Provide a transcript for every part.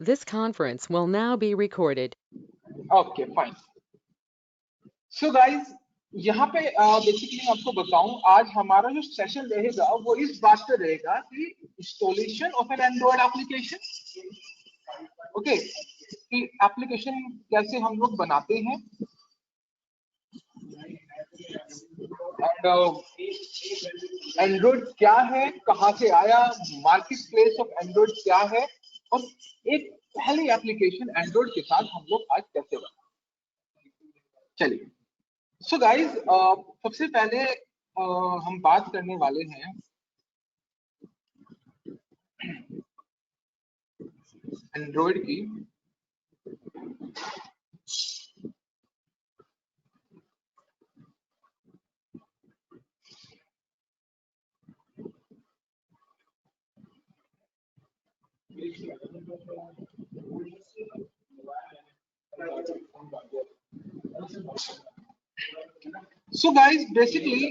This conference will now be recorded. Okay fine. So guys, यहाँ पे basically आपको बताऊं, आज हमारा जो सेशन रहेगा वो इस बात पे रहेगा कि installation of an Android application. Okay, कि एप्लीकेशन कैसे हम लोग बनाते हैं एंड्रॉइड क्या है, कहाँ से आया, मार्केट प्लेस ऑफ एंड्रॉइड क्या है, और एक पहली एप्लीकेशन एंड्रॉइड के साथ हम लोग आज कैसे बनाते। चलिए, सो गाइस, सबसे पहले हम बात करने वाले हैं एंड्रॉइड की। सो गाइस, बेसिकली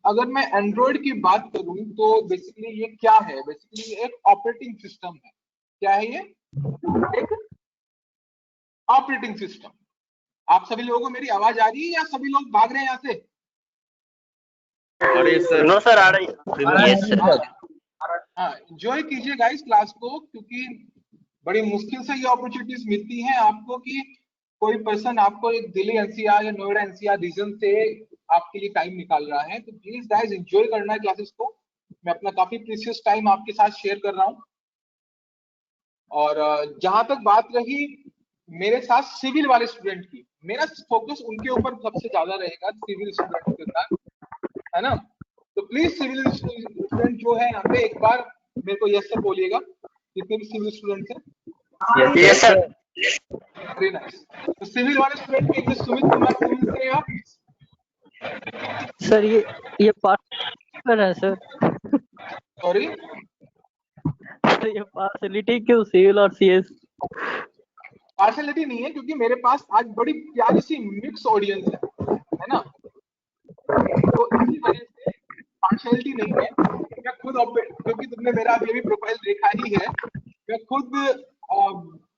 अगर मैं एंड्रॉइड की बात करूं तो बेसिकली ये क्या है? बेसिकली एक ऑपरेटिंग सिस्टम है। क्या है ये? एक ऑपरेटिंग सिस्टम। आप सभी लोगों को मेरी आवाज आ रही है या सभी लोग भाग रहे हैं यहाँ से? नो सर, आ रही है। हाँ, एंजॉय कीजिए गाइस क्लास को, क्योंकि बड़ी मुश्किल से ये अपॉर्चुनिटीज मिलती हैं आपको कि कोई पर्सन आपको एक दिल्ली एनसीआर या नोएडा एनसीआर रीजन से आपके लिए टाइम निकाल रहा है। तो प्लीज गाइस एंजॉय करना है क्लासेस को। मैं अपना काफी प्रीशियस टाइम आपके साथ शेयर कर रहा हूँ। और जहां तक बात रही मेरे साथ सिविल वाले स्टूडेंट की, मेरा फोकस उनके ऊपर सबसे ज्यादा रहेगा, सिविल स्टूडेंट के साथ, है ना? तो प्लीज सिविल स्टूडेंट जो है यहाँ पे एक बार मेरे को यस सर बोलिएगा, जितने भी सिविल स्टूडेंट हैं। Yes sir. Very nice. तो सिविल वाले स्टूडेंट के सुमित कुमार सिविल से आप? सर ये पार्ट है सर। सॉरी, ये पार्शलिटी क्यों सिविल और सीएस? पार्शलिटी नहीं है, क्योंकि मेरे पास आज बड़ी प्यारी सी मिक्स ऑडियंस है ना? तो इसी वजह से पार्शलिटी नहीं है। मैं खुद, क्योंकि तुमने मेरा अभी भी प्रोफाइल देखा ही है, मैं खुद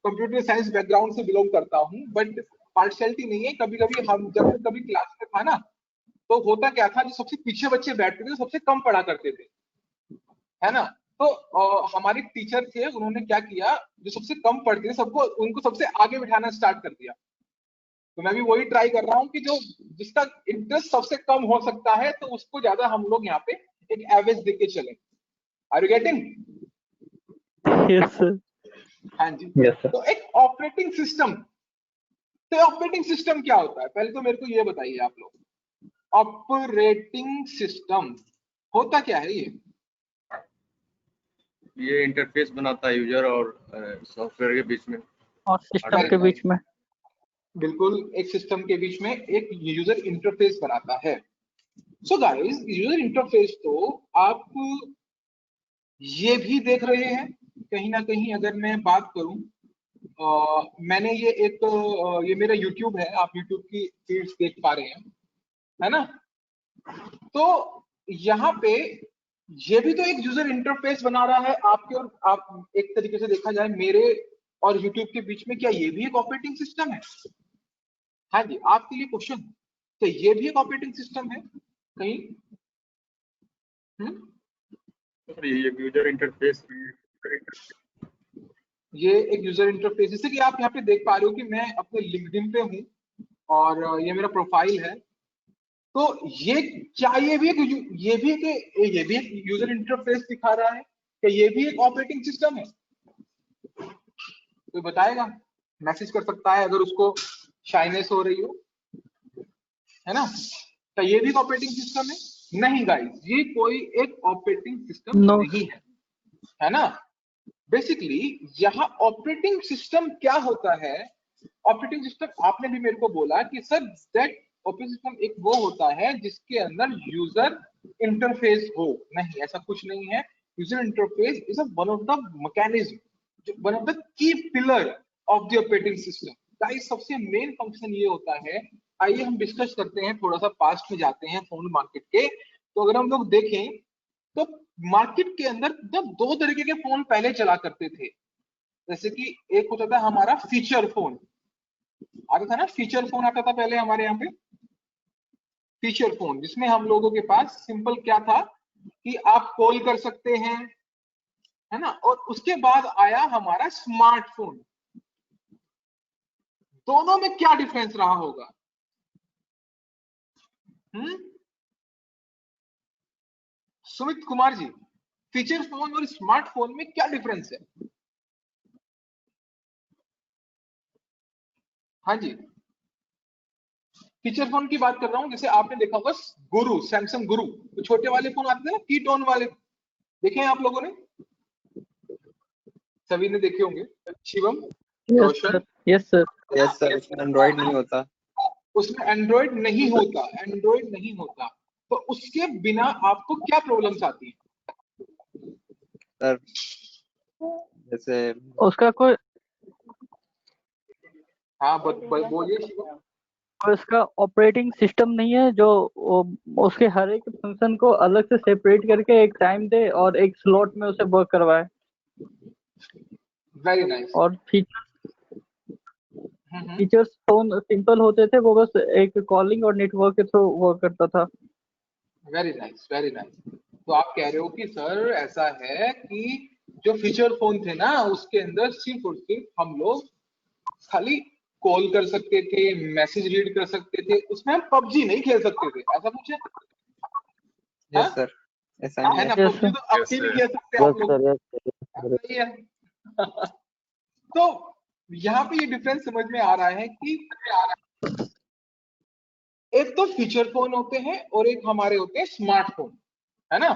कंप्यूटर साइंस बैकग्राउंड से बिलोंग करता हूँ, बट पार्शलिटी नहीं है। कभी कभी हम जब कभी क्लास में था ना, तो होता क्या था, जो सबसे पीछे बच्चे बैठते थे सबसे कम पढ़ा करते थे, है ना? तो हमारे टीचर थे, उन्होंने क्या किया, जो सबसे कम पढ़ते थे सबको उनको सबसे आगे बिठाना स्टार्ट कर दिया। तो मैं भी वही ट्राई कर रहा हूँ कि जो जिसका इंटरेस्ट सबसे कम हो सकता है, तो उसको ज्यादा हम लोग यहाँ पे एक एवरेज देके चले। Are you getting? Yes sir. हाँ जी। Yes sir. तो एक ऑपरेटिंग सिस्टम, तो ऑपरेटिंग सिस्टम क्या होता है? पहले तो मेरे को ये बताइए आप लोग, ऑपरेटिंग सिस्टम होता क्या है? ये इंटरफेस बनाता है यूजर और सॉफ्टवेयर के बीच में और सिस्टम के बीच में। बिल्कुल, एक सिस्टम के बीच में एक यूजर इंटरफेस बनाता है। सो गाइस, यूजर इंटरफेस तो आप ये भी देख रहे हैं कहीं ना कहीं। अगर मैं बात करूं, मैंने ये एक ये मेरा YouTube है, आप YouTube की फीड्स देख पा रहे हैं, है ना? तो यहाँ पे ये भी तो एक यूजर इंटरफेस बना रहा है आपके, और आप एक तरीके से देखा जाए मेरे और YouTube के बीच में, क्या ये भी एक ऑपरेटिंग सिस्टम है? हाँ जी, आपके लिए क्वेश्चन, तो ये भी एक ऑपरेटिंग सिस्टम है कहीं? ये यूजर इंटरफेस ये एक यूजर इंटरफेस, जैसे कि आप यहाँ पे देख पा रहे हो कि मैं अपने लिंक्डइन पे हूँ और ये मेरा प्रोफाइल है। तो ये क्या ये भी एक यूजर इंटरफेस दिखा रहा है? क्या ये भी एक ऑपरेटिंग सिस्टम है? कोई बताएगा? मैसेज कर सकता है अगर उसको शाइनेस हो रही हो, है ना? क्या ये भी ऑपरेटिंग सिस्टम है? नहीं गाइस, ये कोई एक ऑपरेटिंग सिस्टम नहीं है ना? बेसिकली यहाँ ऑपरेटिंग सिस्टम क्या होता है? ऑपरेटिंग सिस्टम, आपने भी मेरे को बोला कि सर दैट ऑपरेटिंग सिस्टम एक वो होता है जिसके अंदर यूजर इंटरफेस हो। नहीं, ऐसा कुछ नहीं है। User interface is one of the mechanism, one of the key pillar of the operating system. Guys, सबसे मेन फंक्शन ये होता है। आइए हम डिस्कस करते हैं, थोड़ा सा पास्ट में जाते हैं फोन मार्केट के। तो अगर हम लोग देखें तो मार्केट के अंदर जब दो तरीके के फोन पहले चला करते थे, जैसे कि एक होता था हमारा फीचर फोन, आता था ना, फीचर फोन आता था पहले हमारे यहाँ पे, फीचर फोन, जिसमें हम लोगों के पास सिंपल क्या था कि आप कॉल कर सकते हैं, है ना। और उसके बाद आया हमारा स्मार्टफोन। दोनों में क्या डिफरेंस रहा होगा? सुमित कुमार जी, फीचर फोन और स्मार्टफोन में क्या डिफरेंस है? हाँ जी, फीचर फोन की बात कर रहा हूं। जैसे आपने देखा होगा गुरु, सैमसंग गुरु, तो छोटे वाले फोन आते थे ना, की टोन वाले, देखे हैं आप लोगों ने? सभी ने देखे होंगे। शिवम, रोशन, यस सर। यस सर, उसमें एंड्रॉइड नहीं होता। उसमें एंड्रॉइड नहीं होता, एंड्रॉइड नहीं होता। तो उसके बिना आपको क्या प्रॉब्लम्स आती है सर? जैसे उसका कोई हाँ बोलिए शिवम। उसका ऑपरेटिंग सिस्टम नहीं है जो उसके हर एक फंक्शन को अलग से सेपरेट करके एक टाइम दे और एक स्लॉट में उसे वर्क करवाए। Very nice. और फीचर्स फोन सिंपल होते थे, वो बस एक कॉलिंग और नेटवर्क के थ्रू वर्क करता था। Very nice, very nice. तो आप कह रहे हो कि सर ऐसा है कि जो फीचर फोन थे ना, उसके अंदर सिर्फ और सिर्फ हम लोग खाली कॉल कर सकते थे, मैसेज रीड कर सकते थे, उसमें हम पबजी नहीं खेल सकते थे, ऐसा कुछ है? यस सर, ऐसा ही है है। ना, पबजी तो अब भी नहीं खेल सकते आप लोग, ऐसा ही है। तो यहाँ पे ये डिफरेंस समझ में आ रहा है कि एक तो फीचर फोन होते हैं और एक हमारे होते हैं स्मार्टफोन, है ना।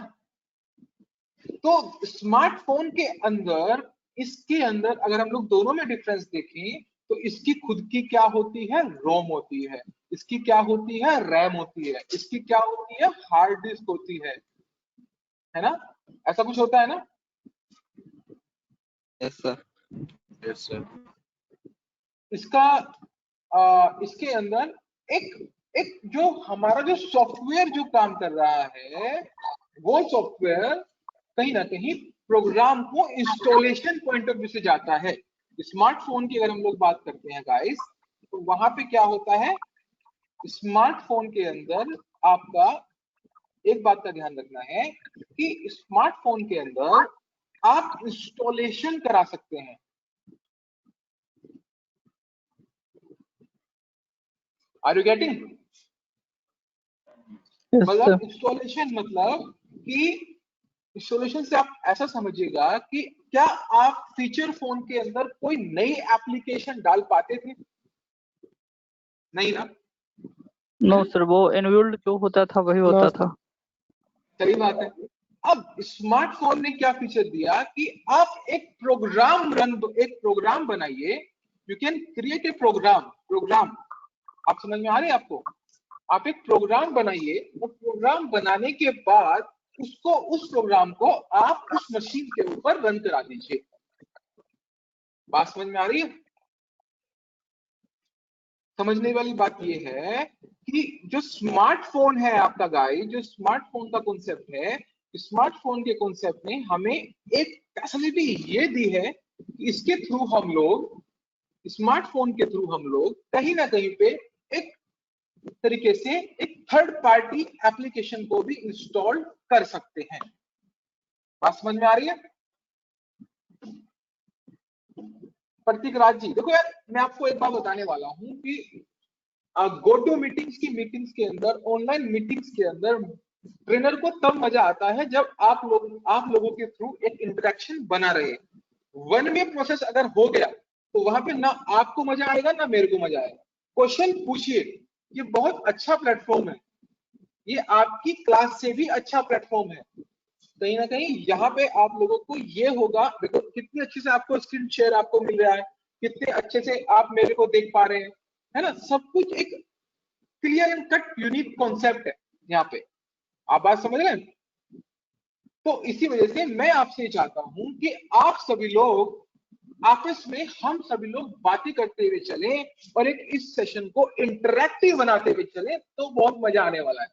तो स्मार्टफोन के अंदर, इसके अंदर अगर हम लोग दोनों में डिफरेंस देखें तो इसकी खुद की क्या होती है, रोम होती है, इसकी क्या होती है, रैम होती है, इसकी क्या होती है, हार्ड डिस्क होती है ना। ऐसा कुछ होता है ना? Yes sir. Yes sir. इसका इसके अंदर एक एक जो हमारा जो सॉफ्टवेयर जो काम कर रहा है, वो सॉफ्टवेयर कहीं ना कहीं प्रोग्राम को इंस्टॉलेशन पॉइंट ऑफ व्यू से जाता है। स्मार्टफोन की अगर हम लोग बात करते हैं गाइस, तो वहां पे क्या होता है, स्मार्टफोन के अंदर आपका एक बात का ध्यान रखना है कि स्मार्टफोन के अंदर आप इंस्टॉलेशन करा सकते हैं। Are you getting? मतलब इंस्टॉलेशन मतलब कि इंस्टॉलेशन से आप ऐसा समझिएगा कि क्या आप फीचर फोन के अंदर कोई नई एप्लीकेशन डाल पाते थे? नहीं ना। नो सर, वो इनबिल्ट जो होता था वही होता था। सही बात है। अब स्मार्टफोन ने क्या फीचर दिया कि आप एक प्रोग्राम बनाइए, you can create a program. आप समझ में आ रही है आपको? आप एक प्रोग्राम बनाइए और प्रोग्राम बनाने के बाद उस प्रोग्राम को आप उस मशीन के ऊपर रन करा दीजिए। बात समझ में आ रही है? समझने वाली बात यह है कि जो स्मार्टफोन है आपका गाइस, जो स्मार्टफोन का कॉन्सेप्ट है, स्मार्टफोन के कॉन्सेप्ट ने हमें एक फैसिलिटी ये दी है कि इसके थ्रू हम लोग, स्मार्टफोन के थ्रू हम लोग कहीं ना कहीं पे एक तरीके से एक थर्ड पार्टी एप्लीकेशन को भी इंस्टॉल कर सकते हैं। बात समझ में आ रही है? प्रतीक राज जी, देखो यार, मैं आपको एक बात बताने वाला हूं कि गो टू मीटिंग्स के अंदर, ऑनलाइन मीटिंग्स के अंदर ट्रेनर को तब मजा आता है जब आप लोगों के थ्रू एक इंटरेक्शन बना रहे। वन वे प्रोसेस अगर हो गया तो वहां पे ना आपको मजा आएगा ना मेरे को मजा आएगा। क्वेश्चन पूछिए, ये बहुत अच्छा प्लेटफॉर्म है, ये आपकी क्लास से भी अच्छा प्लेटफॉर्म है। कहीं ना कहीं यहाँ पे आप लोगों को ये होगा, देखो कितनी अच्छे से आपको स्क्रीन शेयर आपको मिल रहा है, कितने अच्छे से आप मेरे को देख पा रहे हैं, है ना। सब कुछ एक clear and cut unique concept है यहाँ पे। आप बात समझ रहे हैं? तो इसी वजह से मैं आपसे चाहता हूं कि आप सभी लोग आपस में, हम सभी लोग बातें करते हुए चले और एक इस सेशन को इंटरैक्टिव बनाते हुए चले, तो बहुत मजा आने वाला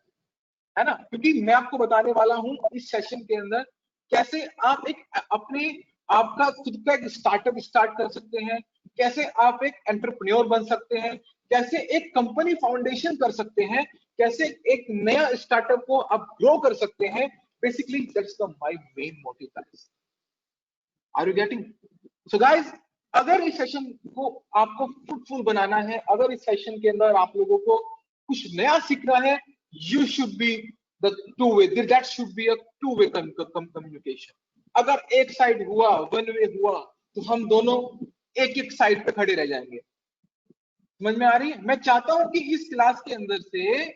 है ना। क्योंकि मैं आपको बताने वाला हूं इस सेशन के अंदर कैसे आप एक अपने आपका खुद का एक स्टार्टअप स्टार्ट कर सकते हैं, कैसे आप एक एंटरप्रेन्योर बन सकते हैं, कैसे एक कंपनी फाउंडेशन कर सकते हैं, कैसे एक नया स्टार्टअप को आप ग्रो कर सकते हैं। Basically that's the my main motive guys. Are you getting? So guys, अगर इस सेशन को आपको फ्रूटफुल बनाना है, अगर इस सेशन के अंदर आप लोगों को कुछ नया सीखना है, you should be the two way, that should be a two way communication. अगर एक साइड हुआ, वन वे हुआ, तो हम दोनों एक एक साइड पे खड़े रह जाएंगे। समझ में आ रही है? मैं चाहता हूं कि इस क्लास के अंदर से,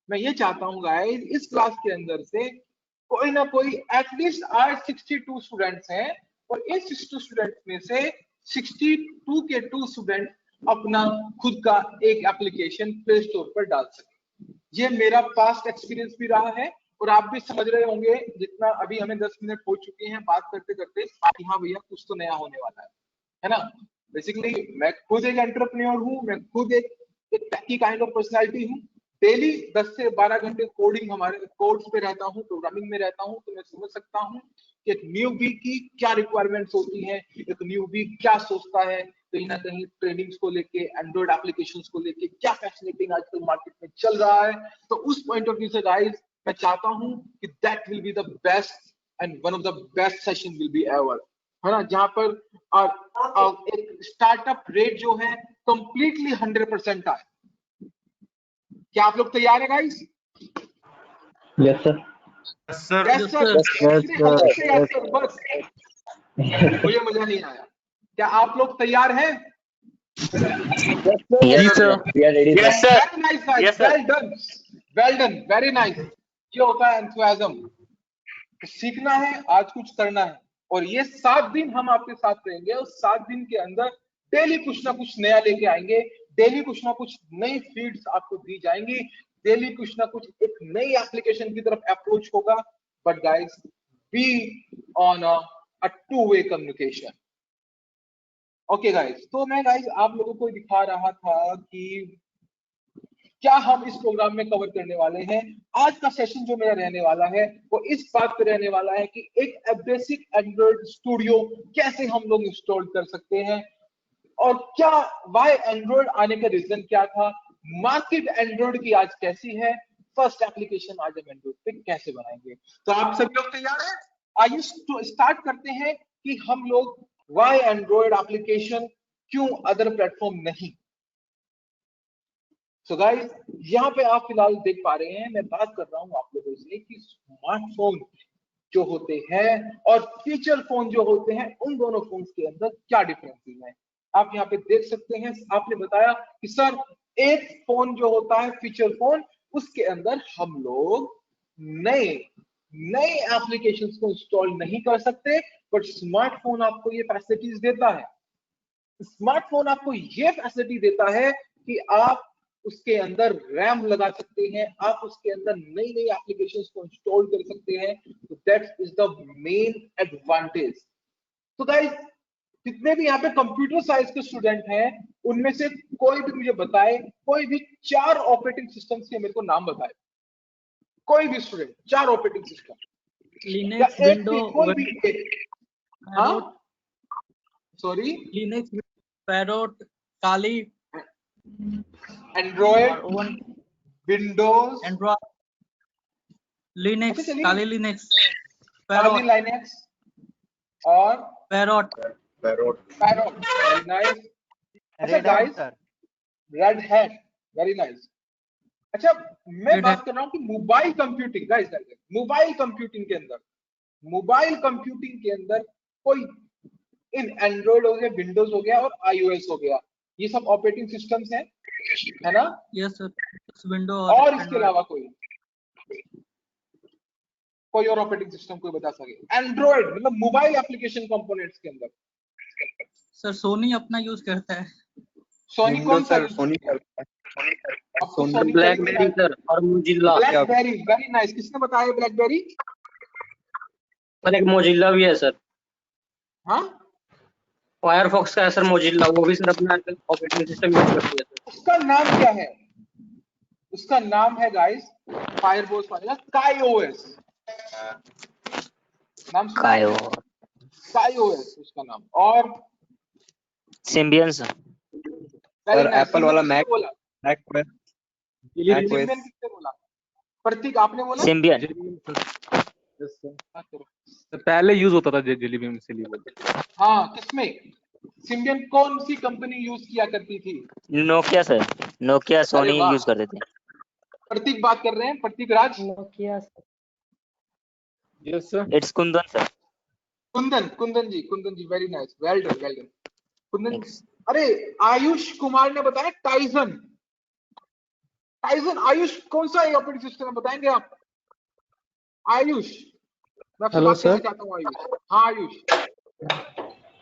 मैं ये चाहता हूं गाइस, इस क्लास के अंदर से कोई ना कोई एटलीस्ट आज 62 स्टूडेंट्स हैं, और इन 62 स्टूडेंट्स में से 62 के 2 स्टूडेंट अपना खुद का एक एप्लीकेशन प्ले स्टोर पर डाल सके। ये मेरा पास्ट एक्सपीरियंस भी रहा है, और आप भी समझ रहे होंगे जितना अभी हमें 10 मिनट हो चुके हैं बात करते करते कि हाँ भैया कुछ तो नया होने वाला है ना। बेसिकली मैं खुद एक एंटरप्रेन्योर हूँ, मैं खुद एक टेकी काइंड ऑफ पर्सनालिटी हूँ। डेली 10 से 12 घंटे कोडिंग, हमारे कोड्स पे रहता हूँ, प्रोग्रामिंग में रहता हूँ, तो मैं समझ सकता हूँ कि एक न्यूबी की क्या रिक्वायरमेंट्स होती हैं, एक न्यूबी क्या सोचता है, कहीं ना कहीं ट्रेनिंग्स को लेके, एंड्रॉइड एप्लीकेशंस को लेके क्या फैसिलिटिंग आजकल मार्केट में चल रहा है। तो उस पॉइंट ऑफ व्यू से गाइस मैं चाहता हूं कि that will be the best and one of the best session will be ever, है ना, जहां पर एक स्टार्टअप रेट जो है कंप्लीटली 100% आए। क्या आप लोग तैयार है guys? Yes sir. Sir yes sir, yes sir, बस मुझे मजा नहीं आया। क्या आप लोग तैयार हैं? Yes sir, yes sir, very nice guys, Yes, sir. Well done, well done, very nice. ये होता है एंथुसियाज्म। सीखना है, आज कुछ करना है, और ये 7 दिन हम आपके साथ रहेंगे, और 7 दिन के अंदर डेली कुछ ना कुछ नया लेके आएंगे, डेली कुछ ना कुछ नई फीड्स आपको दी जाएंगी, डेली कुछ ना कुछ एक नई एप्लीकेशन की तरफ अप्रोच होगा। But guys be on a two way communication. Okay guys, तो मैं गाइस आप लोगों को दिखा रहा था कि क्या हम इस प्रोग्राम में कवर करने वाले हैं। आज का सेशन जो मेरा रहने वाला है वो इस बात पे रहने वाला है कि एक बेसिक एंड्रॉइड स्टूडियो कैसे हम लोग इंस्टॉल कर सकते हैं, और क्या वाई एंड्रॉइड आने का रीजन क्या था, मार्केट एंड्रॉइड की आज कैसी है, फर्स्ट एप्लीकेशन आज हम एंड्रॉइड पे कैसे बनाएंगे। तो आप सभी लोग तैयार हैं? आइए स्टार्ट करते हैं कि हम लोग वाई एंड्रॉइड एप्लीकेशन, क्यों अदर प्लेटफॉर्म नहीं। सो गाइस, यहाँ पे आप फिलहाल देख पा रहे हैं, मैं बात कर रहा हूँ आप लोगों से कि स्मार्टफोन जो होते हैं और फीचर फोन जो होते हैं, उन दोनों फोन्स के अंदर क्या डिफरेंसेस हैं। आप यहाँ पे देख सकते हैं, आपने बताया कि सर एक फोन जो होता है फीचर फोन, उसके अंदर हम लोग नए नए एप्लीकेशंस को इंस्टॉल नहीं कर सकते, बट स्मार्टफोन आपको ये फैसिलिटीज देता है। स्मार्टफोन आपको ये फैसिलिटी देता है कि आप उसके अंदर रैम लगा सकते हैं, आप उसके अंदर नई नई एप्लीकेशंस को इंस्टॉल कर सकते हैं। तो that is the main advantage. तो गाइस, जितने भी यहाँ पे कंप्यूटर साइंस के स्टूडेंट हैं, उनमें से कोई भी मुझे बताए, कोई भी 4 ऑपरेटिंग सिस्टम्स के मेरे को नाम बताए, कोई भी स्टूडेंट 4 ऑपरेटिंग सिस्टम, लिनक्स, या एक विंडो, भी, कोई भी एक। हाँ, sorry, Linux, Parrot, Kali, Android, Windows, Android, Linux, Kali Linux, Kali Linux और पैरोट, पैरोट। Very nice. अच्छा guys, red hat, very nice. अच्छा, मैं बात कर रहा हूँ कि mobile computing, guys mobile computing के अंदर कोई इन एंड्रॉइड हो गया, विंडोज हो गया और आईओएस हो गया, ये सब ऑपरेटिंग सिस्टम्स हैं, है ना? यस सर, विंडो और इसके अलावा कोई और ऑपरेटिंग सिस्टम कोई बता सके? एंड्रॉइड मतलब मोबाइल एप्लीकेशन कंपोनेंट्स के अंदर सर सोनी अपना यूज करता है। सोनी कौन सा? सोनी ब्लैकबेरी सर और मोजिल्ला। Blackberry, very nice. किसने बताया ब्लैकबेरी? सर एक मोजिल्ला भी है सर, हाँ, फायरफॉक्स का है सर मोजिल्ला, वो भी सर अपना ऑपरेटिंग सिस्टम यूज करती है सर। उसका नाम क्या है? उसका नाम है गाइस फायरफॉक्स वाला काईओएस। नाम सुना? iOS उसका नाम। और सिम्बियन सर। वेरी और नाइस। एप्पल वाला किसने बोला? मैक OS सिम्बियन किसने बोला? प्रतीक आपने बोला? सिम्बियन। हाँ, करो। तो पहले यूज होता था जेली बीन से लिए। हाँ, किसमें? सिम्बियन कौन सी कंपनी यूज किया करती थी? नोकिया सर, नोकिया अरे सोनी वाह। यूज करते थे। प्रतीक बात कर रहे हैं, Prateek Raj. Nokia. Yes sir. It's Kundan sir. Kundan ji very nice, well done Kundan. Thanks. अरे आयुष कुमार ने बताया टाइजन। आयुष कौन सा ऑपरेटिंग सिस्टम है, बताएंगे आप? आयुष, मैं आपसे हेलो बात करना सर। चाहता हूँ आयुष। हाँ आयुष।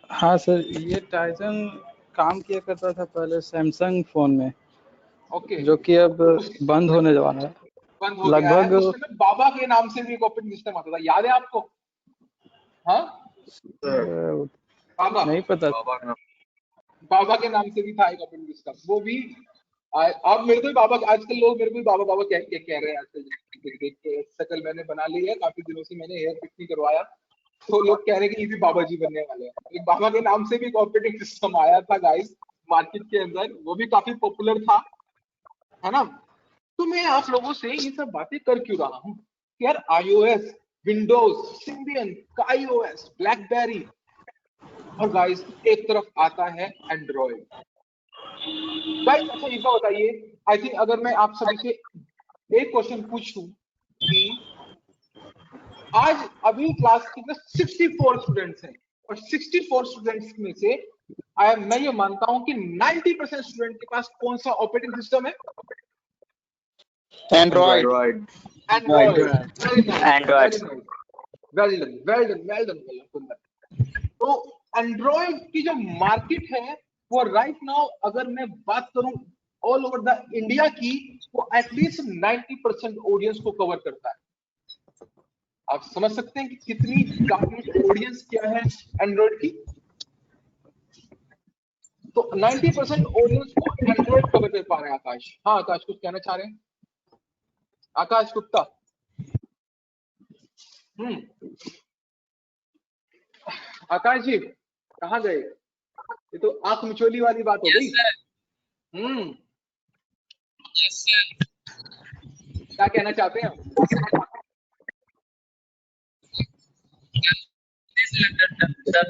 हाँ सर, ये टाइजन काम किया करता था पहले सैमसंग फोन में, ओके। जो कि अब बंद होने वाला है। बंद हो गया है। उस समय बाबा के नाम से भी एक ऑपरेटिंग सिस्टम आता था, याद है आपको? हाँ बाबा, नहीं पता। बाबा के नाम से भी था एक ऑपरेटिंग सिस्टम, वो भी। अब मेरे को भी बाबा, आजकल लोग मेरे को भी बाबा बाबा कह रहे हैं आजकल। देख के शकल मैंने बना ली है, काफी दिनों से मैंने हेयर पिक नहीं करवाया, तो लोग कह रहे हैं कि ये भी बाबा जी बनने वाले हैं। एक बाबा के नाम से भी एक ऑपरेटिंग सिस्टम आया था गाइस मार्केट के अंदर, वो भी काफी पॉपुलर था, है ना? तो मैं आप लोगों से ये सब बातें कर क्यों रहा हूँ? यार iOS, Windows, Symbian, KaiOS, blackberry, और गाइस एक तरफ आता है एंड्रॉइड। गाइस अच्छा ये बताइए, आई थिंक अगर मैं आप सभी से एक क्वेश्चन पूछूं कि आज अभी क्लास के अंदर 64 स्टूडेंट्स हैं, और 64 स्टूडेंट्स में से मैं ये मानता हूं कि 90% स्टूडेंट के पास कौन सा ऑपरेटिंग सिस्टम है? एंड्रॉइड। Well done Kundan. तो एंड्रॉइड की जो मार्केट है वो राइट नाउ, अगर मैं बात करूं ऑल ओवर द इंडिया की, वो एटलीस्ट 90% ऑडियंस को कवर करता है। आप समझ सकते हैं कि कितनी टारगेट ऑडियंस क्या है एंड्रॉइड की। तो 90% ऑडियंस को एंड्रॉइड कवर कर पा रहे हैं। आकाश, हाँ आकाश कुछ कहना चाह रहे हैं? आकाश गुप्ता। आकाश जी कहाँ गए? ये तो आंख मिचोली वाली बात हो गई। क्या कहना चाहते हैं? अच्छा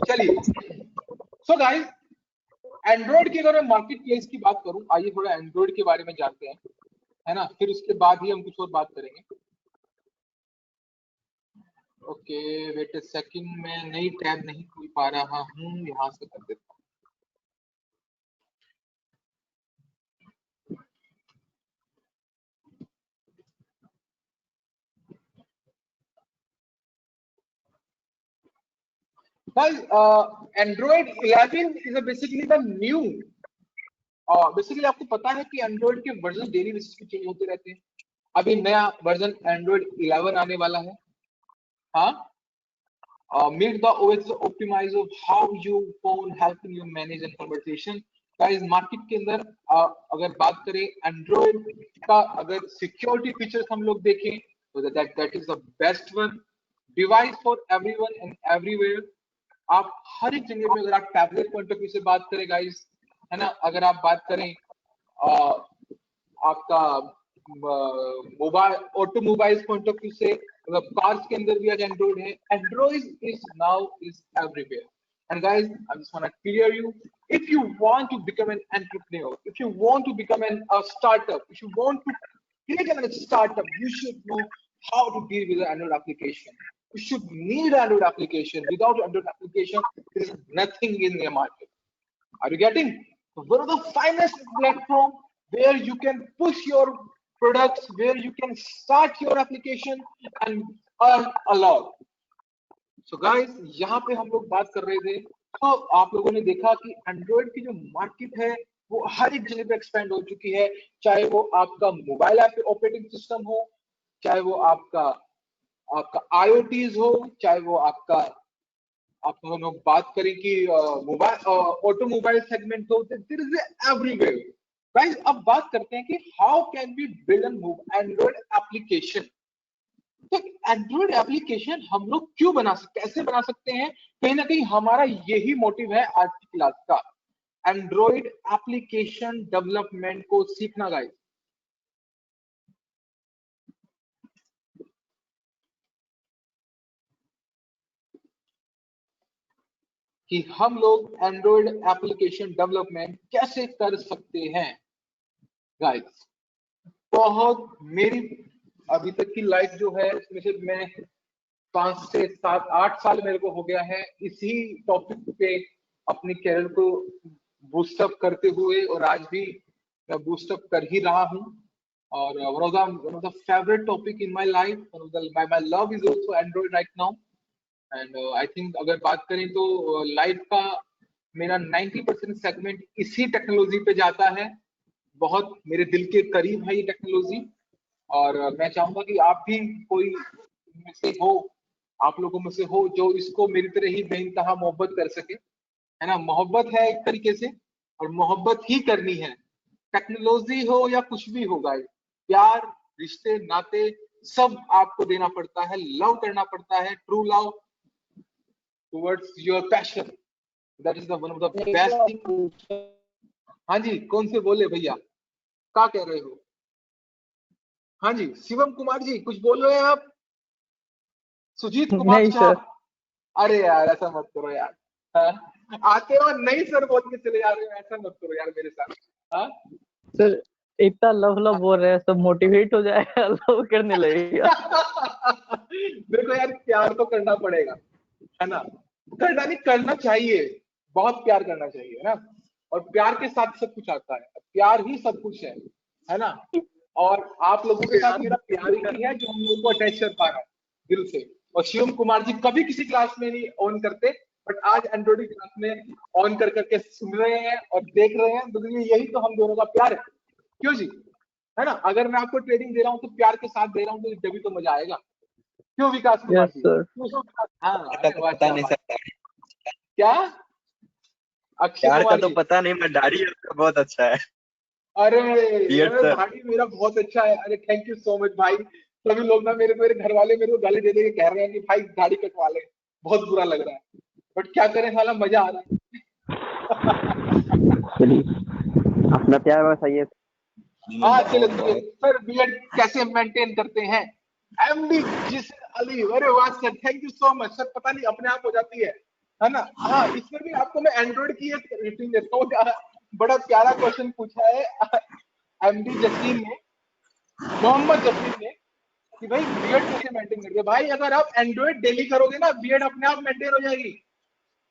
चलिए, सो गाइस एंड्रॉइड की अगर मैं मार्केट प्लेस की बात करूं, आइए थोड़ा एंड्रॉइड के बारे में जानते हैं, है ना? फिर उसके बाद ही हम कुछ और बात करेंगे। ओके वेट अ सेकंड, मैं नई टैब नहीं खोल पा रहा हूं, यहां से कर देता हूं। Guys, Android 11 is basically the new। Basically आपको पता है कि एंड्रॉइड के वर्जन डेली बेसिस पे चेंज होते रहते हैं। अभी नया वर्जन एंड्रॉइड 11 आने वाला है। हाँ, make the OS optimise of how you phone help you manage and conversation. Guys market के अंदर अगर बात करें एंड्रॉइड का, अगर सिक्योरिटी फीचर्स हम लोग देखें तो that is the best one device for everyone and everywhere. आप हर एक जगह पे, अगर आप टैबलेट पॉइंट ऑफ व्यू से बात करें गाइस, है ना, अगर आप बात करें आपका mobile automobiles point of view से, मतलब कार्स के अंदर भी आज एंड्रॉइड है। Android is now is everywhere. And guys I just want to clear you, if you want to become an entrepreneur, if you want to become a startup, if you want to create a startup, you should know how to deal with the Android application. You should need Android application. Without Android application, there is nothing in the market. Are you getting? One of the finest platform where you can push your products, where you can start your application and earn a lot. So guys, यहाँ पे हम लोग बात कर रहे थे, तो आप लोगों ने देखा कि एंड्रॉइड की जो मार्केट है वो हर एक जगह पे एक्सपेंड हो चुकी है, चाहे वो आपका मोबाइल ऐप ऑपरेटिंग सिस्टम हो, चाहे वो आपका IoTs हो, चाहे वो आपका आप लोग बात करें कि मोबाइल ऑटोमोबाइल सेगमेंट हो, देयर इज एवरीवेयर। गाइस अब बात करते हैं कि how can we build an Android application. तो एंड्रॉइड एप्लीकेशन हम लोग क्यों बना सकते, कैसे बना सकते हैं? कहीं ना कहीं हमारा यही मोटिव है आज की क्लास का, एंड्रॉइड एप्लीकेशन डेवलपमेंट को सीखना गाइस। कि हम लोग एंड्रॉइड एप्लीकेशन डेवलपमेंट कैसे कर सकते हैं गाइस। बहुत मेरी अभी तक की लाइफ जो है इसमें से मैं 5 से 7 8 साल मेरे को हो गया है इसी टॉपिक पे अपनी कैरियर को बूस्टअप करते हुए, और आज भी मैं बूस्टअप कर ही रहा हूँ। और one of the favorite topic in my life, my love is also Android right now, and I think अगर बात करें तो लाइफ का मेरा 90% सेगमेंट इसी टेक्नोलॉजी पे जाता है। बहुत मेरे दिल के करीब है ये टेक्नोलॉजी, और मैं चाहूंगा कि आप भी कोई में से हो, आप लोगों में से हो जो इसको मेरी तरह ही बेइंतहा मोहब्बत कर सके, है ना। मोहब्बत है एक तरीके से, और मोहब्बत ही करनी है, टेक्नोलॉजी हो या कुछ भी हो गाइस। प्यार, रिश्ते, नाते सब आपको देना पड़ता है, लव करना पड़ता है, true love towards your passion, that is the one of the best thing. हाँ जी, कौन से बोले भैया, क्या कह रहे हो? हाँ जी, शिवम कुमार जी कुछ बोल रहे हैं आप? सुजीत कुमार नहीं साहब, सर। अरे यार ऐसा मत करो यार। हाँ? आते हो नहीं सर बोल के चले जा रहे हो, ऐसा मत करो यार मेरे साथ। हाँ? सर इतना लव लव बोल रहे हैं, सब मोटिवेट हो जाएगा, लव करने लगेगा। देखो यार, प्यार तो करना पड़ेगा, है ना। करना नहीं, करना चाहिए, बहुत प्यार करना चाहिए, है ना। और प्यार के साथ सब कुछ आता है, प्यार ही सब कुछ है ना। और आप लोगों के साथ मेरा प्यार ही है जो हम लोगों को अटैच कर पा रहा है दिल से। और शिवम कुमार जी कभी किसी क्लास में नहीं ऑन करते, बट आज एंड्रॉइड क्लास में ऑन कर करके सुन रहे हैं और देख रहे हैं, तो यही तो हम दोनों का प्यार है, क्यों जी, है ना। अगर मैं आपको ट्रेनिंग दे रहा हूँ तो प्यार के साथ दे रहा हूँ, तो जब भी तो मजा आएगा, क्यों विकास कुमार यस जी? सर। हाँ, का तो वाह, पता क्या नहीं बात। सर, क्या अक्षय प्यार का कुमार तो जी? पता नहीं, मैं दाढ़ी आपका बहुत अच्छा है। अरे बियर्ड अरे सर। भाई मेरा बहुत अच्छा है, अरे थैंक यू सो मच भाई। सभी लोग ना मेरे घर वाले मेरे को गाली दे दे के कह रहे हैं कि भाई दाढ़ी कटवा ले, बहुत बुरा लग रहा है, बट क्या करें, साला मजा आ रहा है। चलिए अपना प्यार बताइए। हाँ चलो चलिए सर, बीएड कैसे मेंटेन करते हैं? एमडी जिसन अली, अरे वाह sir, thank you so much sir. पता नहीं अपने आप हो जाती है ना। हाँ, इसमें भी आपको मैं एंड्रॉइड की एक रेटिंग देता हूँ। बड़ा प्यारा क्वेश्चन पूछा है एमडी जसीम ने, मोहम्मद जसीम ने, कि भाई बीएड कैसे मेंटेन करते? भाई अगर आप एंड्रॉइड डेली करोगे ना, बीएड अपने आप मेंटेन हो जाएगी,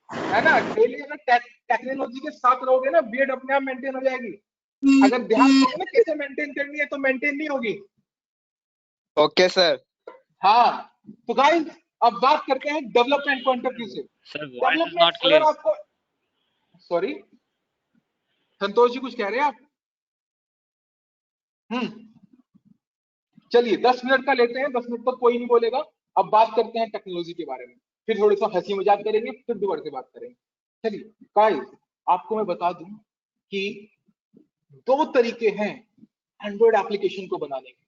है ना। डेली अगर टेक्नोलॉजी के साथ रहोगे ना, बीएड अपने आप मेंटेन हो जाएगी। अगर ध्यान दोगे ना कैसे मेंटेन करनी है, तो मेंटेन नहीं होगी। Okay sir. हाँ, तो गाइस अब बात करते हैं डेवलपमेंट पॉइंट ऑफ व्यू से। Sir voice is not development, अगर क्लियर। आपको, सॉरी संतोष जी कुछ कह रहे हैं आप? चलिए 10 मिनट का लेते हैं, 10 मिनट तक कोई नहीं बोलेगा। अब बात करते हैं टेक्नोलॉजी के बारे में, फिर थोड़ा सा हंसी मजाक करेंगे, फिर दोबारा से बात करेंगे। चलिए गाइस, आपको मैं बता दूं कि 2 तरीके हैं एंड्रॉइड एप्लीकेशन को बनाने के।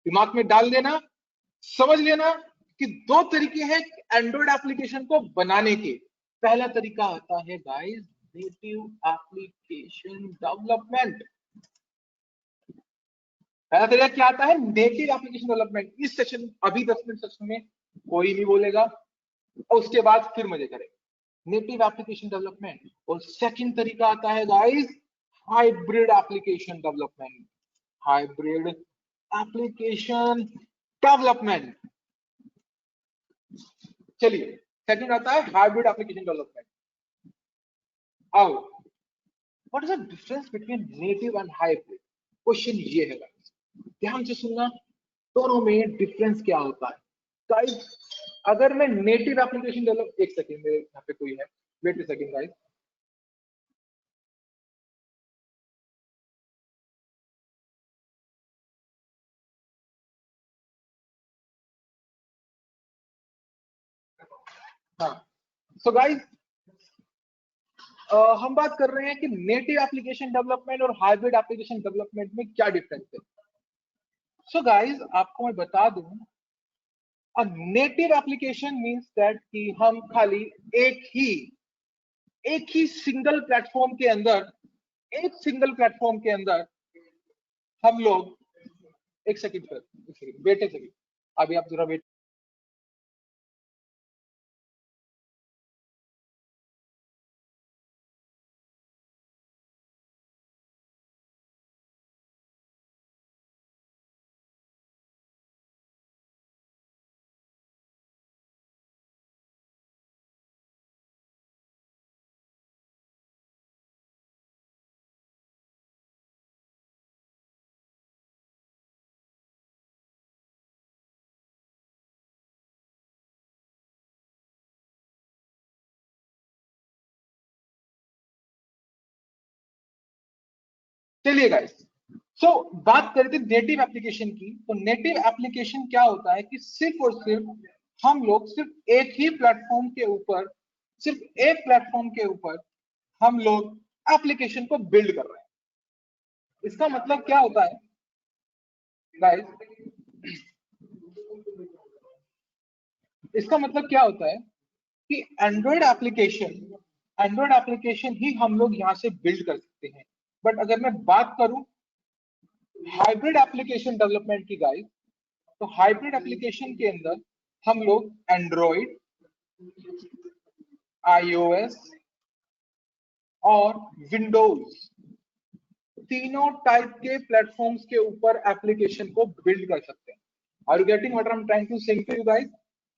दिमाग में डाल देना, समझ लेना कि 2 तरीके हैं एंड्रॉइड एप्लीकेशन को बनाने के। पहला तरीका आता है गाइस नेटिव एप्लीकेशन डेवलपमेंट। पहला तरीका क्या आता है? Native application development. इस सेशन, अभी 10 मिनट सेशन में कोई नहीं बोलेगा, और उसके बाद फिर मजे करेंगे नेटिव एप्लीकेशन डेवलपमेंट। और सेकंड तरीका आता है guys hybrid application development. Hybrid application development. चलिए, सेकंड आता है हाइब्रिड एप्लीकेशन डेवलपमेंट। अब what is the difference between native and hybrid? Question ये है गाइस, ध्यान से सुनना, दोनों में डिफरेंस क्या होता है गाइस। अगर मैं नेटिव एप्लीकेशन डेवलप, एक सेकंड मेरे यहाँ पे कोई है, वेट अ सेकंड गाइस। हाँ, सो गाइस हम बात कर रहे हैं कि नेटिव एप्लीकेशन डेवलपमेंट और हाइब्रिड एप्लीकेशन डेवलपमेंट में क्या डिफरेंस है। सो गाइस आपको मैं बता दूं a native application means that कि हम खाली एक ही सिंगल प्लेटफॉर्म के अंदर हम लोग एक सेकंड वेट अभी आप जरा वेट। चलिए गाइस, सो बात करते हैं नेटिव एप्लीकेशन की। तो नेटिव एप्लीकेशन क्या होता है कि सिर्फ और सिर्फ हम लोग सिर्फ एक प्लेटफॉर्म के ऊपर हम लोग एप्लीकेशन को बिल्ड कर रहे हैं। इसका मतलब क्या होता है गाइस, इसका मतलब क्या होता है कि एंड्रॉयड एप्लीकेशन ही हम लोग यहाँ से बिल्ड कर सकते हैं। बट अगर मैं बात करूं हाइब्रिड एप्लीकेशन डेवलपमेंट की गाइस, तो हाइब्रिड एप्लीकेशन के अंदर हम लोग एंड्रॉयड, iOS और विंडोज तीनों टाइप के प्लेटफॉर्म्स के ऊपर एप्लीकेशन को बिल्ड कर सकते हैं। Are you getting what I am trying to say to you guys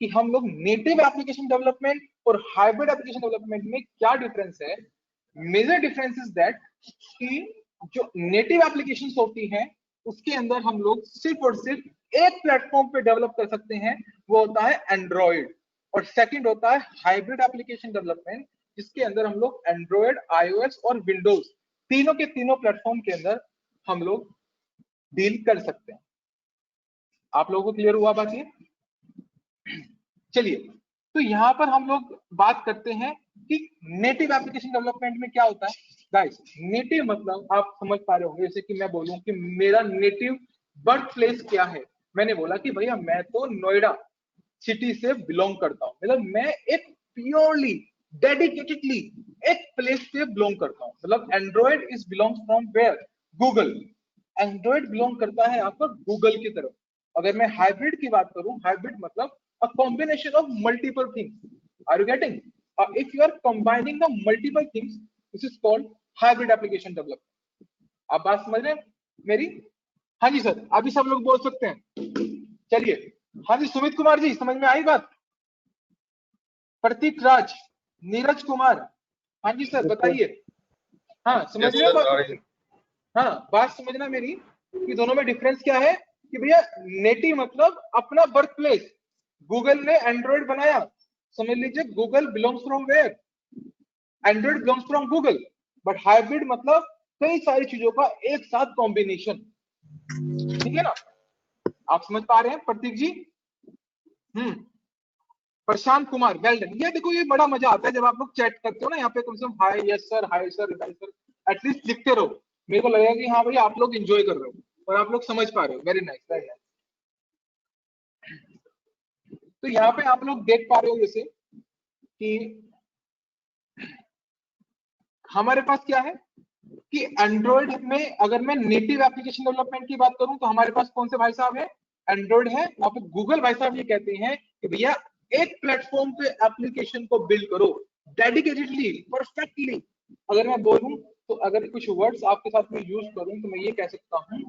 कि हम लोग नेटिव एप्लीकेशन डेवलपमेंट और हाइब्रिड एप्लीकेशन डेवलपमेंट में क्या डिफरेंस है। मेजर डिफरेंस इज दैट कि जो नेटिव एप्लीकेशंस होती हैं उसके अंदर हम लोग सिर्फ और सिर्फ एक प्लेटफॉर्म पे डेवलप कर सकते हैं, वो होता है एंड्रॉयड। और सेकंड होता है हाइब्रिड एप्लीकेशन डेवलपमेंट, जिसके अंदर हम लोग एंड्रॉयड, iOS और विंडोज तीनों के तीनों प्लेटफॉर्म के अंदर हम लोग डील कर सकते हैं। आप लोगों को क्लियर हुआ बात ये? चलिए, तो यहां पर हम लोग बात करते हैं कि नेटिव एप्लीकेशन डेवलपमेंट में क्या होता है। गाइस, नेटिव मतलब आप समझ पा रहे होंगे, जैसे कि मैं बोलूं कि मेरा नेटिव बर्थ प्लेस क्या है। मैंने बोला कि भैया मैं तो नोएडा सिटी से बिलोंग करता हूं, मतलब मैं एक प्योरली डेडिकेटेडली एक प्लेस से बिलोंग करता हूं। मतलब Android is belongs from where? Google. Android belong करता है आपका गूगल की तरफ। अगर मैं हाइब्रिड की बात करूं, हाइब्रिड मतलब a combination of multiple things. Are you getting? If you are combining the multiple things, this is called hybrid application development. आप बात समझ रहे हैं मेरी? हाँ जी सर, अभी सब लोग बोल सकते हैं। चलिए, हाँ जी सुमित कुमार जी, समझ में आई बात? प्रतीक राज, नीरज कुमार, हाँ जी सर बताइए। हाँ समझ रहे हो बात? हाँ, बात समझना मेरी कि दोनों में डिफरेंस क्या है कि भैया नेटिव मतलब अपना बर्थ प्लेस। गूगल ने एंड्रॉइड बनाया, समझ लीजिए Google belongs from where? Android belongs from Google. But hybrid मतलब कई सारी चीजों का एक साथ कॉम्बिनेशन। ठीक है ना? आप समझ पा रहे हैं प्रतीक जी? Prashant Kumar, well done. ये देखो, ये बड़ा मजा आता है जब आप लोग चैट करते हो ना यहाँ पे, कम से कम hi, yes sir, hi sir, hi sir at least लिखते रहो। मेरे को लगेगा कि हाँ भैया आप लोग एंजॉय कर रहे हो और आप लोग समझ पा रहे हो। Very nice, very nice. तो यहाँ पे आप लोग देख पा रहे हो जैसे कि हमारे पास क्या है कि एंड्रॉइड में अगर मैं नेटिव एप्लीकेशन डेवलपमेंट की बात करूं तो हमारे पास कौन से भाई साहब है? एंड्रॉइड है। वहां पे गूगल भाई साहब ये कहते हैं कि भैया एक प्लेटफॉर्म पे एप्लीकेशन को बिल्ड करो डेडिकेटेडली, परफेक्टली। अगर मैं बोलूं तो अगर कुछ वर्ड्स आपके साथ में यूज करूं तो मैं ये कह सकता हूं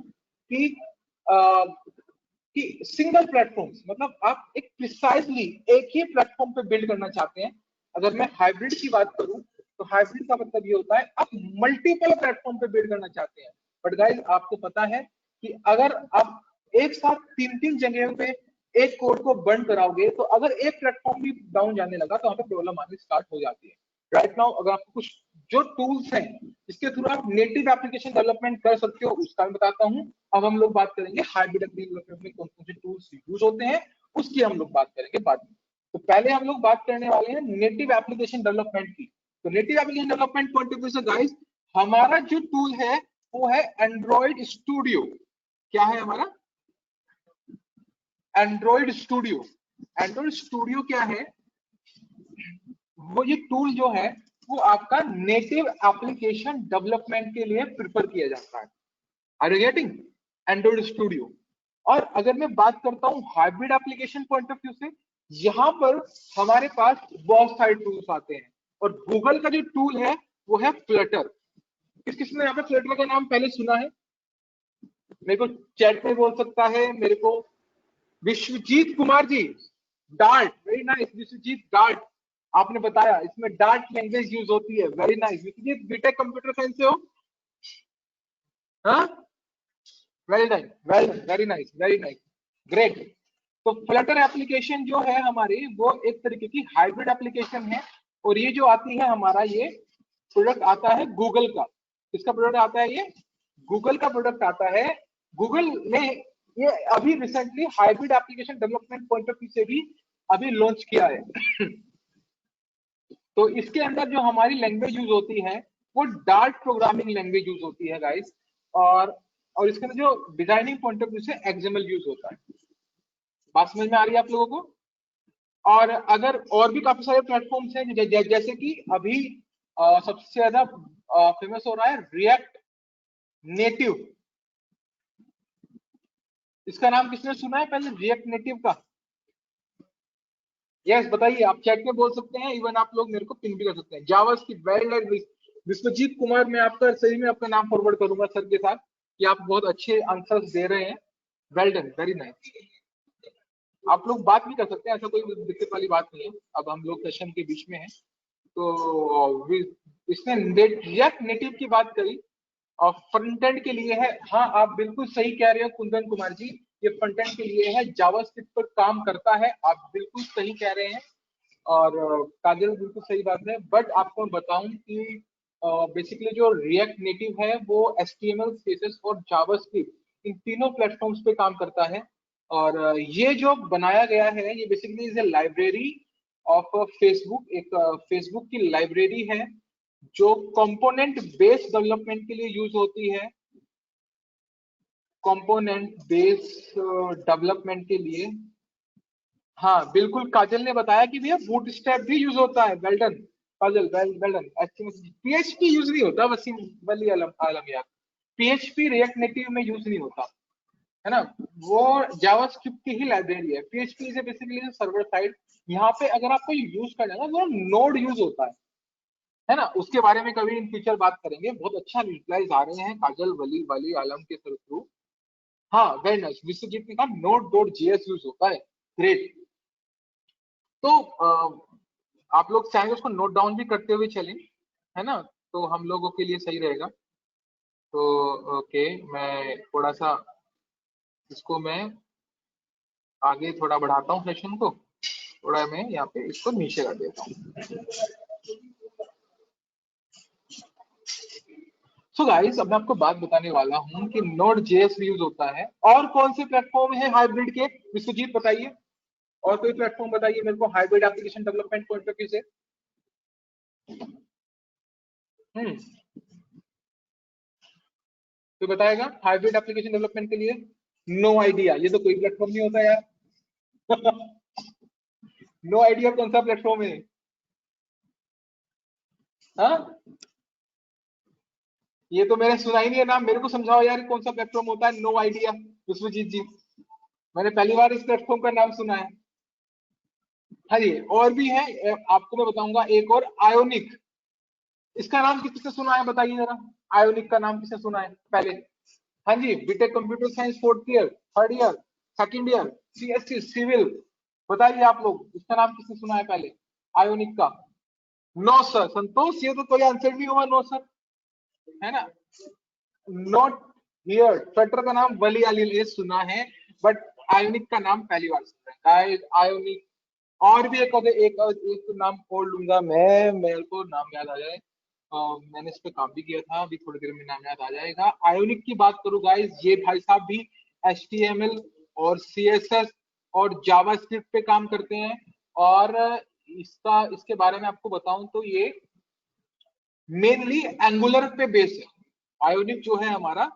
कि सिंगल प्लेटफॉर्म, मतलब आप एक प्रिसाइजली एक ही प्लेटफॉर्म पे बिल्ड करना चाहते हैं। अगर मैं हाइब्रिड की बात करूं तो हाइब्रिड का मतलब ये होता है आप मल्टीपल प्लेटफॉर्म पे बिल्ड करना चाहते हैं। बट गाइस, आपको पता है कि अगर आप एक साथ तीन जगह पे एक कोड को बंद कराओगे तो अगर एक प्लेटफॉर्म भी डाउन जाने लगा तो वहां पे प्रॉब्लम आनी स्टार्ट हो जाती है। राइट नाउ अगर आपको कुछ जो टूल्स हैं जिसके थ्रू आप नेटिव एप्लीकेशन डेवलपमेंट कर सकते हो उसका मैं बताता हूं। अब हम लोग बात करेंगे हाइब्रिड एप्लीकेशन डेवलपमेंट में कौन कौन से टूल्स यूज होते हैं, उसकी हम लोग बात करेंगे बाद में। तो पहले हम लोग बात करने वाले हैं नेटिव एप्लीकेशन डेवलपमेंट की। तो native application development point of view से गाइस, हमारा जो टूल है वो है एंड्रॉइड स्टूडियो। क्या है हमारा? Android studio. एंड्रॉइड स्टूडियो क्या है? वो ये टूल जो है वो आपका नेटिव एप्लीकेशन डेवलपमेंट के लिए प्रिफर किया जाता है। Are you getting? Android studio. और अगर मैं बात करता हूँ hybrid application point of view से, यहाँ पर हमारे पास बहुत सारे टूल्स आते हैं और गूगल का जो टूल है वो है फ्लटर। किसने यहाँ पे फ्लटर का नाम पहले सुना है? मेरे को चैट में बोल सकता है मेरे को। Vishwajeet Kumar ji, Dart, very nice Vishwajeet, Dart आपने बताया, इसमें डार्ट लैंग्वेज यूज होती है, very nice Vishwajeet. BTech computer science से हो? हाँ, well done, well done, very nice, very nice, great. तो फ्लटर एप्लीकेशन जो है हमारी वो एक तरीके की हाइब्रिड एप्लीकेशन है और ये जो आती है हमारा ये प्रोडक्ट आता है गूगल का। किसका प्रोडक्ट आता है? ये गूगल का प्रोडक्ट आता है। गूगल ने ये अभी recently hybrid application development point of view से भी अभी लॉन्च किया है। तो इसके अंदर जो हमारी लैंग्वेज यूज होती है वो डार्ट प्रोग्रामिंग लैंग्वेज यूज होती है गाइस, और इसके अंदर जो डिजाइनिंग पॉइंट ऑफ व्यू से एक्सएमएल यूज होता है। बात समझ में आ रही है आप लोगों को? और अगर और भी काफी सारे प्लेटफॉर्म्स हैं जैसे कि अभी सबसे ज्यादा फेमस हो रहा है रिएक्ट नेटिव। इसका नाम किसने सुना है पहले, रिएक्ट नेटिव का? यस, बताइए, आप चैट में बोल सकते हैं, इवन आप लोग मेरे को पिन भी कर सकते हैं। JavaScript, very nice Vishwajeet Kumar, मैं आपका सही में आपका नाम फॉरवर्ड करूंगा सर के साथ कि आप बहुत अच्छे आंसर्स दे रहे हैं। Well done, very nice. आप लोग बात भी कर सकते हैं, ऐसा कोई दिक्कत वाली बात नहीं है। अब हम लोग सेशन के बीच में हैं तो इसने रिएक्ट नेटिव की बात करी और फ्रंट एंड के लिए है। हाँ, आप बिल्कुल सही कह रहे हो कुंदन कुमार जी, ये फ्रंट एंड के लिए है, जावास्क्रिप्ट पर काम करता है, आप बिल्कुल सही कह रहे हैं। और काजल बिल्कुल सही बात है। बट आपको मैं बताऊं कि बेसिकली जो रिएक्ट नेटिव है वो HTML, CSS और जावास्क्रिप्ट इन तीनों प्लेटफॉर्म्स पे काम करता है। और ये जो बनाया गया है ये basically is a library of Facebook, एक फेसबुक की लाइब्रेरी है जो कंपोनेंट बेस्ड डेवलपमेंट के लिए यूज होती है। कंपोनेंट बेस्ड डेवलपमेंट के लिए, हाँ बिल्कुल, काजल ने बताया कि भैया बूटस्ट्रैप भी यूज होता है। वेल डन काजल, वेल डन। PHP यूज नहीं होता वसीम वली आलम यार, PHP रिएक्ट नेटिव में यूज नहीं होता है ना, वो जावास्क्रिप्ट की ही लाइब्रेरी है। PHP is basically server side. यहाँ पे अगर आपको यूज करना है ना वो नोड यूज होता है ना, उसके बारे में कभी इन फ्यूचर बात करेंगे। बहुत अच्छा रिप्लाईज आ रहे हैं काजल, वली, वाली आलम के थ्रू। हाँ, वेरी नाइस विश्वजीत ने कहा node.js यूज होता है, ग्रेट। तो आप लोग चाहेंगे उसको नोट डाउन भी करते हुए चलें, है ना, तो हम लोगों के लिए सही रहेगा। तो ओके, मैं थोड़ा सा इसको मैं आगे थोड़ा बढ़ाता हूँ सेशन को, थोड़ा मैं यहाँ पे इसको नीचे कर देता हूँ। सो गाइस, अब मैं आपको बात बताने वाला हूँ कि Node.js यूज होता है। और कौन से प्लेटफॉर्म है हाइब्रिड के, विश्वजीत बताइए, और कोई प्लेटफॉर्म बताइए मेरे को hybrid application development point of view से। तो बताएगा हाइब्रिड एप्लीकेशन डेवलपमेंट के लिए? नो आइडिया, ये तो कोई प्लेटफॉर्म नहीं होता यार। नो आइडिया कौन सा प्लेटफॉर्म है? हाँ, ये तो मैंने सुना ही नहीं है नाम, मेरे को समझाओ यार कौन सा प्लेटफॉर्म होता है नो आइडिया। विश्वजीत जी, मैंने पहली बार इस प्लेटफॉर्म का नाम सुना है। हाँ जी, और भी है, आपको मैं बताऊंगा एक और, आयोनिक। इसका नाम किसने सुना है बताइए जरा, आयोनिक का नाम किसने सुना है पहले? हाँ जी, BTech computer science 4th year, 3rd year, 2nd year, CSC civil, बताइए आप लोग इसका नाम किसने सुना है पहले आयोनिक का? नो सर, संतोष ये तो कोई आंसर नहीं हुआ, नो सर, है ना, नॉट हियर। फ्लटर का नाम वली अली सुना है, बट आयोनिक का नाम पहली बार सुना है। आयोनिक और भी एक नाम और लूंगा मैं, मेरे को नाम याद आ जाए, मैंने इस पे काम भी किया था, अभी थोड़ी देर में नाम याद आ जाएगा। आयोनिक की बात करूं गाइस, ये भाई साहब भी HTML और CSS और जावास्क्रिप्ट पे काम करते हैं। और इसके बारे में आपको बताऊं तो ये मेनली एंगुलर पे बेस है। आयोनिक जो है हमारा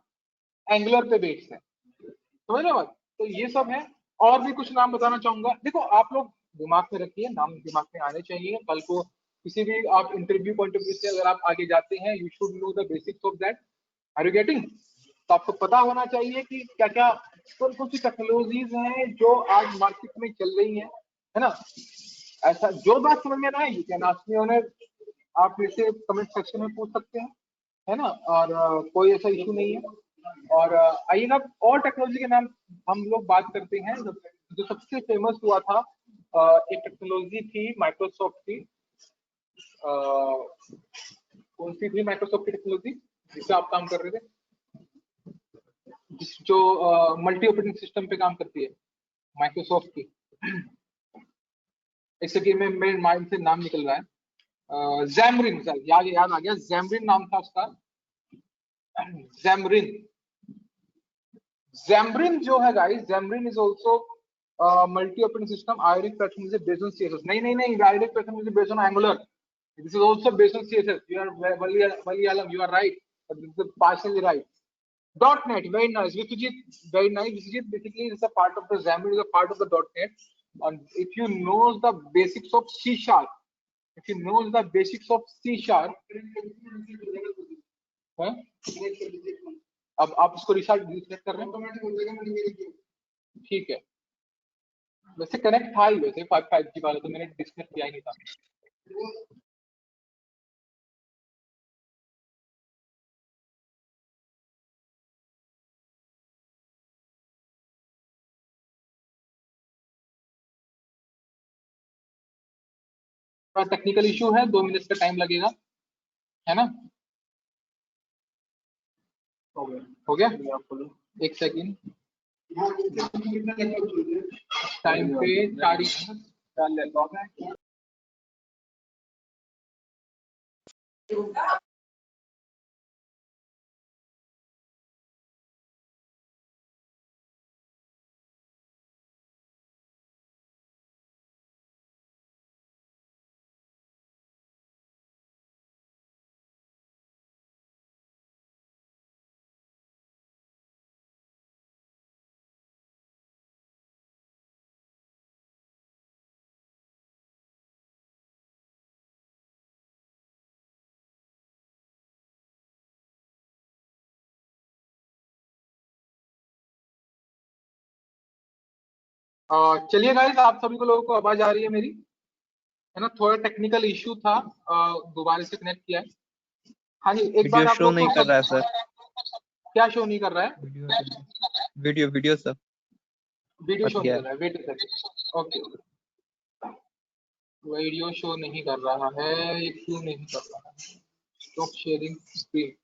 एंगुलर पे बेस है, समझ रहे बात? तो ये सब है। और भी कुछ नाम बताना चाहूंगा। देखो आप लोग दिमाग में रखिए, नाम दिमाग में आने चाहिए। कल को किसी भी आप इंटरव्यू पॉइंट ऑफ व्यू से अगर आप आगे जाते हैं, you should know the basics of that. Are you getting? तो आपको पता होना चाहिए कि क्या क्या कौन कौन सी टेक्नोलॉजीज हैं जो आज मार्केट में चल रही हैं, है ना। ऐसा जो बात समझ में ना आए, you can ask me on it, आप मेरे से कमेंट सेक्शन में पूछ सकते हैं, है ना। और कोई ऐसा इशू नहीं है। और आइए ना, और टेक्नोलॉजी के नाम हम लोग बात करते हैं। जो सबसे फेमस हुआ था, एक टेक्नोलॉजी थी माइक्रोसॉफ्ट की। कौन सी थी माइक्रोसॉफ्ट की टेक्नोलॉजी जिससे आप काम कर रहे थे, जो मल्टी ऑपरेटिंग सिस्टम पे काम करती है, माइक्रोसॉफ्ट की। इससे कि मेरे माइंड से नाम निकल रहा है, जैमरिन, याद आ गया, जैमरिन नाम था उसका। जैमरिन जो है guys, Xamarin is also multi operating system Ionic platform is based on CSS. नहीं, Ionic platform is based on Angular. This is also based on CSS. You are Malayalam, you are right, but this is partially right. .NET, very nice. Vishwajit, very nice. Vishwajit, basically is a part of the Xamarin, is a part of the .NET. And if you know the basics of C#, हाँ? अब आप इसको reset कर रहे हैं, ठीक है। वैसे कनेक्ट था ही, वैसे 5G वाला, तो मैंने डिस्कनेक्ट किया ही नहीं था। टेक्निकल इशू है, 2 मिनट का टाइम लगेगा, है ना। हो गया 1 सेकेंड टाइम पे 4 चलिए गाइस, आप सभी को लोगों को आवाज आ रही है मेरी, है ना। थोड़ा टेक्निकल इशू था, दोबारा से कनेक्ट किया है। हाँ जी, एक बार आप शो लोग नहीं कर रहा है सर। क्या शो नहीं कर रहा है? Video sir. वीडियो शो नहीं कर रहा है, वेट कर। ओके, वीडियो शो नहीं कर रहा है, ये क्यों नहीं कर रहा है? Stop sharing screen,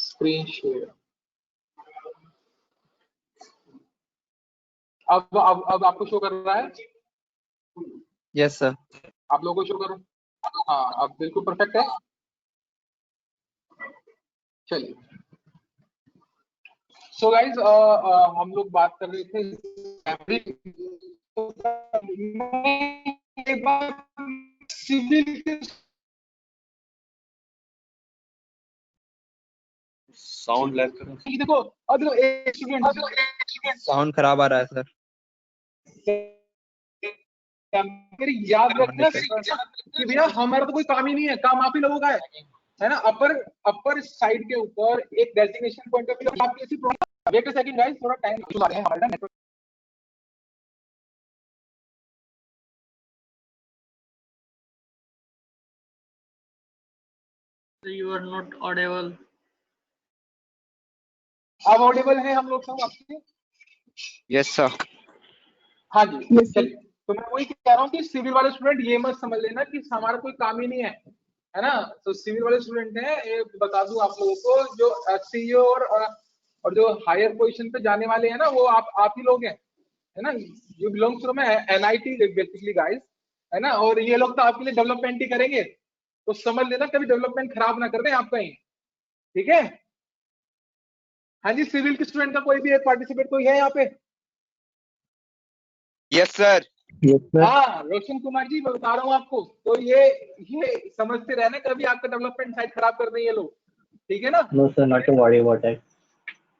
screen share. अब आपको शो कर रहा है? Yes sir. आप लोगों को शो करो? हाँ, अब बिल्कुल परफेक्ट है। चलिए, सो गाइज, हम लोग बात कर रहे थे सिविल। साउंड लैग कर रहा है। देखो, अब एक स्टूडेंट, साउंड खराब आ रहा है सर। मेरी याद रखना कि भैया हमारा तो कोई काम ही नहीं है, काम आप ही लोगों का है ना। अपर साइड के ऊपर एक डेजिग्नेशन पॉइंट ऑफ व्यू आपकी ऐसी problem. Wait a second guys, थोड़ा टाइम चला रहे हैं हमारा network. You are not audible. अब ऑडिबल है हम लोग सब आपके? Yes sir. हाँ जी, चलिए। तो मैं वही कह रहा हूँ कि सिविल वाले स्टूडेंट ये मत समझ लेना कि हमारा कोई काम ही नहीं है ना। तो सिविल वाले स्टूडेंट हैं, ये बता दूं आप लोगों को, जो सीईओ और जो हायर पोजीशन पे जाने वाले हैं ना, वो आप ही लोग हैं, है ना। You belongs to NIT basically guys, है ना। और ये लोग तो आपके लिए डेवलपमेंट ही करेंगे, तो समझ लेना कभी डेवलपमेंट खराब ना कर दें आप कहीं, ठीक है। हाँ जी, सिविल के स्टूडेंट का कोई भी पार्टिसिपेट कोई है यहाँ पे? Yes sir. हाँ, रोशन कुमार जी, मैं बता रहा हूँ आपको, तो ये समझते रहना कभी आपका डेवलपमेंट साइड खराब कर दें ये लोग, ठीक है ना। No sir, not to worry about it.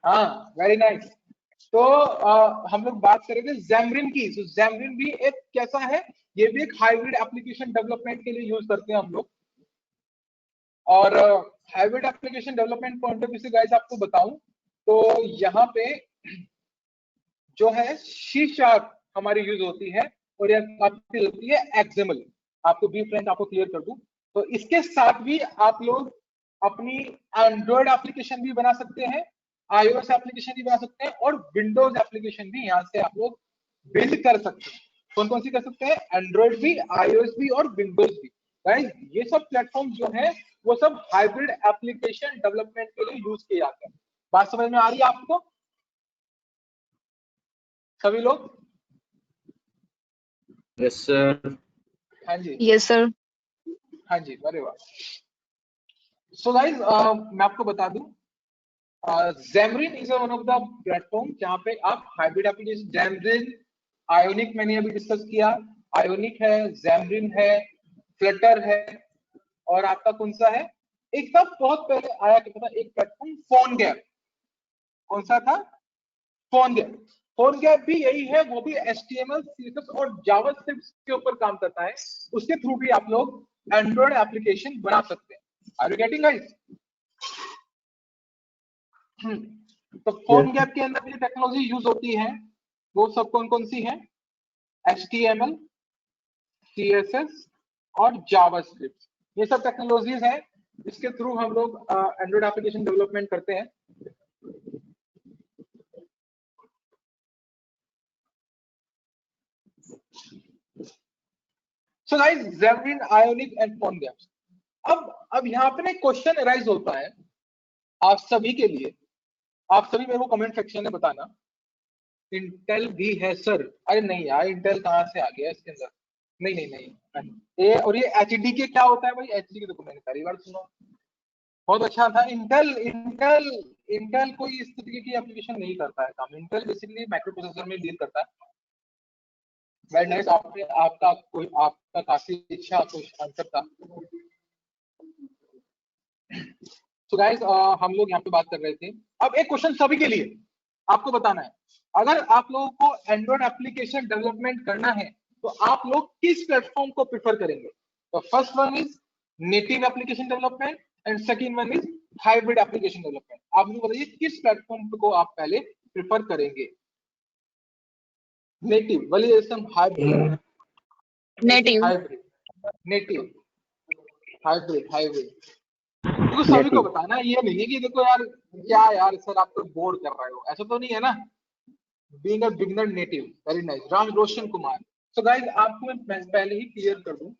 हाँ, वेरी नाइस। तो हम लोग बात करेंगे Xamarin की। तो Xamarin भी एक कैसा है, ये भी एक हाइब्रिड एप्लीकेशन डेवलपमेंट के लिए यूज करते हैं हम लोग। और hybrid application development point of view से गाइस आपको बताऊं तो यहाँ पे जो है C# हमारी यूज होती है, और यह आपकी होती है XML। आपको बी फ्रेंड आपको क्लियर कर दूं, तो इसके साथ भी आप लोग अपनी एंड्रॉयड एप्लीकेशन भी बना सकते हैं, iOS एप्लीकेशन भी बना सकते हैं, और विंडोज एप्लीकेशन भी यहाँ से आप लोग बिल्ड कर सकते हैं। कौन कौन सी कर सकते हैं? एंड्रॉयड भी, iOS भी और विंडोज भी। गाइस ये सब प्लेटफॉर्म जो है वो सब हाइब्रिड एप्लीकेशन डेवलपमेंट के लिए यूज किए जाते हैं। बात समझ में आ रही है आपको सभी लोग? Yes sir. हाँ जी, यस सर। हाँ जी, अरे वाह। सो गाइस मैं आपको बता दूं, Xamarin is one of the platform जहां पे आप हाइब्रिड एप्लीकेशन, Xamarin, Ionic मैंने अभी डिस्कस किया, Ionic है, Xamarin है, Flutter है, और आपका कौन सा है, एक तब बहुत पहले आया क्या था एक प्लेटफॉर्म, PhoneGap। कौन सा था? PhoneGap। PhoneGap भी यही है, वो भी HTML, CSS और JavaScript के ऊपर काम करता है। उसके थ्रू भी आप लोग एंड्रॉयड एप्लीकेशन बना सकते हैं। Are you getting guys? तो PhoneGap के अंदर जो टेक्नोलॉजी यूज होती है वो सब कौन कौन सी है? HTML, CSS और JavaScript, ये सब टेक्नोलॉजीज है, इसके थ्रू हम लोग एंड्रॉयड एप्लीकेशन डेवलपमेंट करते हैं। So guys Xamarin, Ionic and PhoneGap। अब यहाँ पे ना क्वेश्चन अराइज होता है आप सभी के लिए, आप सभी मेरे को कमेंट सेक्शन में बताना। इंटेल भी है सर? अरे नहीं यार, इंटेल कहाँ से आ गया इसके अंदर? नहीं नहीं नहीं, ये और ये HDK क्या होता है भाई? HDK तो मैंने पहली बार सुना। बहुत अच्छा था। इंटेल इंटेल इंटेल कोई इस तरीके की एप्लीकेशन नहीं करता है काम। इंटेल बेसिकली माइक्रो प्रोसेसर में डील करता है। वेरी नाइस, आपका काफी अच्छा कुछ आंसर था। तो गाइस हम लोग यहाँ पे बात कर रहे थे। अब एक क्वेश्चन सभी के लिए आपको बताना है, अगर आप लोगों को एंड्रॉयड एप्लीकेशन डेवलपमेंट करना है तो आप लोग किस प्लेटफॉर्म को प्रिफर करेंगे? तो first one is native application development and second one is hybrid application development. आप मुझे बताइए किस प्लेटफॉर्म को आप पहले प्रिफर करेंगे? Native, validation, hybrid? Native. Hybrid, native, hybrid, hybrid. देखो सभी को बताना, ये नहीं है कि देखो यार क्या यार सर आप तो बोर कर रहे हो, ऐसा तो नहीं है ना। Being a beginner native, very nice. Ram Roshan Kumar. So guys आपको मैं पहले ही क्लियर कर दूं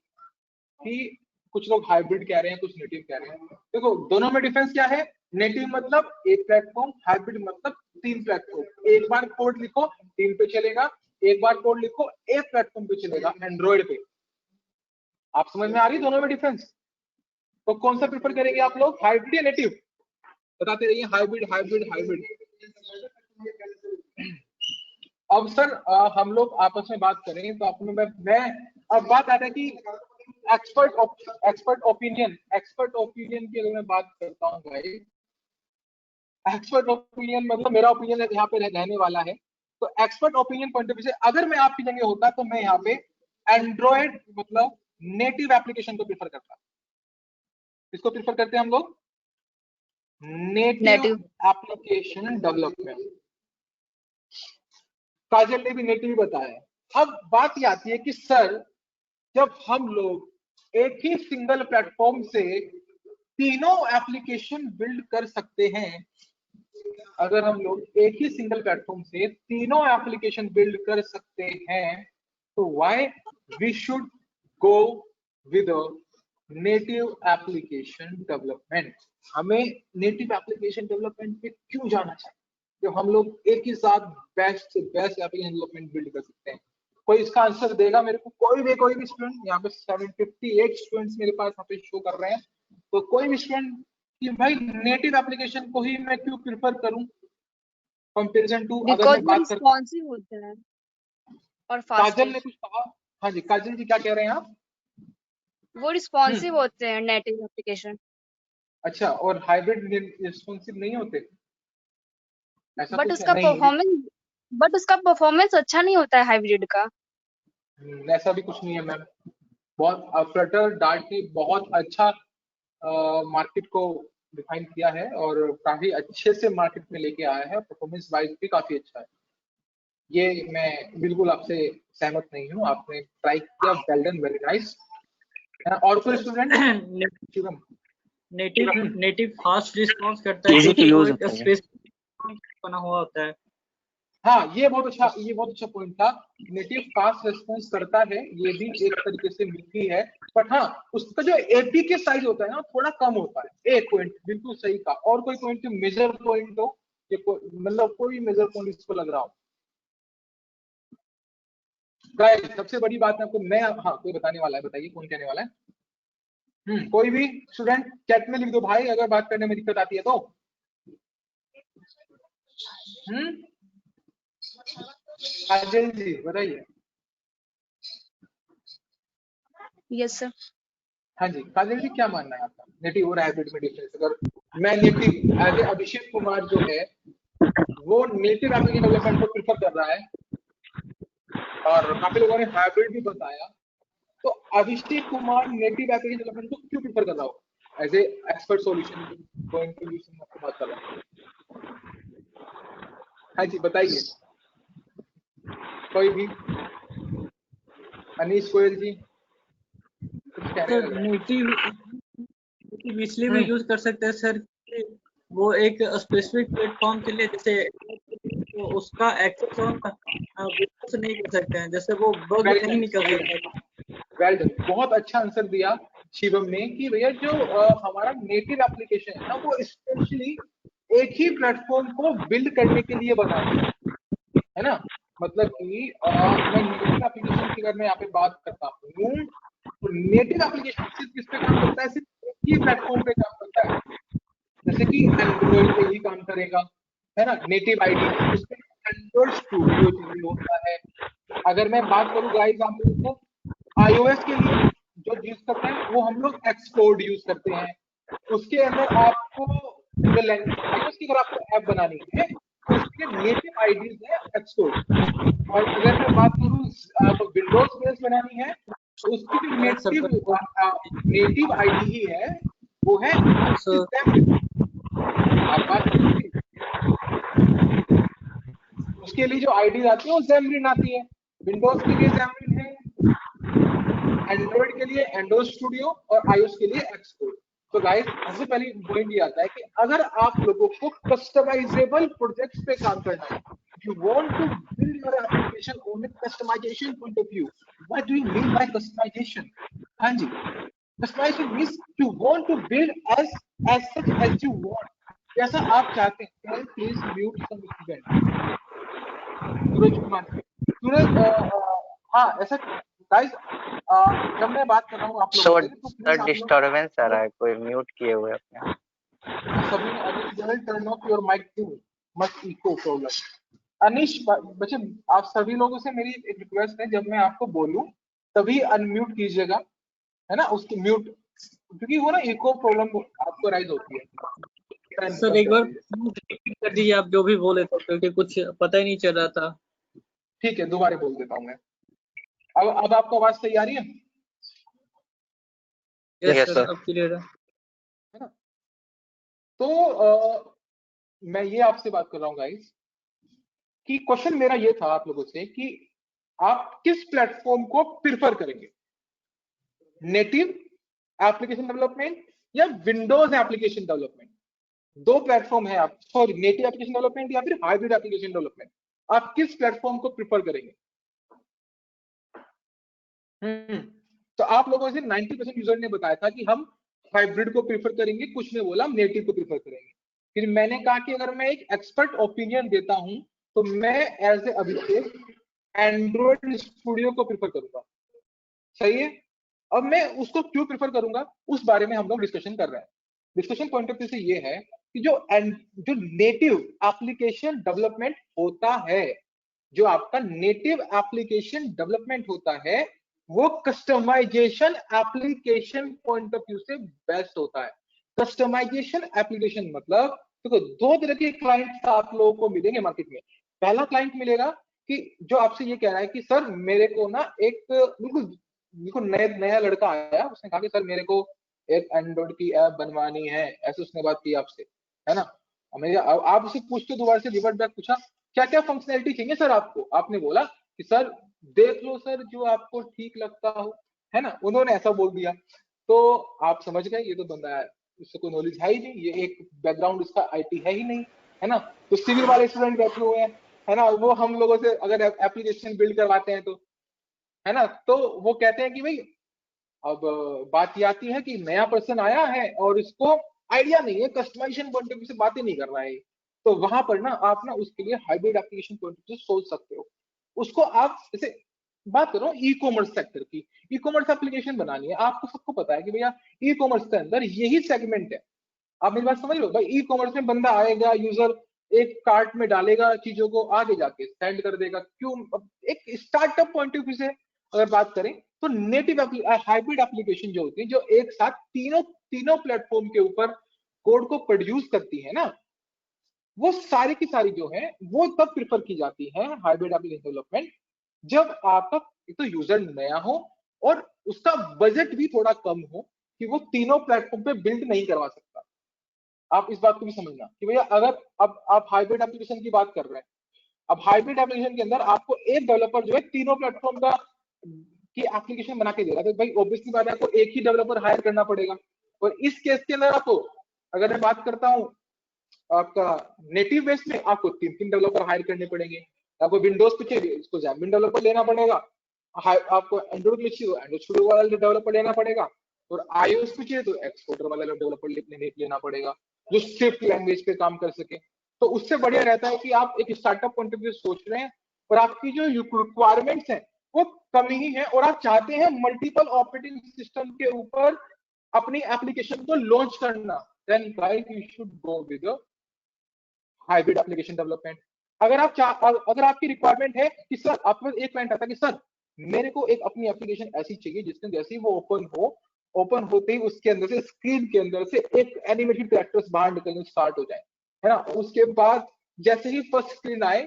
कि कुछ लोग हाइब्रिड कह रहे हैं, कुछ नेटिव कह रहे हैं। देखो दोनों में डिफरेंस क्या है? नेटिव मतलब एक प्लेटफॉर्म, हाइब्रिड मतलब 3 प्लेटफॉर्म। एक बार कोड लिखो 3 पे चलेगा, एक बार कोड लिखो एक प्लेटफॉर्म पे चलेगा, एंड्रॉइड पे। आप समझ में आ रही है दोनों में डिफरेंस? तो कौन सा प्रेफर करेंगे आप लोग, हाइब्रिड या नेटिव? बताते रहिए, हाइब्रिड हाइब्रिड हाइब्रिड। अब सर हम लोग आपस में बात करेंगे तो आप मैं अब बात आता है कि एक्सपर्ट ओपिनियन की अगर मैं बात करता हूँ भाई, एक्सपर्ट ओपिनियन मतलब मेरा ओपिनियन यहाँ पे रहने वाला है। तो expert opinion point of view से अगर मैं आपकी जगह होता तो मैं यहाँ पे एंड्रॉयड मतलब नेटिव एप्लीकेशन को प्रीफर करता। किसको प्रीफर करते हैं हम लोग? Native application development. काजल ने भी नेटिव ही बताया। अब बात ये आती है कि सर जब हम लोग एक ही सिंगल प्लेटफॉर्म से तीनों एप्लीकेशन बिल्ड कर सकते हैं, अगर हम लोग एक ही सिंगल प्लेटफॉर्म से तीनों एप्लीकेशन बिल्ड कर सकते हैं, तो why we should go with native application development? हमें नेटिव एप्लीकेशन डेवलपमेंट पे क्यों जाना चाहिए जब हम लोग एक ही साथ बेस्ट से बेस्ट एप्लीकेशन डेवलपमेंट बिल्ड कर सकते हैं? कोई इसका आंसर देगा मेरे को? कोई भी स्टूडेंट? यहाँ पे 758 स्टूडेंट्स मेरे पास यहाँ पे शो कर रहे हैं। तो कोई भी स्टूडेंट कि भाई नेटिव एप्लीकेशन को ही मैं क्यों प्रिफर करूं कंपैरिजन टू, अगर मैं बात कर रिस्पॉन्सिव होता है और फास्ट। काजल ने कुछ कहा। हाँ जी काजल जी क्या कह रहे हैं आप? वो रिस्पॉन्सिव होते हैं नेटिव एप्लीकेशन। अच्छा, और हाइब्रिड रिस्पॉन्सिव नहीं होते? ऐसा बट कुछ उसका नहीं है। परफॉर्मेंस अच्छा नहीं होता है हाइब्रिड का। ऐसा भी कुछ नहीं है मैम। बहुत फ्लटर डार्ट ने बहुत अच्छा मार्केट को डिफाइन किया है और काफी अच्छे से मार्केट में लेके आया है, परफॉर्मेंस वाइज भी काफी अच्छा है। ये मैं बिल्कुल आपसे सहमत नहीं हूँ, आपने ट्राई किया, वेल डन, वेरी नाइस। और कोई student? Shivam, native fast response करता है इजी टू क्योंकि वो यूज एक होता है। स्पेसिफिक बना हुआ होता है। हाँ ये बहुत अच्छा पॉइंट था। नेटिव फास्ट रेस्पॉन्स करता है, ये भी एक तरीके से मिलती है, बट हाँ उसका जो एपी के साइज होता है ना थोड़ा कम होता है। एक पॉइंट बिल्कुल सही था। और कोई पॉइंट मेजर पॉइंट हो, मतलब कोई मेजर पॉइंट इसको लग रहा हो? गाइस सबसे बड़ी बात आपको मैं, हाँ कोई बताने वाला है, बताइए कौन कहने वाला है? कोई भी स्टूडेंट चैट में लिख दो भाई अगर बात करने में दिक्कत आती है तो। काजल जी बताइए। Yes sir. हाँ जी काजल जी, क्या मानना है आपका नेटिव और हाइब्रिड में डिफरेंस? अगर मैं native as a Abhishek Kumar जो है वो नेटिव एप्लीकेशन डेवलपमेंट को प्रिफर कर रहा है और काफी लोगों ने हाइब्रिड भी बताया, तो Abhishek Kumar native application development को क्यों प्रिफर कर रहा हो एज ए एक्सपर्ट सॉल्यूशन आपको बात कर रहा हूँ? हाँ जी बताइए कोई भी। अनीश गोयल जी कुछ कहने लग रहे हैं। नेटिव इसलिए भी यूज कर सकते हैं सर कि वो एक स्पेसिफिक प्लेटफॉर्म के लिए, जैसे तो उसका एक्सेस हम विंडोज नहीं कर सकते हैं, जैसे वो बग नहीं निकल सकता। वेल डन, बहुत अच्छा आंसर दिया शिवम ने कि भैया जो हमारा नेटिव एप्लीकेशन है ना वो स्पेशली एक ही प्लेटफॉर्म को बिल्ड करने के लिए बना है ना। मतलब कि मैं नेटिव एप्लीकेशन की अगर मैं यहाँ पे बात करता हूँ तो नेटिव एप्लीकेशन सिर्फ किस पे काम करता है? सिर्फ एक ही प्लेटफॉर्म पे काम करता है। जैसे कि एंड्रॉइड पे ही काम करेगा, है ना। नेटिव आईडी उस पे एंड्रॉइड स्टूडियो चाहिए होता है। अगर मैं बात करूँ गाइस आप लोगों को iOS के लिए जो यूज करते हैं वो हम लोग एक्सकोड यूज करते हैं। उसके अंदर आपको जो iOS की अगर आपको ऐप बनानी है तो उसके नेटिव आईडीज है एक्सकोड। और अगर मैं बात करूँ आप विंडोज बेस बनानी है तो उसकी जो नेटिव आईडी ही है वो है आप बात करेंगे। उसके लिए जो आईडी आती है वो ज़ैमरिन आती है। विंडोज के लिए ज़ैमरिन है, एंड्रॉइड के लिए एंड्रॉइड स्टूडियो और आईओएस के लिए एक्सकोड। तो गाइस सबसे पहले पॉइंट ये आता है कि अगर आप लोगों को कस्टमाइजेबल प्रोजेक्ट्स पे काम करना है, you want to build your application on a customization point of view. What do you mean by customization? हाँ जी, customization means you want to build as such as you want, जैसा आप चाहते हैं। Please mute some student. Suraj Kumar, Suraj हाँ ऐसा guys जब मैं बात कर रहा हूँ आप लोगों से तो सर डिस्टरबेंस आ रहा है, कोई म्यूट किए हुए अपने सभी ने turn off your mic to must echo problem. Anish बच्चे आप सभी लोगों से मेरी एक रिक्वेस्ट है, जब मैं आपको बोलूं तभी अनम्यूट कीजिएगा, है ना। उसकी म्यूट, क्योंकि वो ना इको प्रॉब्लम आपको राइज होती है। सर एक बार रिपीट कर दीजिए आप जो भी बोले थे, क्योंकि कुछ पता ही नहीं चल रहा था। ठीक है दोबारा बोल देता हूँ मैं। अब आपको आवाज सही आ रही है? यस सर अब क्लियर है ना। तो मैं ये आपसे बात कर रहा हूँ गाइस कि क्वेश्चन मेरा ये था आप लोगों से कि आप किस प्लेटफॉर्म को प्रिफर करेंगे, नेटिव एप्लीकेशन डेवलपमेंट या विंडोज एप्लीकेशन डेवलपमेंट? दो प्लेटफॉर्म है, आप सॉरी नेटिव एप्लीकेशन डेवलपमेंट या फिर हाइब्रिड एप्लीकेशन डेवलपमेंट, आप किस प्लेटफॉर्म को प्रिफर करेंगे? तो आप लोगों से 90% यूजर ने बताया था कि हम हाइब्रिड को प्रिफर करेंगे, कुछ ने बोला हम नेटिव को प्रिफर करेंगे। फिर मैंने कहा कि अगर मैं एक एक्सपर्ट ओपिनियन देता हूं तो मैं as a Abhishek Android studio को प्रिफर करूंगा। सही है। अब मैं उसको क्यों प्रिफर करूंगा उस बारे में हम लोग डिस्कशन कर रहे हैं। डिस्कशन पॉइंट ऑफ व्यू से ये है कि जो नेटिव एप्लीकेशन डेवलपमेंट होता है, जो आपका नेटिव एप्लीकेशन डेवलपमेंट होता है वो customisation application point of view से बेस्ट होता है। कस्टमाइजेशन एप्लीकेशन मतलब देखो दो तरह के क्लाइंट्स आप लोगों को मिलेंगे मार्केट में। पहला क्लाइंट मिलेगा कि जो आपसे ये कह रहा है कि सर मेरे को ना एक बिल्कुल बिल्कुल नया लड़का आया, उसने कहा कि सर मेरे को एक एंड्रॉइड की ऐप बनवानी है, ऐसे उसने बात की आपसे, है ना। आप उसे पूछते दोबारा से रिवर्ट बैक पूछा क्या क्या फंक्शनैलिटी चाहिए सर आपको, आपने बोला कि सर देख लो सर जो आपको ठीक लगता हो, है ना, उन्होंने ऐसा बोल दिया। तो आप समझ गए ये तो बंदा है, उससे कोई नॉलेज है ही नहीं, ये एक बैकग्राउंड इसका आईटी है ही नहीं, है ना। तो सिविल वाले स्टूडेंट बैठे हुए हैं, है ना, वो हम लोगों से अगर एप्लीकेशन बिल्ड करवाते हैं तो, है ना, तो वो कहते हैं कि भाई अब बात ये आती है कि नया पर्सन आया है और इसको आइडिया नहीं है, कस्टमाइजेशन पॉइंट ऑफ व्यू से बातें नहीं कर रहा है, तो वहां पर ना आप ना उसके लिए hybrid application point of view सोच सकते हो। उसको आप जैसे बात करो ई कॉमर्स सेक्टर की, ई कॉमर्स एप्लीकेशन बनानी है, आपको सबको पता है कि भैया ई कॉमर्स के अंदर यही सेगमेंट है। आप मेरी बात समझ लो भाई, ई कॉमर्स में बंदा आएगा, यूजर एक कार्ट में डालेगा चीजों को, आगे जाके सेंड कर देगा। क्यों, एक स्टार्टअप पॉइंट ऑफ व्यू से अगर बात करें तो नेटिव हाइब्रिड एप्लीकेशन जो होती है, जो एक साथ तीनों प्लेटफॉर्म के ऊपर कोड को प्रोड्यूस करती है ना, वो सारी की सारी जो है वो तब प्रिफर की जाती है हाइब्रिड एप्लीकेशन डेवलपमेंट, जब आपका एक तो यूजर नया हो और उसका बजट भी थोड़ा कम हो कि वो तीनों प्लेटफॉर्म पे बिल्ड नहीं करवा सकता। आप इस बात को भी समझना कि भैया अगर अब आप हाइब्रिड एप्लीकेशन की बात कर रहे हैं, अब हाइब्रिड एप्लीकेशन के अंदर आपको एक डेवलपर जो है तीनों प्लेटफॉर्म का की एप्लीकेशन बना के दे रहा है, तो भाई ऑब्वियसली बात है आपको एक ही डेवलपर हायर करना पड़ेगा। और इस केस के अंदर आपको, अगर मैं बात करता हूँ आपका नेटिव बेस में, आपको तीन डेवलपर हायर करने पड़ेंगे। आपको विंडोज पे चाहिए उसको जैम्बिन डेवलपर लेना पड़ेगा, आपको एंड्रॉइड में चाहिए एंड्रॉइड स्टूडियो वाला डेवलपर लेना पड़ेगा, और आईओएस पे चाहिए तो एक्सपोर्टर वाला डेवलपर लेना पड़ेगा जो स्विफ्ट लैंग्वेज पे काम कर सके। तो उससे बढ़िया रहता है कि आप एक स्टार्टअप पॉइंट ऑफ व्यू सोच रहे हैं और आपकी जो रिक्वायरमेंट्स हैं वो कम ही है, और आप चाहते हैं मल्टीपल ऑपरेटिंग सिस्टम के ऊपर अपनी एप्लीकेशन को लॉन्च करना, then guys you should go with hybrid application development. अगर आपकी रिक्वायरमेंट है कि सर आपके पास एक क्लाइंट आता है कि सर मेरे को एक अपनी एप्लीकेशन ऐसी चाहिए जिसके जैसे ही वो ओपन होते ही उसके अंदर से, स्क्रीन के अंदर से एक एनिमेटेड कैरेक्टर्स बाहर निकलने स्टार्ट हो जाए, है ना, उसके बाद जैसे ही फर्स्ट स्क्रीन आए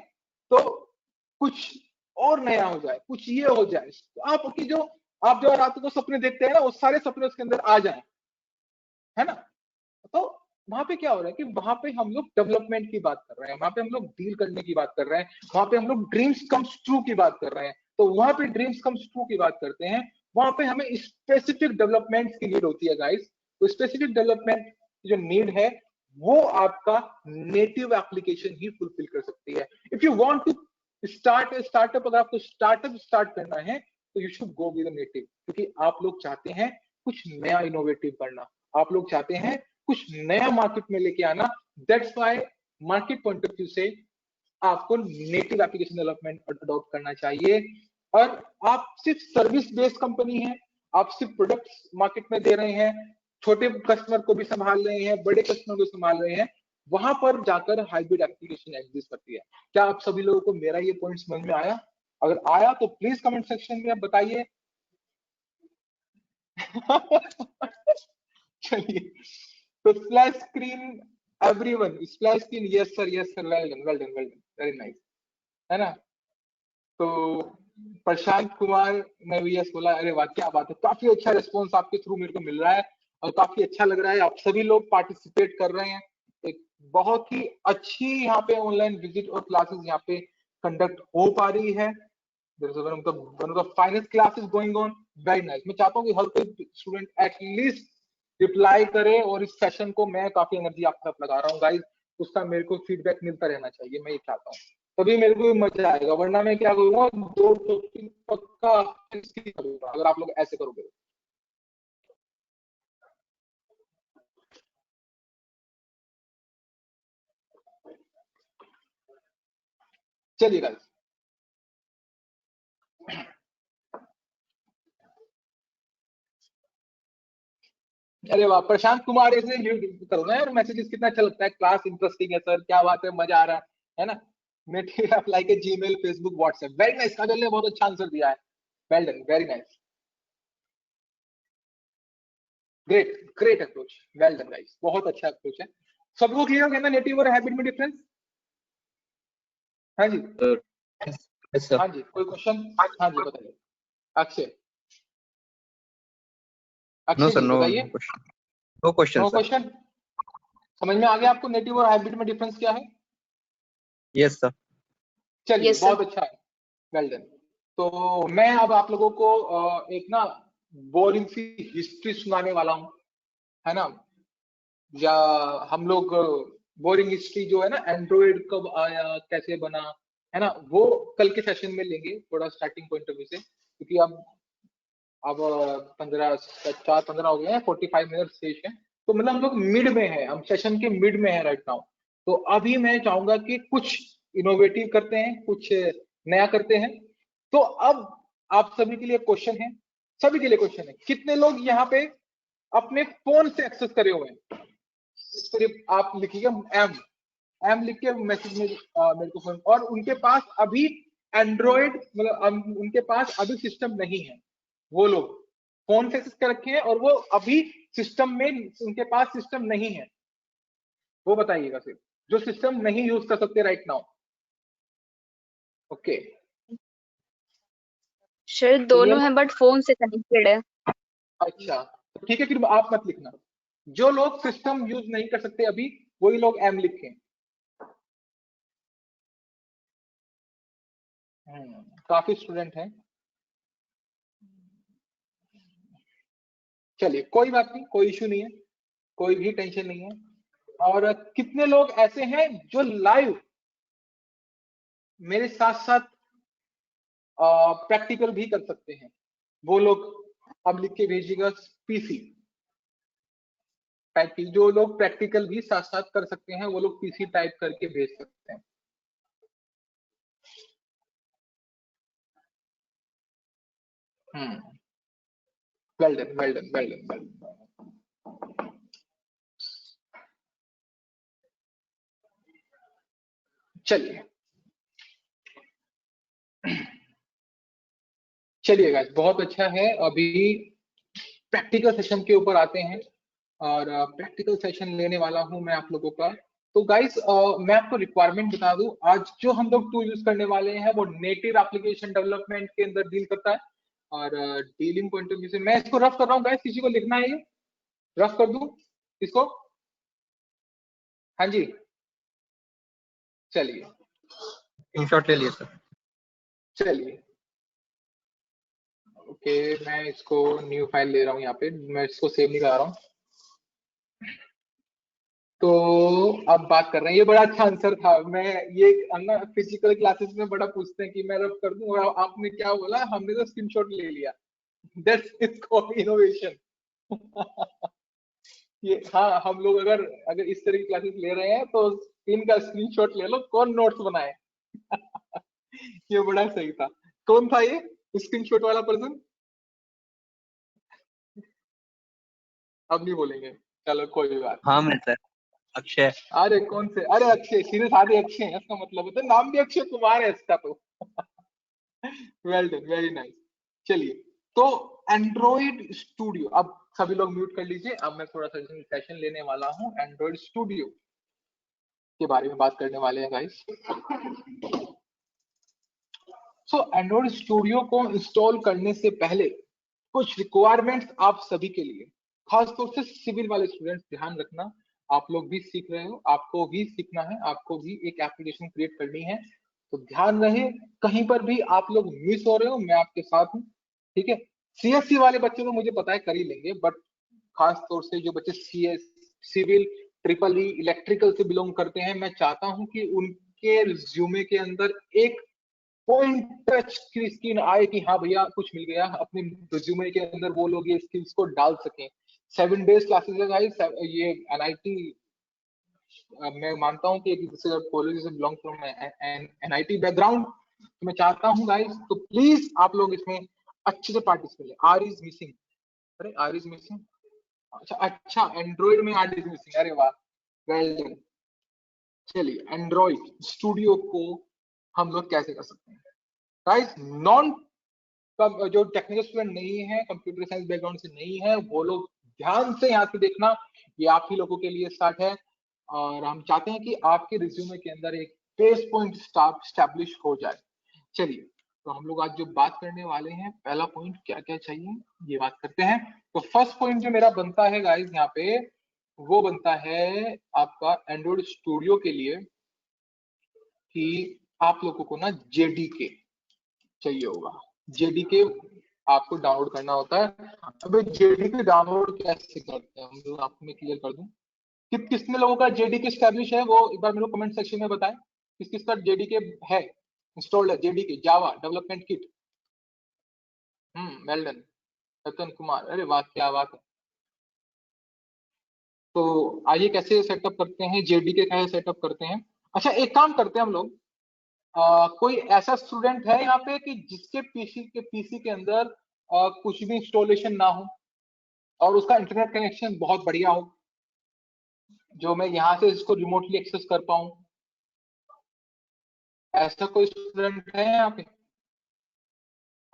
तो कुछ और नया हो जाए, कुछ ये हो जाए, तो आपकी जो आप जो रात को सपने देखते हैं ना वो सारे सपने उसके अंदर आ जाए, है ना। तो वहां पे क्या हो रहा है कि वहां पे हम लोग डेवलपमेंट की बात कर रहे हैं, वहां पे हम लोग डील करने की बात कर रहे हैं, वहां पे हम लोग ड्रीम्स कम्स ट्रू की बात कर रहे हैं। तो वहां पे ड्रीम्स कम्स ट्रू की बात करते हैं, वहां पे हमें स्पेसिफिक डेवलपमेंट की नीड होती है गाइस। तो स्पेसिफिक डेवलपमेंट की जो नीड है वो आपका नेटिव एप्लीकेशन ही फुलफिल कर सकती है। If you want to startup, अगर आपको स्टार्टअप स्टार्ट करना है तो you should go with native, क्योंकि आप लोग चाहते हैं कुछ नया इनोवेटिव करना, आप लोग चाहते हैं कुछ नया मार्केट में लेके आना। That's why market point of view से आपको नेटिव एप्लीकेशन डेवलपमेंट अडॉप्ट करना चाहिए। और आप सिर्फ सर्विस बेस्ड कंपनी है, आप सिर्फ प्रोडक्ट्स मार्केट में दे रहे हैं, छोटे कस्टमर को भी संभाल रहे हैं, बड़े कस्टमर को संभाल रहे हैं, वहां पर जाकर हाइब्रिड एप्लीकेशन एग्जिस्ट करती है। क्या आप सभी लोगों को मेरा ये पॉइंट समझ में आया? अगर आया तो प्लीज कमेंट सेक्शन में आप बताइए। चलिए, तो splash screen everyone, splash screen yes sir well done very nice, है ना। तो प्रशांत कुमार ने भी यस बोला, अरे वाह क्या बात है, काफी अच्छा रिस्पॉन्स आपके थ्रू मेरे को मिल रहा है और काफी अच्छा लग रहा है, आप सभी लोग पार्टिसिपेट कर रहे हैं। एक बहुत ही अच्छी यहाँ पे ऑनलाइन विजिट और क्लासेस यहाँ पे कंडक्ट हो पा रही है। one of the finest classes going on, very nice। मैं चाहता हूँ कि हर कोई स्टूडेंट एटलीस्ट रिप्लाई करे, और इस सेशन को मैं काफी एनर्जी आपके साथ लगा रहा हूँ गाइस, उसका मेरे को फीडबैक मिलता रहना चाहिए, मैं ये चाहता हूँ, तभी मेरे को मजा आएगा। वरना मैं क्या करूंगा, दो टॉपिक पक्का करूंगा अगर आप लोग ऐसे करोगे। चलिए गाइस, अरे वाह प्रशांत कुमार, ऐसे करो ना यार मैसेजेस, कितना अच्छा लगता है, क्लास इंटरेस्टिंग है सर, क्या बात है, मजा आ रहा है ना। Native app like Gmail, Facebook, WhatsApp, very nice, Kajal ने बहुत अच्छा आंसर दिया है, well done, very nice, great great approach, well done guys, बहुत अच्छा अप्रोच है। सबको क्लियर हो गया ना नेटिव और हाइब्रिड में डिफरेंस? हाँ जी Yes, sir. हाँ जी, कोई क्वेश्चन? हाँ जी बताइए। Akshay No, Akshay sir. जी No बताइए। question. No question, no sir. Question? समझ में आ गया आपको नेटिव और हाइब्रिड में डिफरेंस क्या है? Yes, sir. चलिए Yes, sir. बहुत अच्छा है, वेल डन। तो मैं अब आप लोगों को एक ना बोरिंग सी हिस्ट्री सुनाने वाला हूँ, है ना, या हम लोग बोरिंग हिस्ट्री जो है ना, एंड्रॉइड कब आया, कैसे बना, है ना, वो कल के सेशन में लेंगे थोड़ा स्टार्टिंग पॉइंट ऑफ व्यू से, क्योंकि अब 15 हो गए हैं, 45 मिनट शेष है, तो मतलब हम लोग मिड में है, हम सेशन के मिड में है राइट नाउ। तो अभी मैं चाहूंगा कि कुछ इनोवेटिव करते हैं, कुछ नया करते हैं। तो अब आप सभी के लिए क्वेश्चन है, सभी के लिए क्वेश्चन है, कितने लोग यहाँ पे अपने फोन से एक्सेस करे हुए हैं? सिर्फ आप लिखिएगा एम लिख के मैसेज में मेरे को फोन, और उनके पास अभी एंड्रॉइड मतलब उनके पास अभी सिस्टम नहीं है, वो लोग फोन से एक्सेस कर रखे हैं और वो अभी सिस्टम में उनके पास सिस्टम नहीं है, वो बताइएगा सिर्फ जो सिस्टम नहीं यूज कर सकते राइट नाउ। ओके शायद दोनों है बट फोन से कनेक्टेड है। अच्छा तो ठीक है, फिर आप मत लिखना, जो लोग सिस्टम यूज नहीं कर सकते अभी वही लोग एम लिखें। काफी स्टूडेंट हैं, चलिए कोई बात नहीं, कोई इशू नहीं है, कोई भी टेंशन नहीं है। और कितने लोग ऐसे हैं जो लाइव मेरे साथ साथ प्रैक्टिकल भी कर सकते हैं? वो लोग अब लिख के भेजिएगा पीसी। जो लोग प्रैक्टिकल भी साथ साथ कर सकते हैं वो लोग पीसी टाइप करके भेज सकते हैं। Well done well done well done well done. चलिए चलिए गाइस, बहुत अच्छा है। अभी प्रैक्टिकल सेशन के ऊपर आते हैं और प्रैक्टिकल सेशन लेने वाला हूं मैं आप लोगों का। तो गाइस मैं आपको रिक्वायरमेंट बता दूं, आज जो हम लोग टूल यूज करने वाले हैं वो नेटिव एप्लीकेशन डेवलपमेंट के अंदर डील करता है। और डीलिंग पॉइंट ऑफ व्यू से मैं इसको रफ कर रहा हूँ गाइस, किसी को लिखना है ये रफ कर दूं इसको? हाँ जी चलिए स्क्रीनशॉट ले लिए सर। चलिए ओके, मैं इसको न्यू फाइल ले रहा हूँ, यहाँ पे मैं इसको सेव नहीं करा रहा हूँ। तो अब बात कर रहे हैं, ये बड़ा अच्छा आंसर था। मैं ये फिजिकल क्लासेस में बड़ा पूछते हैं कि मैं रफ कर दूं, और आपने क्या बोला, हमने तो स्क्रीनशॉट ले लिया। That's it's called innovation. ये हाँ, हम लोग अगर अगर इस तरह की क्लासेस ले रहे हैं तो इनका स्क्रीनशॉट ले लो, कौन नोट्स बनाए। ये बड़ा सही था। कौन था ये स्क्रीनशॉट वाला पर्सन? अब नहीं बोलेंगे, चलो कोई भी बात। हाँ मैं सर अक्षय। अरे कौन से, अरे अक्षय, सीधे साधे अक्षय है, इसका मतलब होता है नाम भी अक्षय कुमार है इसका तो। Well done, very nice. चलिए तो एंड्रॉइड स्टूडियो, अब सभी लोग म्यूट कर लीजिए। अब मैं थोड़ा सा सेशन लेने वाला हूँ, एंड्रॉइड स्टूडियो के बारे में बात करने वाले हैं गाइस। सो एंड्रॉइड स्टूडियो को इंस्टॉल करने से पहले कुछ रिक्वायरमेंट्स आप सभी के लिए, खासतौर से सिविल वाले स्टूडेंट्स ध्यान रखना, आप लोग भी सीख रहे हो, आपको भी सीखना है, आपको भी एक एप्लीकेशन क्रिएट करनी है, तो ध्यान रहे कहीं पर भी आप लोग मिस हो रहे हो, मैं आपके साथ हूँ, ठीक है। सीएससी वाले बच्चे तो मुझे पता है कर ही लेंगे, बट खास तौर से जो बच्चे CS, civil, triple E, electrical से बिलोंग करते हैं, मैं चाहता हूं कि उनके रिज्यूमे के अंदर एक पॉइंट टच की स्क्रीन आए कि हाँ भैया कुछ मिल गया, अपने रिज्यूमे के अंदर वो लोग ये स्किल्स को डाल सकें। 7 डेज क्लासेस है गाइस, ये एनआईटी, मैं मानता हूं कि कॉलेज से बिलोंग फ्रॉम एनआईटी बैकग्राउंड, तो मैं चाहता हूं गाइस, तो प्लीज आप लोग इसमें अच्छे से पार्टिसिपेट। आर इज मिसिंग, अरे आर इज मिसिंग, अच्छा एंड्रॉइड में आर इज मिसिंग, अरे वाह, वेल डन। चलिए एंड्रॉइड स्टूडियो को हम लोग कैसे कर सकते हैं गाइस? नॉन जो टेक्निकल स्टूडेंट नहीं है, कंप्यूटर साइंस बैकग्राउंड से नहीं है, वो लोग ध्यान से यहाँ पे देखना, ये आप ही लोगों के लिए स्टार्ट है। और हम चाहते हैं कि आपके रिज्यूमे के अंदर एक बेस पॉइंट स्टैब्लिश हो जाए। चलिए, तो हम लोग आज जो बात करने वाले हैं, पहला पॉइंट क्या क्या चाहिए ये बात करते हैं। तो फर्स्ट पॉइंट जो मेरा बनता है गाइस यहाँ पे, वो बनता है आपका एंड्रॉइड स्टूडियो के लिए कि आप लोगों को ना जेडीके चाहिए होगा। जेडीके आपको डाउनलोड करना होता है। अब जेडीके डाउनलोड कैसे करते हैं हम लोग, आपको मैं क्लियर कर दूं। कितने लोगों का जेडीके स्टैब्लिश है वो एक बार मेरे को कमेंट सेक्शन में बताएं। किस किस का जेडीके है, इंस्टॉल्ड है, JDK Java development kit. Well done Ratan Kumar, अरे वाह क्या बात है। तो आइए कैसे सेटअप करते हैं, जेडीके कैसे सेटअप करते हैं। अच्छा एक काम करते हैं हम लोग, कोई ऐसा स्टूडेंट है यहाँ पे कि जिसके पीसी के अंदर कुछ भी इंस्टॉलेशन ना हो और उसका इंटरनेट कनेक्शन बहुत बढ़िया हो, जो मैं यहाँ से इसको रिमोटली एक्सेस कर पाऊं। ऐसा कोई स्टूडेंट है यहाँ पे?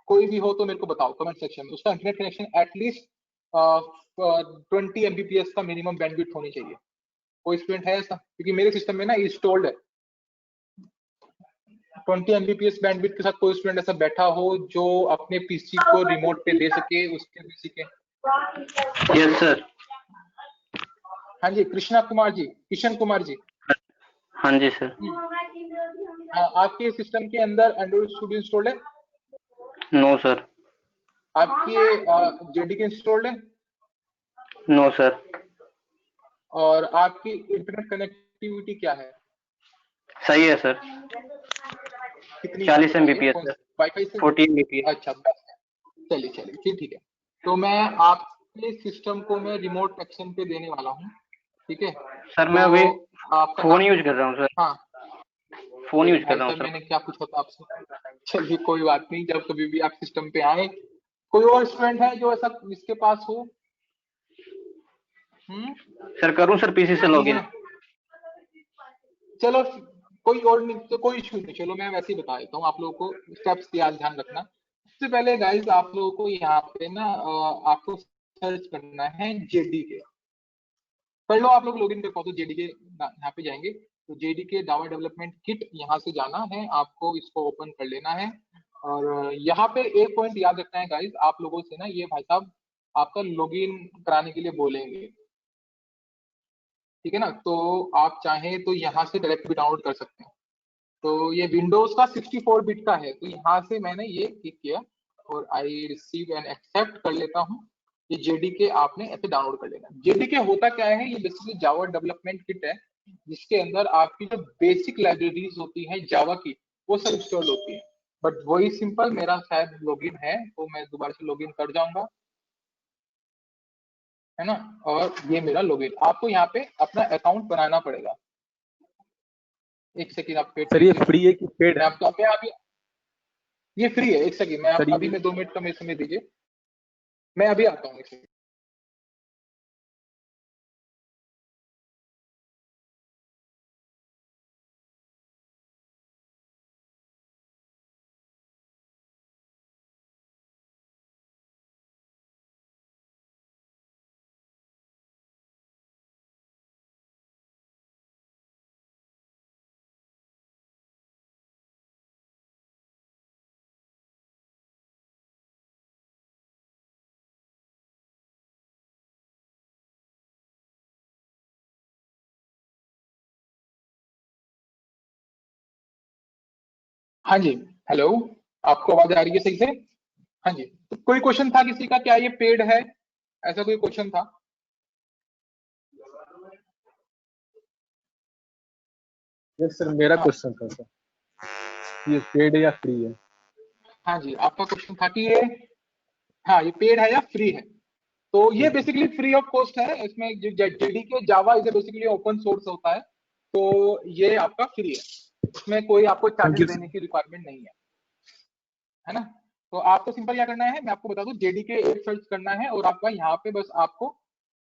कोई भी हो तो मेरे को बताओ कमेंट सेक्शन में। उसका इंटरनेट कनेक्शन एटलीस्ट 20 Mbps का मिनिमम बैंडविड्थ होनी चाहिए। कोई स्टूडेंट है ऐसा? क्योंकि मेरे सिस्टम में ना इंस्टॉल्ड है 20 Mbps बैंडविड्थ के साथ। कोई स्टूडेंट ऐसा बैठा हो जो अपने पीसी को रिमोट पे दे सके उसके पीसी के? Yes sir. हाँ जी कृष्णा कुमार जी, किशन कुमार जी। हाँ जी सर। आपके सिस्टम के अंदर एंड्रॉइड स्टूडियो इंस्टॉल्ड है? No sir. आपके जेडीके इंस्टॉल्ड है? No sir. और आपकी इंटरनेट कनेक्टिविटी क्या है? सही है सर। कितनी 40 Mbps सर। वाईफाई से? 40 Mbps। अच्छा चलिए चलिए फिर ठीक है। तो मैं आपके सिस्टम को मैं रिमोट एक्शन पे देने वाला हूँ, ठीक है सर मैं अभी फोन यूज कर रहा हूँ सर। हाँ फोन यूज कर रहा हूँ सर। मैंने क्या पूछा था आपसे? चलिए कोई बात नहीं, जब कभी भी आप सिस्टम पे आए। कोई और स्टूडेंट है जो ऐसा इसके पास हो? सर करूँ सर पीसी से लॉगिन? चलो कोई और नहीं तो कोई इशू नहीं, चलो मैं वैसे ही बता देता हूँ आप लोगों को स्टेप्स की ध्यान रखना। सबसे पहले गाइस आप लोगों को यहाँ पे ना आपको सर्च करना है जेडीके। कर लो आप लोग लॉगिन कर पाओ तो जेडीके यहाँ पे जाएंगे तो जेडीके जावा डेवलपमेंट किट यहाँ से जाना है आपको, इसको ओपन कर लेना है। और यहाँ पे एक पॉइंट याद रखना है गाइस, आप लोगों से ना ये भाई साहब आपका लॉगिन कराने के लिए बोलेंगे, ठीक है ना। तो आप चाहें तो यहाँ से डायरेक्ट भी डाउनलोड कर सकते हैं। तो ये विंडोज का 64 बिट का है, तो यहाँ से मैंने ये क्लिक किया और आई रिसीव एंड एक्सेप्ट कर लेता हूँ। ये जेडीके आपने ऐसे डाउनलोड कर लेना। जेडीके होता क्या है, ये बेसिकली जावा डेवलपमेंट किट है जिसके अंदर आपकी जो बेसिक लाइब्रेरीज होती हैं जावा की वो सब इंस्टॉल होती है। बट वही सिंपल मेरा शायद लॉगिन है तो मैं दोबारा से लॉगिन कर जाऊंगा, है ना। और ये मेरा लॉगिन, आपको यहाँ पे अपना अकाउंट बनाना पड़ेगा। एक सेकंड आप वेट सर ये फ्री है कि पेड है? आपको मैं अभी ये फ्री है, एक सेकंड मैं अभी मैं 2 मिनट का मेरे समय दीजिए, मैं अभी आता हूँ एक सेकंड। हाँ जी हेलो, आपको आवाज आ रही है सही से? हाँ जी, तो कोई क्वेश्चन था किसी का, क्या ये पेड है, ऐसा कोई क्वेश्चन था? यस सर मेरा क्वेश्चन था सर, ये पेड है या फ्री है? हाँ जी आपका क्वेश्चन था कि ये हाँ ये पेड है या फ्री है। तो ये बेसिकली फ्री ऑफ कॉस्ट है। इसमें जेडीके जावा इसे बेसिकली ओपन सोर्स होता है, तो ये आपका फ्री है, इसमें कोई आपको चार्जेस देने की रिक्वायरमेंट नहीं है ना। तो आपको सिंपल क्या करना है मैं आपको बता दूं, जेडीके एक सर्च करना है और आपका यहाँ पे बस आपको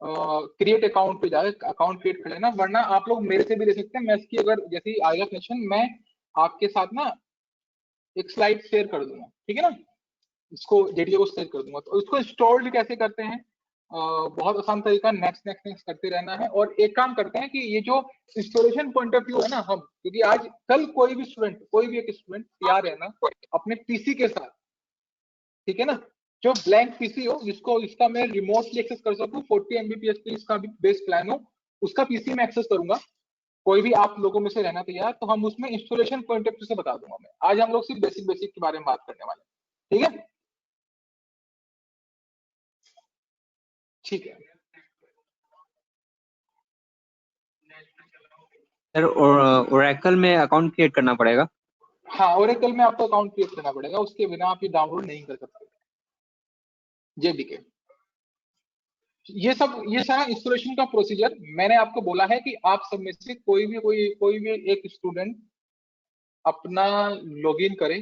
क्रिएट अकाउंट पे जाकर अकाउंट क्रिएट कर लेना। वरना आप लोग मेरे से भी दे सकते हैं, मैं इसकी अगर जैसे ही आएगा क्वेश्चन मैं आपके साथ ना एक स्लाइड शेयर कर दूंगा, ठीक है ना। इसको जेडीके को शेयर कर दूंगा। तो इसको इंस्टॉल कैसे करते हैं बहुत आसान तरीका, नेक्स्ट नेक्स्ट नेक्स्ट करते रहना है। और एक काम करते हैं कि ये जो इंस्टॉलेशन पॉइंट ऑफ व्यू है ना, हम क्योंकि आज कल कोई भी एक स्टूडेंट तैयार है ना अपने पीसी के साथ, ठीक है ना, जो ब्लैंक पीसी हो जिसको इसका मैं रिमोटली एक्सेस कर सकूं, 40 Mbps की इसका भी बेस प्लान हो, उसका पीसी मैं एक्सेस करूंगा। कोई भी आप लोगों में से रहना तैयार तो हम उसमें इंस्टॉलेशन पॉइंट ऑफ व्यू से बता दूंगा मैं। आज हम लोग सिर्फ बेसिक बेसिक के बारे में बात करने वाले हैं, ठीक है? ठीक है सर, ओरेकल में अकाउंट क्रिएट करना पड़ेगा? हाँ, ओरेकल में आपको अकाउंट क्रिएट करना पड़ेगा, उसके बिना आप ये डाउनलोड नहीं कर सकते। जेडीके ये सारा इंस्टॉलेशन का प्रोसीजर मैंने आपको बोला है कि आप सब में से कोई भी एक स्टूडेंट अपना लॉगिन करे,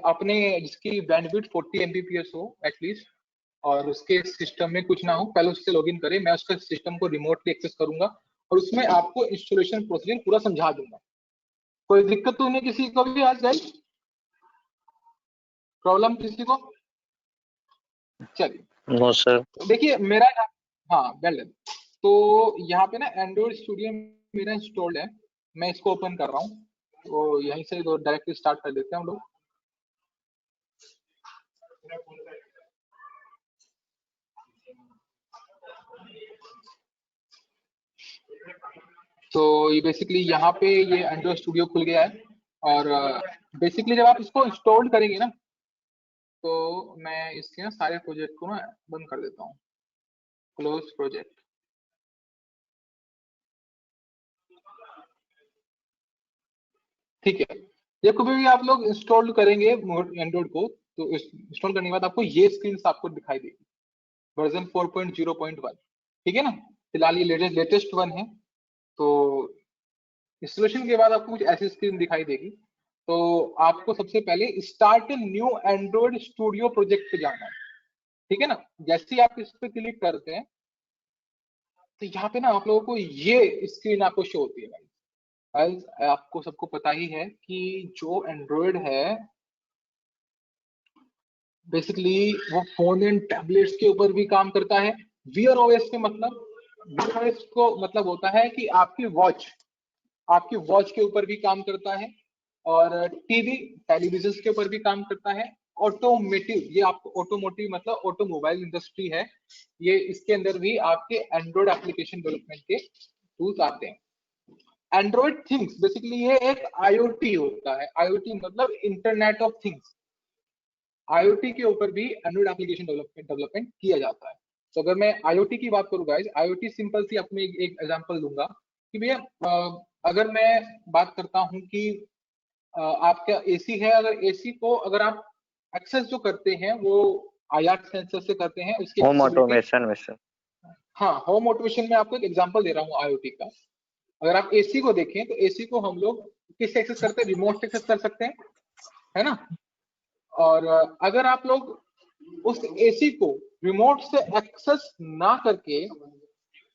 अपने जिसकी बैंडविड्थ 40 Mbps हो एटलीस्ट, और उसके सिस्टम में कुछ ना हो, पहले उससे लॉगिन करे। मैं उसका सिस्टम को रिमोटली एक्सेस करूंगा और उसमें आपको इंस्टॉलेशन प्रोसीजर पूरा समझा दूंगा। कोई दिक्कत तो नहीं किसी को भी आज गाइस? प्रॉब्लम किसी को? चलिए, नो सर। देखिए मेरा, हाँ वेल, तो यहाँ पे ना एंड्रॉइड स्टूडियो मेरा इंस्टॉल्ड है, मैं इसको ओपन कर रहा हूँ, तो यहीं से डायरेक्टली स्टार्ट कर देते हैं हम लोग। तो ये बेसिकली यहाँ पे ये एंड्रॉइड स्टूडियो खुल गया है। और बेसिकली जब आप इसको इंस्टॉल करेंगे ना, तो मैं इसके ना सारे प्रोजेक्ट को ना बंद कर देता हूँ, क्लोज प्रोजेक्ट। ठीक है, ये कभी भी आप लोग इंस्टॉल करेंगे एंड्रॉइड को, तो इंस्टॉल करने के बाद आपको ये स्क्रीन आपको दिखाई देगी, वर्जन 4.0.1, ठीक है ना। फिलहाल ये लेटेस्ट वन है। तो इंस्टॉलेशन के बाद आपको कुछ ऐसी स्क्रीन दिखाई देगी। तो आपको सबसे पहले start new Android studio project पे जाना है, ठीक है ना। जैसे ही आप इस पे क्लिक करते हैं तो यहाँ पे ना आप लोगों को ये स्क्रीन आपको शो होती है। गाइस आपको सबको पता ही है कि जो एंड्रॉइड है बेसिकली वो फोन एंड टैबलेट्स के ऊपर भी काम करता है। वीयर ओएस के मतलब, वीयर ओएस को मतलब होता है कि आपकी वॉच के ऊपर भी काम करता है, और टेलीविजन के ऊपर भी काम करता है। ऑटोमोटिव, ये आपको ऑटोमोटिव मतलब ऑटोमोबाइल इंडस्ट्री है, ये इसके अंदर भी आपके एंड्रॉइड एप्लीकेशन डेवलपमेंट के टूल्स आते हैं। एंड्रॉइड थिंग्स बेसिकली ये एक आईओटी होता है। आईओटी मतलब इंटरनेट ऑफ थिंग्स। आईओटी के ऊपर भी एंड्रॉइड एप्लीकेशन डेवलपमेंट किया जाता है। तो अगर मैं आईओटी की बात करूँ गाइस, आईओटी सिंपल सी आपको एक एग्जांपल दूंगा कि भैया अगर मैं बात करता हूं कि आपका एसी है, अगर एसी को अगर आप एक्सेस जो करते हैं वो आईआर सेंसर से करते हैं, उसकी होम ऑटोमेशन में सर। हाँ, होम ऑटोमेशन में आपको एक एग्जांपल दे रहा हूँ आईओटी का। अगर आप एसी को देखें तो एसी को हम लोग किससे एक्सेस करते हैं? रिमोट से एक्सेस कर सकते हैं, है ना। और अगर आप लोग उस एसी को रिमोट से एक्सेस ना करके,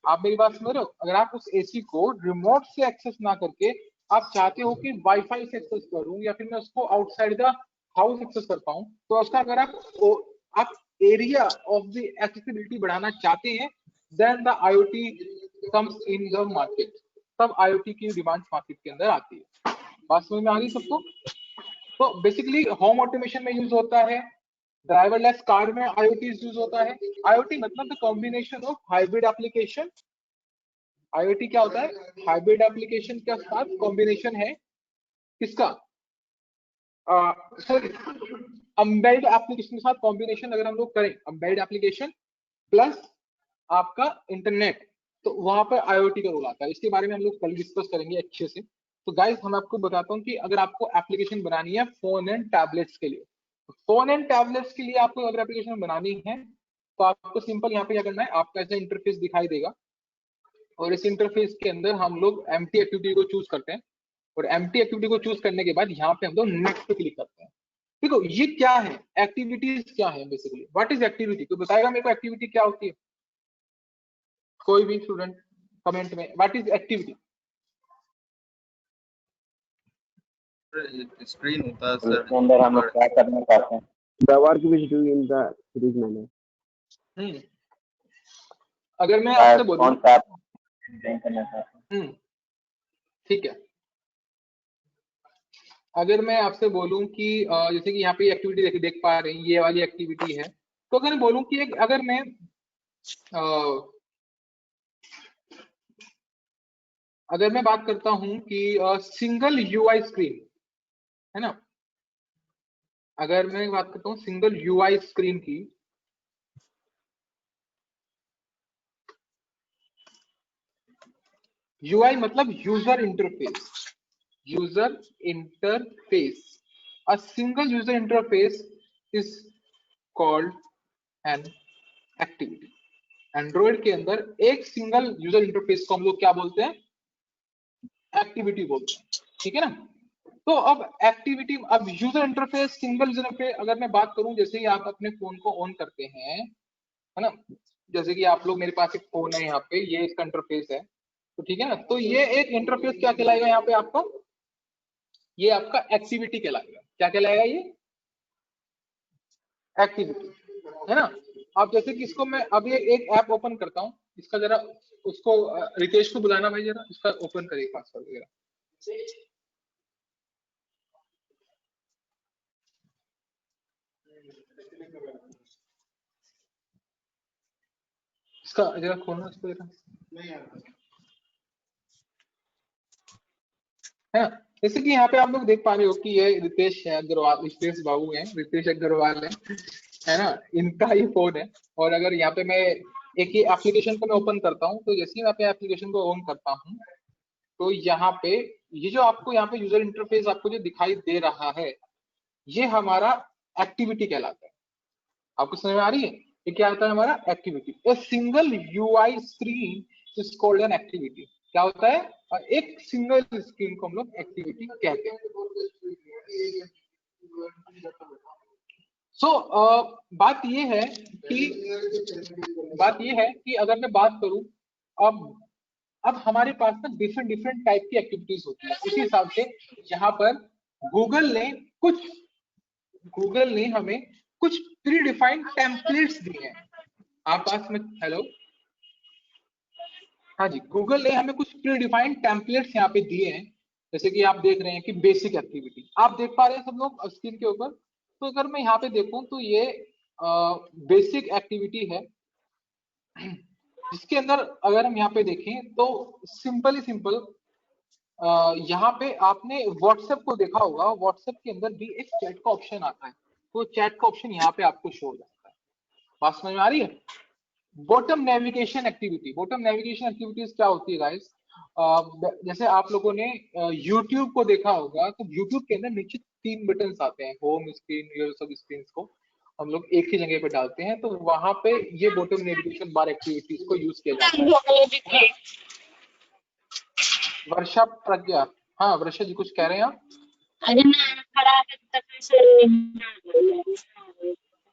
आप मेरी बात समझ रहे हो, अगर आप उस एसी को रिमोट से एक्सेस ना करके आप चाहते हो कि वाईफाई से एक्सेस करूं या फिर मैं उसको आउटसाइड द हाउस एक्सेस कर पाऊं, तो उसका अगर आप एरिया ऑफ द एक्सेसिबिलिटी बढ़ाना चाहते हैं, then the IoT comes in the market. तब आईओटी की डिमांड मार्केट के अंदर आती है। बात समझ में आ रही सबको? तो बेसिकली होम ऑटोमेशन में यूज होता है, ड्राइवरलेस कार में आईओटी यूज होता है। आईओटी मतलब the combination of hybrid application. IoT क्या होता है? हाइब्रिड एप्लीकेशन के साथ कॉम्बिनेशन है किसका? सॉरी, एम्बेडेड एप्लीकेशन के साथ कॉम्बिनेशन अगर हम लोग करें, एम्बेडेड एप्लीकेशन प्लस आपका इंटरनेट, तो वहां पर आईओटी का रोल आता है। इसके बारे में हम लोग कल डिस्कस करेंगे अच्छे से। तो गाइस हम आपको बताता हूँ कि अगर आपको एप्लीकेशन बनानी है फोन एंड टैबलेट्स के लिए, फोन एंड टैबलेट्स के लिए आपको अगर एप्लीकेशन बनानी है तो आपको सिंपल यहाँ पे क्या करना है, आपका ऐसा इंटरफेस दिखाई देगा और इस इंटरफेस के अंदर हम लोग एम्प्टी एक्टिविटी को चूज करते हैं और एम्प्टी एक्टिविटी को चूज करने के बाद यहाँ पे हम लोग नेक्स्ट पे क्लिक करते हैं। देखो ये क्या है, एक्टिविटीज क्या है बेसिकली, व्हाट इज एक्टिविटी? तो बताएगा मेरे को एक्टिविटी क्या होती है? कोई भी स्टूडेंट कमेंट में, व्हाट इज एक्टिविटी? स्क्रीन होता है सर, इसके अंदर हम क्या करना चाहते हैं? The work which do in the series manner. अगर मैं आपसे बोलूं, कौन सा ऐप करना चाहते हैं? ठीक है, अगर मैं आपसे बोलूं कि जैसे कि यहाँ पे एक्टिविटी देख पा रहे हैं, ये वाली एक्टिविटी है, तो अगर मैं बोलूं कि अगर मैं बात करता हूं कि सिंगल यूआई स्क्रीन है ना, अगर मैं बात करता हूं सिंगल यूआई स्क्रीन की, यूआई मतलब user interface, user interface, a single user interface is called an activity. Android के अंदर एक सिंगल यूजर इंटरफेस को हम लोग क्या बोलते हैं? एक्टिविटी बोलते हैं, ठीक है ना। तो अब एक्टिविटी, अब user interface, single user interface, अगर मैं बात करूं, जैसे ही आप अपने फोन को ऑन करते हैं, है ना, जैसे कि आप लोग, मेरे पास एक फोन है यहाँ पे, ये इसका इंटरफेस है, तो ठीक है ना, तो ये एक इंटरफेस क्या कहलाएगा यहाँ पे आपका? ये आपका एक्टिविटी कहलाएगा। क्या कहलाएगा? ये एक्टिविटी, है ना। अब जैसे कि इसको मैं अब ये एक ऐप ओपन करता हूँ, इसका जरा उसको रितेश को बुलाना भाई, जरा इसका ओपन करिए पासवर्ड वगैरह। इसका जरा खोलना इसको जरा, है ना। जैसे कि यहाँ पे आप लोग देख पा रहे हो कि ये रितेश अग्रवाल, रितेश बाबू है, रितेश अग्रवाल है ना, इनका ही फोन है। और अगर यहाँ पे मैं एक ही एप्लीकेशन को मैं ओपन करता हूँ, तो जैसे ही मैं एप्लीकेशन को ऑन करता हूँ, तो यहाँ पे ये जो आपको यहाँ पे यूजर इंटरफेस आपको जो दिखाई दे रहा है, ये हमारा एक्टिविटी कहलाता है। आपको समझ में आ रही है? ये क्या होता है हमारा? Activity. A single UI screen is called an activity. क्या होता है? एक सिंगल स्क्रीन को हम लोग एक्टिविटी कहते हैं। बात ये है कि अगर मैं बात करूं, अब हमारे पास ना डिफरेंट टाइप की एक्टिविटीज होती है। उसी हिसाब से यहाँ पर गूगल ने हमें कुछ प्री डिफाइंड टेम्पलेट्स दिए हैं। आप पास में, हेलो, हाँ जी, गूगल ने हमें कुछ प्री डिफाइंड टेम्पलेट्स यहाँ पे दिए हैं। जैसे कि आप देख रहे हैं कि बेसिक एक्टिविटी आप देख पा रहे हैं सब लोग स्क्रीन के ऊपर। तो अगर मैं यहाँ पे देखूं तो ये बेसिक एक्टिविटी है, जिसके अंदर अगर हम यहाँ पे देखें तो सिंपल यहाँ पे आपने व्हाट्सएप को देखा होगा, व्हाट्सएप के अंदर भी एक चैट का ऑप्शन आता है, तो चैट का ऑप्शन यहाँ पे आपको शो हो जाता है। बात समझ में आ रही है? बॉटम नेविगेशन एक्टिविटीज क्या होती है गाइस? जैसे आप लोगों ने YouTube को देखा होगा, तो YouTube के अंदर नीचे 3 बटन आते हैं, होम स्क्रीन, ये सब स्क्रीन को हम लोग एक ही जगह पे डालते हैं, तो वहां पे ये बॉटम नेविगेशन बार एक्टिविटीज को यूज किया जाता है। वर्षा प्रज्ञा, हाँ वर्षा जी कुछ कह रहे हैं आप?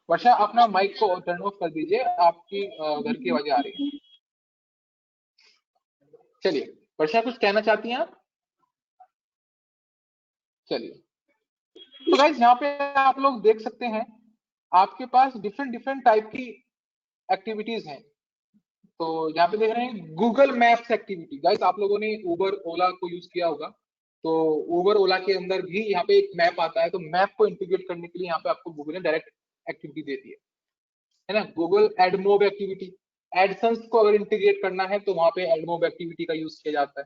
वर्षा अपना माइक को टर्न ऑफ कर दीजिए, आपकी घर की आवाजें आ रही है। चलिए वर्षा कुछ कहना चाहती हैं आप? चलिए, तो गाइस यहाँ पे आप लोग देख सकते हैं आपके पास डिफरेंट टाइप की एक्टिविटीज हैं। तो यहाँ पे देख रहे हैं गूगल मैप्स एक्टिविटी। गाइस आप लोगों ने उबर ओला को यूज किया होगा, तो उबर ओला के अंदर भी यहाँ पे एक मैप आता है, तो मैप को इंटीग्रेट करने के लिए यहाँ पे आपको गूगल ने डायरेक्ट एक्टिविटी दे दी है ना। गूगल एडमोब एक्टिविटी, एडसन्स को अगर इंटीग्रेट करना है तो वहां पे एडमोब एक्टिविटी का यूज किया जाता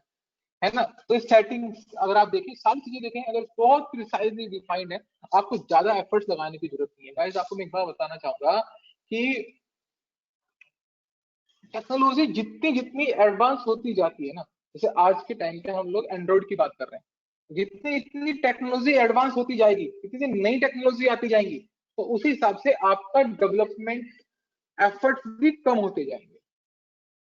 है ना। तो सेटिंग्स अगर आप देखें, सारी चीजें देखें, अगर बहुत प्रिसाइजली डिफाइंड है, आपको ज्यादा एफर्ट्स लगाने की जरूरत नहीं है। गाइस आपको मैं एक बार बताना चाहूंगा कि टेक्नोलॉजी जितनी एडवांस होती जाती है ना, जैसे आज के टाइम पे हम लोग एंड्रॉइड की बात कर रहे हैं, जितनी टेक्नोलॉजी एडवांस होती जाएगी, इतनी नई टेक्नोलॉजी आती जाएंगी, तो उसी हिसाब से आपका डेवलपमेंट एफर्ट्स भी कम होते जाएंगे।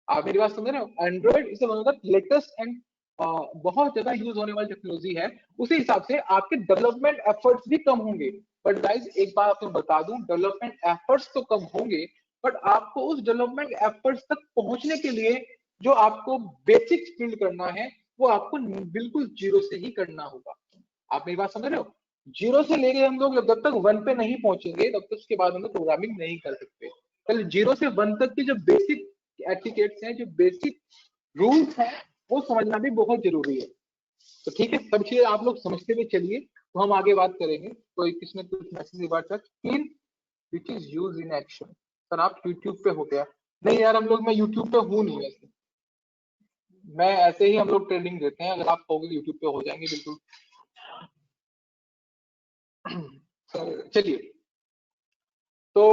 आप मेरी बात समझ रहे हो? Android is one of the latest and बहुत ज्यादा यूज होने वाली टेक्नोलॉजी है, उसी हिसाब से आपके डेवलपमेंट एफर्ट्स भी कम होंगे। बट गाइस एक बात आपको बता दूं, डेवलपमेंट एफर्ट्स तो कम होंगे, बट आपको उस डेवलपमेंट एफर्ट्स तक पहुंचने के लिए जो आपको बेसिक्स बिल्ड करना है, वो आपको बिल्कुल जीरो से ही करना होगा। आप मेरी बात समझ रहे हो? जीरो से लेके हम लोग जब तक 1 पे नहीं पहुंचेंगे, तब तक उसके बाद हम लोग प्रोग्रामिंग नहीं कर सकते। कल 0 से 1 तक की जो बेसिक एटिकेट्स हैं, जो बेसिक रूल्स हैं, वो समझना भी बहुत जरूरी है। तो ठीक है, सब चीजें आप लोग समझते हुए चलिए, तो हम आगे बात करेंगे। कोई किसने कुछ message skill which is use in action. Sir आप यूट्यूब पे हो गया? नहीं यार, हम लोग, मैं यूट्यूब पे हूँ नहीं वैसे, मैं ऐसे ही हम लोग ट्रेनिंग देते हैं, अगर आप होगे यूट्यूब पे हो जाएंगे बिल्कुल। चलिए, तो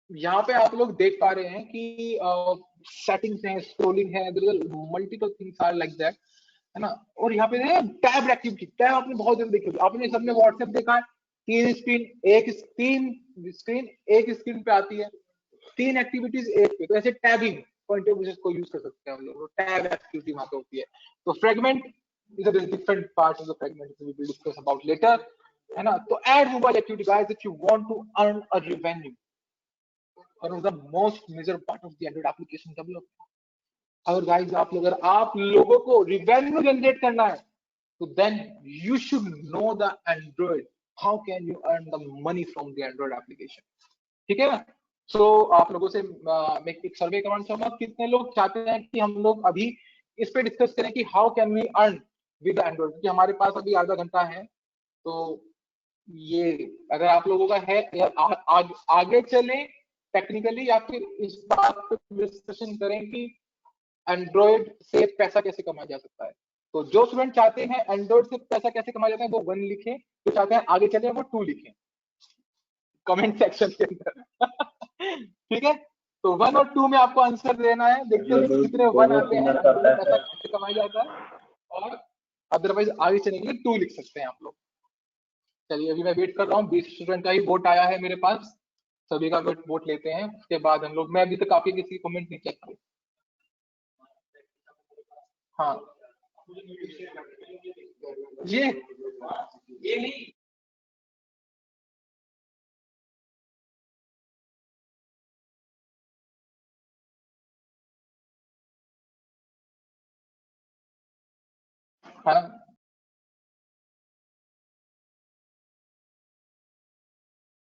यहाँ पे आप लोग देख पा रहे हैं कि सेटिंग्स हैं, स्क्रोलिंग है, multiple things are like that, है ना। और यहाँ पे टैब एक्टिविटी, टैब आपने बहुत जल्दी देखी, आपने सबने व्हाट्सएप देखा है, तीन स्क्रीन एक स्क्रीन पे आती है, तीन एक्टिविटीज एक पे, तो ऐसे टैबिंग पॉइंट ऑफ व्यू को यूज कर सकते हैं हम लोग, टैब एक्टिविटी वहां पे होती है। तो fragment is a different part of the fragment, we will discuss about later, है ना। तो add mobile activity guys that you want to earn a revenue, one of the most major part of the Android application development. अगर गाइस आप लोगों को revenue generate करना है, तो then you should know the Android, how can you earn the money from the Android application, ठीक है ना। सो आप लोगों से मैं एक सर्वे करवाना चाहूंगा, कितने लोग चाहते हैं कि हम लोग अभी इस पे डिस्कस करें कि how can we earn with Android, क्योंकि हमारे पास अभी आधा घंटा है। तो ये अगर आप लोगों का है, आगे चलें टेक्निकली, या फिर इस बात पे डिस्कशन करें कि एंड्रॉइड से पैसा कैसे कमाया जा सकता है। तो जो स्टूडेंट चाहते हैं एंड्रॉइड से पैसा कैसे कमाया जाता है, वो 1 लिखें, जो चाहते हैं आगे चले वो 2 लिखें कमेंट सेक्शन के अंदर। ठीक है, तो 1 और 2 में आपको आंसर देना है, देखते हैं कितने 1 आते हैं, पैसा कैसे कमाया जाता है, और अदरवाइज आगे चलने के लिए 2 लिख सकते हैं आप लोग। चलिए, अभी मैं वेट कर रहा हूँ, 20 स्टूडेंट का ही वोट आया है मेरे पास, सभी का वोट लेते हैं, उसके बाद हम लोग, मैं अभी तक काफी किसी कमेंट नहीं चेक किया। हाँ ये नहीं, हाँ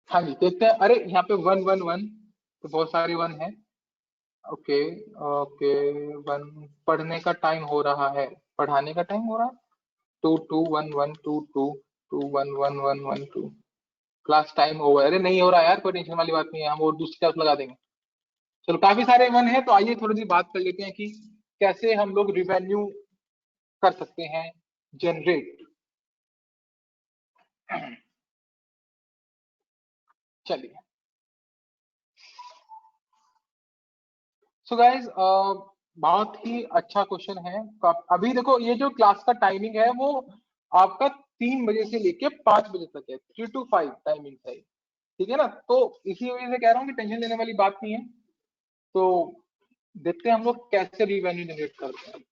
हाँ जी, देखते हैं। अरे यहाँ पे 1 1 1, तो बहुत सारे 1 है। ओके ओके, 1 पढ़ने का टाइम हो रहा है, पढ़ाने का टाइम हो रहा है। 2 2 1 1 2 2 2 1 1 1 1 2, क्लास टाइम ओवर। अरे नहीं हो रहा यार, कोई टेंशन वाली बात नहीं है, हम और दूसरी क्लास लगा देंगे। चलो, काफी सारे 1 है, तो आइए थोड़ी सी बात कर लेते हैं कि कैसे हम लोग रिवेन्यू कर सकते हैं जनरेट। चलिए, सो गाइज बहुत ही अच्छा क्वेश्चन है। तो अभी देखो, ये जो क्लास का टाइमिंग है वो आपका 3 बजे से लेके 5 बजे तक है, 3 to 5 टाइमिंग है, ठीक है ना। तो इसी वजह से कह रहा हूँ कि टेंशन लेने वाली बात नहीं है। तो देखते हैं हम लोग कैसे रिवेन्यू जनरेट करते हैं।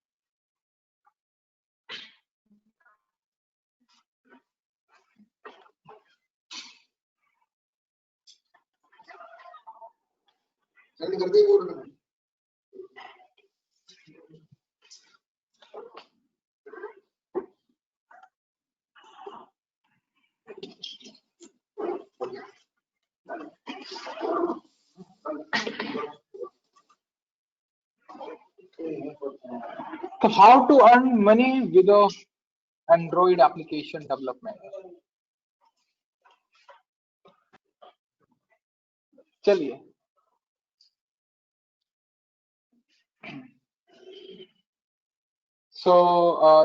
So how to earn money with a Android application development? चलिए,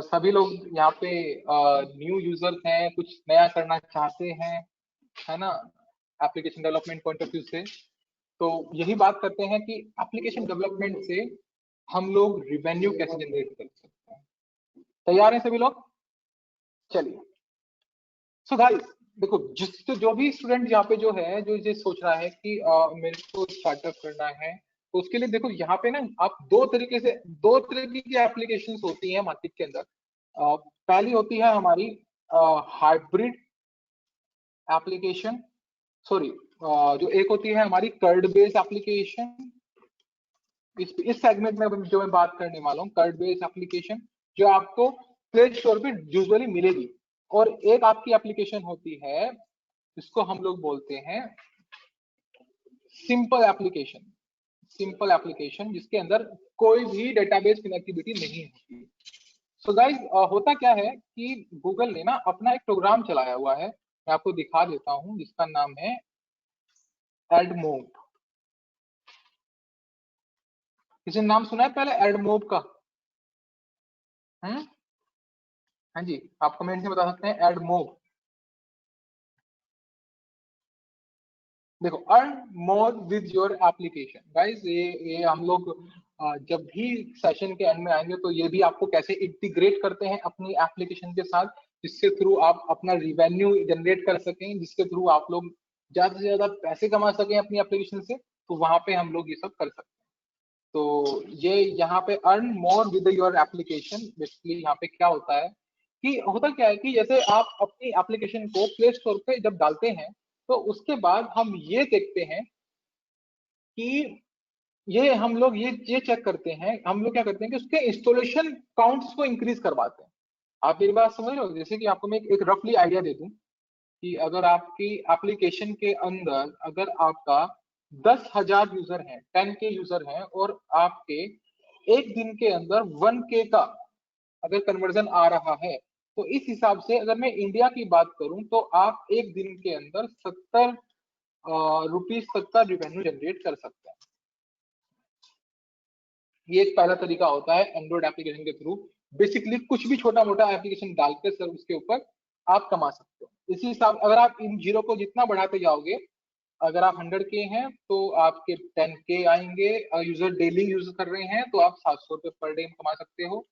सभी लोग यहाँ पे न्यू यूजर्स हैं, कुछ नया करना चाहते हैं, है ना, application development point of view से। तो यही बात करते हैं कि एप्लीकेशन डेवलपमेंट से हम लोग रिवेन्यू कैसे जनरेट कर सकते हैं। तैयार हैं सभी लोग? चलिए, सो गाइस देखो, जो भी स्टूडेंट यहाँ पे जो है, जो ये सोच रहा है कि मेरे को स्टार्टअप करना है, तो उसके लिए देखो यहाँ पे ना आप दो तरीके की एप्लीकेशंस होती हैं मार्केट के अंदर। पहली होती है हमारी हाइब्रिड एप्लीकेशन, सॉरी, जो एक होती है हमारी कर्ड बेस्ड एप्लीकेशन। इस सेगमेंट में जो मैं बात करने वाला हूँ, कर्ड बेस्ड एप्लीकेशन, जो आपको प्ले स्टोर पे यूजुअली मिलेगी। और एक आपकी एप्लीकेशन होती है, जिसको हम लोग बोलते हैं सिंपल एप्लीकेशन। सिंपल एप्लीकेशन जिसके अंदर कोई भी डेटाबेस कनेक्टिविटी नहीं होती। सो गाइस होता क्या है कि गूगल ने ना अपना एक प्रोग्राम चलाया हुआ है, मैं आपको दिखा देता हूं, जिसका नाम है एडमोब। किसी ने नाम सुना है पहले एडमोब का? हाँ जी, आप कमेंट में बता सकते हैं एडमोब। देखो, earn more with your application. Guys ये हम लोग जब भी सेशन के एंड में आएंगे तो ये भी आपको कैसे इंटीग्रेट करते हैं अपनी एप्लीकेशन के साथ, जिसके थ्रू आप अपना रिवेन्यू जनरेट कर सकें, जिसके थ्रू आप लोग ज्यादा से ज्यादा पैसे कमा सकें अपनी एप्लीकेशन से, तो वहां पे हम लोग ये सब कर सकते हैं। तो ये यहाँ पे earn more with your application, basically यहाँ पे क्या होता है कि होता क्या है कि जैसे आप अपनी एप्लीकेशन को प्ले स्टोर पे जब डालते हैं तो उसके बाद हम ये देखते हैं कि ये हम लोग ये चेक करते हैं, हम लोग क्या करते हैं कि उसके इंस्टॉलेशन काउंट्स को इंक्रीज करवाते हैं। आप मेरी बात समझ रहे हो? जैसे कि आपको मैं एक रफली आइडिया दे दूं कि अगर आपकी एप्लीकेशन के अंदर अगर आपका 10,000 यूजर हैं, 10K यूजर हैं, और आपके एक दिन के अंदर 1K का अगर कन्वर्जन आ रहा है, तो इस हिसाब से अगर मैं इंडिया की बात करूं तो आप एक दिन के अंदर 70 रुपीज तक का रिवेन्यू जनरेट कर सकते हैं। ये एक पहला तरीका होता है एंड्रॉइड एप्लीकेशन के थ्रू। बेसिकली कुछ भी छोटा मोटा एप्लीकेशन डालकर सर उसके ऊपर आप कमा सकते हो। इसी हिसाब अगर आप इन जीरो को जितना बढ़ाते जाओगे, अगर आप 100K हैं तो आपके 10K आएंगे, यूजर डेली यूज कर रहे हैं तो आप 700 रुपये पर डे कमा सकते हो,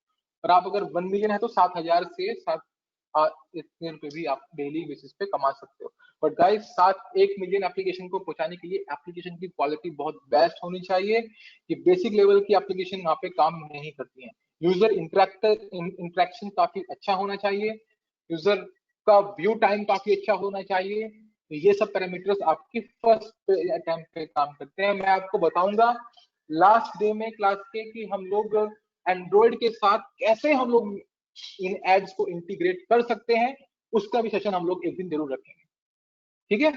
और आप अगर 1 मिलियन है तो 7,000 से इतने रुपए भी आप डेली बेसिस पे कमा सकते हो। बट गाइस 1 मिलियन एप्लीकेशन को पहुंचाने के लिए एप्लीकेशन की क्वालिटी बहुत बेस्ट होनी चाहिए। ये बेसिक लेवल की एप्लीकेशन वहाँ पे काम नहीं करती है। यूजर इंटरेक्शन काफी अच्छा होना चाहिए, यूजर का व्यू टाइम काफी अच्छा होना चाहिए। तो ये सब पैरामीटर्स आपकी फर्स्ट अटेम्प्ट पे काम करते हैं। मैं आपको बताऊंगा लास्ट डे में क्लास के कि हम लोग एंड्रॉइड के साथ कैसे हम लोग इन एड्स को इंटीग्रेट कर सकते हैं, उसका भी सेशन हम लोग एक दिन जरूर रखेंगे। ठीक है,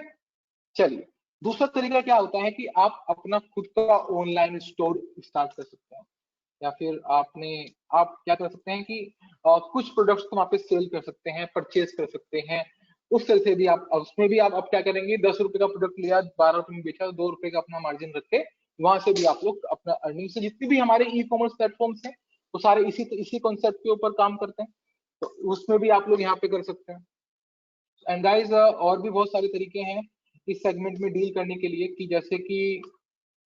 चलिए दूसरा तरीका क्या होता है कि आप अपना खुद का ऑनलाइन स्टोर स्टार्ट कर सकते हैं, या फिर आप क्या कर सकते हैं कि कुछ प्रोडक्ट्स को वहां पे सेल कर सकते हैं, परचेज कर सकते हैं। उस तरह से भी आप, उसमें भी आप अब क्या करेंगे, 10 रुपए का प्रोडक्ट लिया, 12 रुपए में बेचा, 2 रुपए का अपना मार्जिन रखे, वहां से भी आप लोग अपना अर्निंग से, जितनी भी हमारे ई कॉमर्स प्लेटफॉर्म्स हैं वो सारे इसी कॉन्सेप्ट के ऊपर काम करते हैं, तो उसमें भी आप लोग यहाँ पे कर सकते हैं। एंड गाइस और भी बहुत सारे तरीके हैं इस सेगमेंट में डील करने के लिए, कि जैसे कि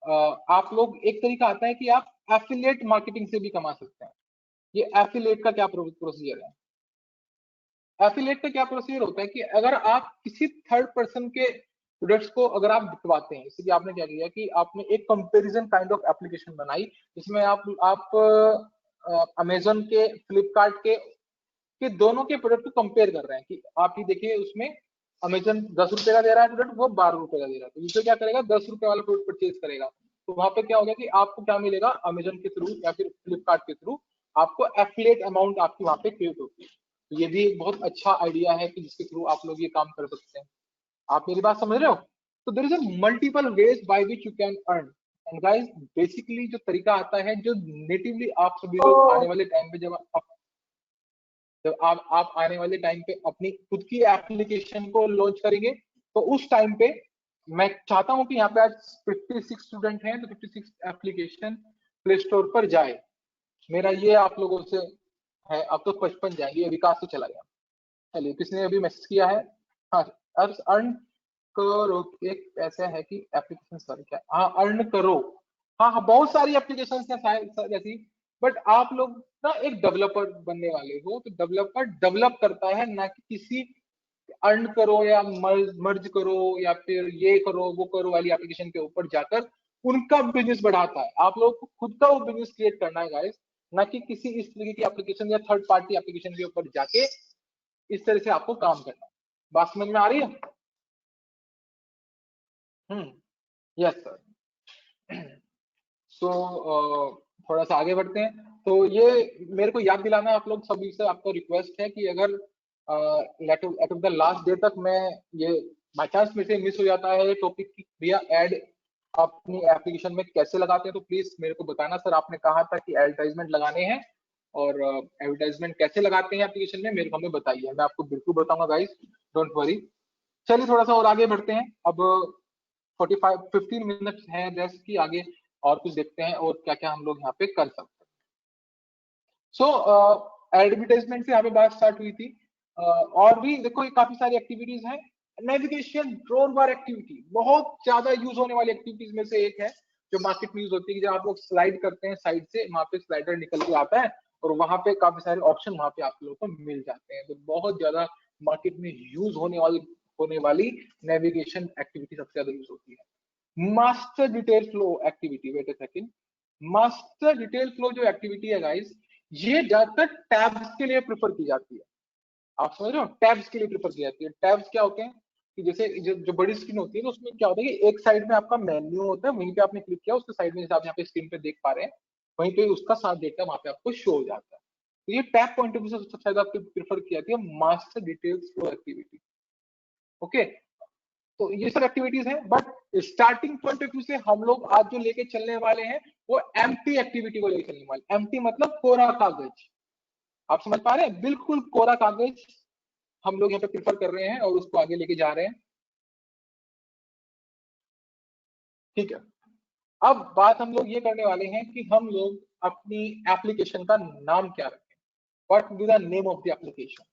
आप लोग, एक तरीका आता है कि आप एफिलिएट मार्केटिंग से भी कमा सकते हैं। ये एफिलिएट का क्या प्रोसीजर है? एफिलिएट का क्या प्रोसीजर होता है कि अगर आप किसी थर्ड पर्सन के प्रोडक्ट्स को अगर आप बिकवाते हैं, जैसे कि आपने क्या किया कि आपने एक कंपैरिजन काइंड ऑफ एप्लीकेशन बनाई, जिसमें आप अमेजोन के, फ्लिपकार्ट के दोनों के प्रोडक्ट को कंपेयर कर रहे हैं कि आप ही देखिए उसमें अमेजन 10 रुपए का दे रहा है प्रोडक्ट, वो 12 रुपए का दे रहा है, तो यूजर क्या करेगा, 10 रुपए वाला प्रोडक्ट परचेज करेगा। तो वहां पे क्या हो गया कि आपको क्या मिलेगा, अमेजन के थ्रू या फिर फ्लिपकार्ट के थ्रू आपको एफिलिएट अमाउंट आपकी वहां पे क्रिएट होती है। तो ये भी एक बहुत अच्छा आइडिया है कि जिसके थ्रू आप लोग ये काम कर सकते हैं। आप मेरी बात समझ रहे हो? तो there is a multiple ways by which you can earn. And guys basically जो तरीका आता है, जो नेटिवली आप सभी लोग आने वाले टाइम पे जब आप आने वाले टाइम पे अपनी खुद की एप्लीकेशन को लॉन्च करेंगे, तो उस टाइम पे मैं चाहता हूं कि यहाँ पे आज 56 स्टूडेंट हैं, तो 56 एप्लीकेशन प्ले स्टोर पर जाए। मेरा ये आप लोगों से है, अब तो 55 जाएंगे, विकास से चला गया। चलिए, किसने अभी मैसेज किया है? हाँ, अर्न करो, एक ऐसा है कि एप्लीकेशन, सॉरी क्या, हाँ अर्न करो, हाँ बहुत सारी एप्लीकेशन है जैसी, बट आप लोग ना एक डेवलपर बनने वाले हो, तो डेवलपर डेवलप करता है, ना कि किसी अर्न करो या मर्ज करो या फिर ये करो वो करो वाली एप्लीकेशन के ऊपर जाकर उनका बिजनेस बढ़ाता है। आप लोग को खुद का वो बिजनेस क्रिएट करना है गाइस, ना कि किसी इस तरीके की एप्लीकेशन या थर्ड पार्टी एप्लीकेशन के ऊपर जाके इस तरह से आपको काम करना है। बात समझ में आ रही है? Yes sir. सो थोड़ा सा आगे बढ़ते हैं। तो ये मेरे को याद दिलाना आप लोग सभी से, आपको रिक्वेस्ट है कि अगर at of the last day तक मैं ये बाई चांस में से मिस हो जाता है टॉपिक की भैया ऐड अपनी एप्लीकेशन में कैसे लगाते हैं, तो प्लीज मेरे को बताना। सर आपने कहा था कि एडवर्टाइजमेंट लगाने हैं, और एडवर्टाइजमेंट कैसे लगाते हैं एप्लीकेशन में मेरे को हमें बताइए, मैं आपको बिल्कुल बताऊंगा गाइस, डोंट वरी। चलिए थोड़ा सा और आगे बढ़ते हैं। अब 15 मिनट्स हैं रेस्ट की, आगे और कुछ देखते हैं और क्या क्या हम लोग यहाँ पे कर सकते हैं। सो एडवर्टाइजमेंट से यहाँ पे बात स्टार्ट हुई थी। और भी देखो ये काफी सारी एक्टिविटीज हैं। नेविगेशन ड्रोन बार एक्टिविटी बहुत ज्यादा यूज होने वाली एक्टिविटीज में से एक है, जो मार्केट में यूज होती है कि जब आप लोग स्लाइड करते हैं साइड से, वहां पे स्लाइडर निकल के आता है और वहां पे काफी सारे ऑप्शन वहां पे आप लोगों को मिल जाते हैं। तो बहुत ज्यादा मार्केट में यूज होने वाली नेविगेशन एक्टिविटी सबसे ज्यादा यूज होती है। Master detail flow activity, wait a second, master detail flow जो एक्टिविटी है गाइस, ये ज्यादातर टैब्स के लिए प्रेफर की जाती है। आप समझ रहे हो, टैब्स के लिए प्रेफर की जाती है। टैब्स क्या होते हैं कि जैसे जो बड़ी स्क्रीन होती है तो उसमें क्या होता है कि एक साइड में आपका मेन्यू होता है, वहीं पे आपने क्लिक किया उसके साइड में जैसे आप यहाँ पे स्क्रीन पे देख पा रहे हैं, वहीं पे उसका सारा डेटा वहां पे आपको शो हो जाता है। तो ये टैब पॉइंट ऑफ व्यू से सबसे ज्यादा आपको प्रेफर की जाती है master details flow activity. Okay, तो ये सब एक्टिविटीज हैं, but starting point of view से हम लोग आज जो लेके चलने वाले हैं वो एम्प्टी एक्टिविटी को लेके चलने वाले। एम्प्टी मतलब कोरा कागज, आप समझ पा रहे हैं, बिल्कुल कोरा कागज हम लोग यहाँ पे प्रेफर कर रहे हैं और उसको आगे लेके जा रहे हैं। ठीक है, अब बात हम लोग ये करने वाले हैं कि हम लोग अपनी एप्लीकेशन का नाम क्या रखें, what will be the name of the application.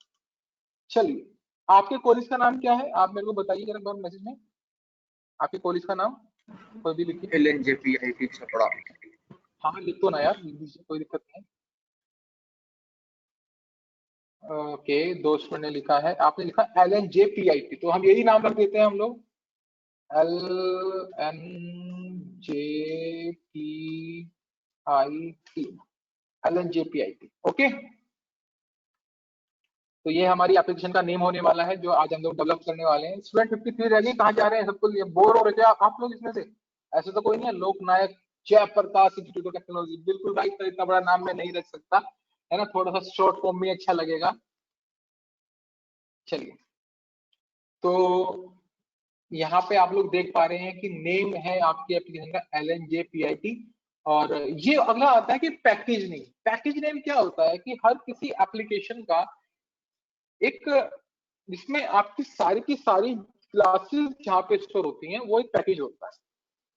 चलिए, आपके कॉलेज का नाम क्या है, आप मेरे को बताइए जरा मैसेज में, आपके कॉलेज का नाम कोई भी लिखिए। LNJPIT छपरा। हाँ लिख तो ना यार, कोई दिक्कत नहीं। ओके, दोस्तों ने लिखा है, आपने लिखा LNJPIT, तो हम यही नाम रख देते हैं हम लोग, LNJPIT, ओके। तो ये हमारी एप्लीकेशन का नेम होने वाला है जो आज हम लोग डेवलप करने वाले हैं। स्टूडेंट 53 रह गए, कहाँ जा रहे हैं सबको, बोर हो रहे थे आप लोग इसमें से? ऐसे तो कोई नहीं है। लोकनायक जयप्रकाश इंस्टीट्यूट ऑफ टेक्नोलॉजी, बिल्कुल भाई, तो इतना बड़ा नाम मैं नहीं रख सकता है ना, थोड़ा सा शॉर्ट फॉर्म में अच्छा लगेगा। चलिए, तो यहाँ पे आप लोग देख पा रहे हैं कि नेम है आपकी एप्लीकेशन का LNJPIT, और ये अगला आता है कि पैकेज नेम। पैकेज नेम क्या होता है कि हर किसी एप्लीकेशन का एक, जिसमें आपकी सारी की सारी क्लासेस जहाँ पे स्टोर होती हैं वो एक पैकेज होता है।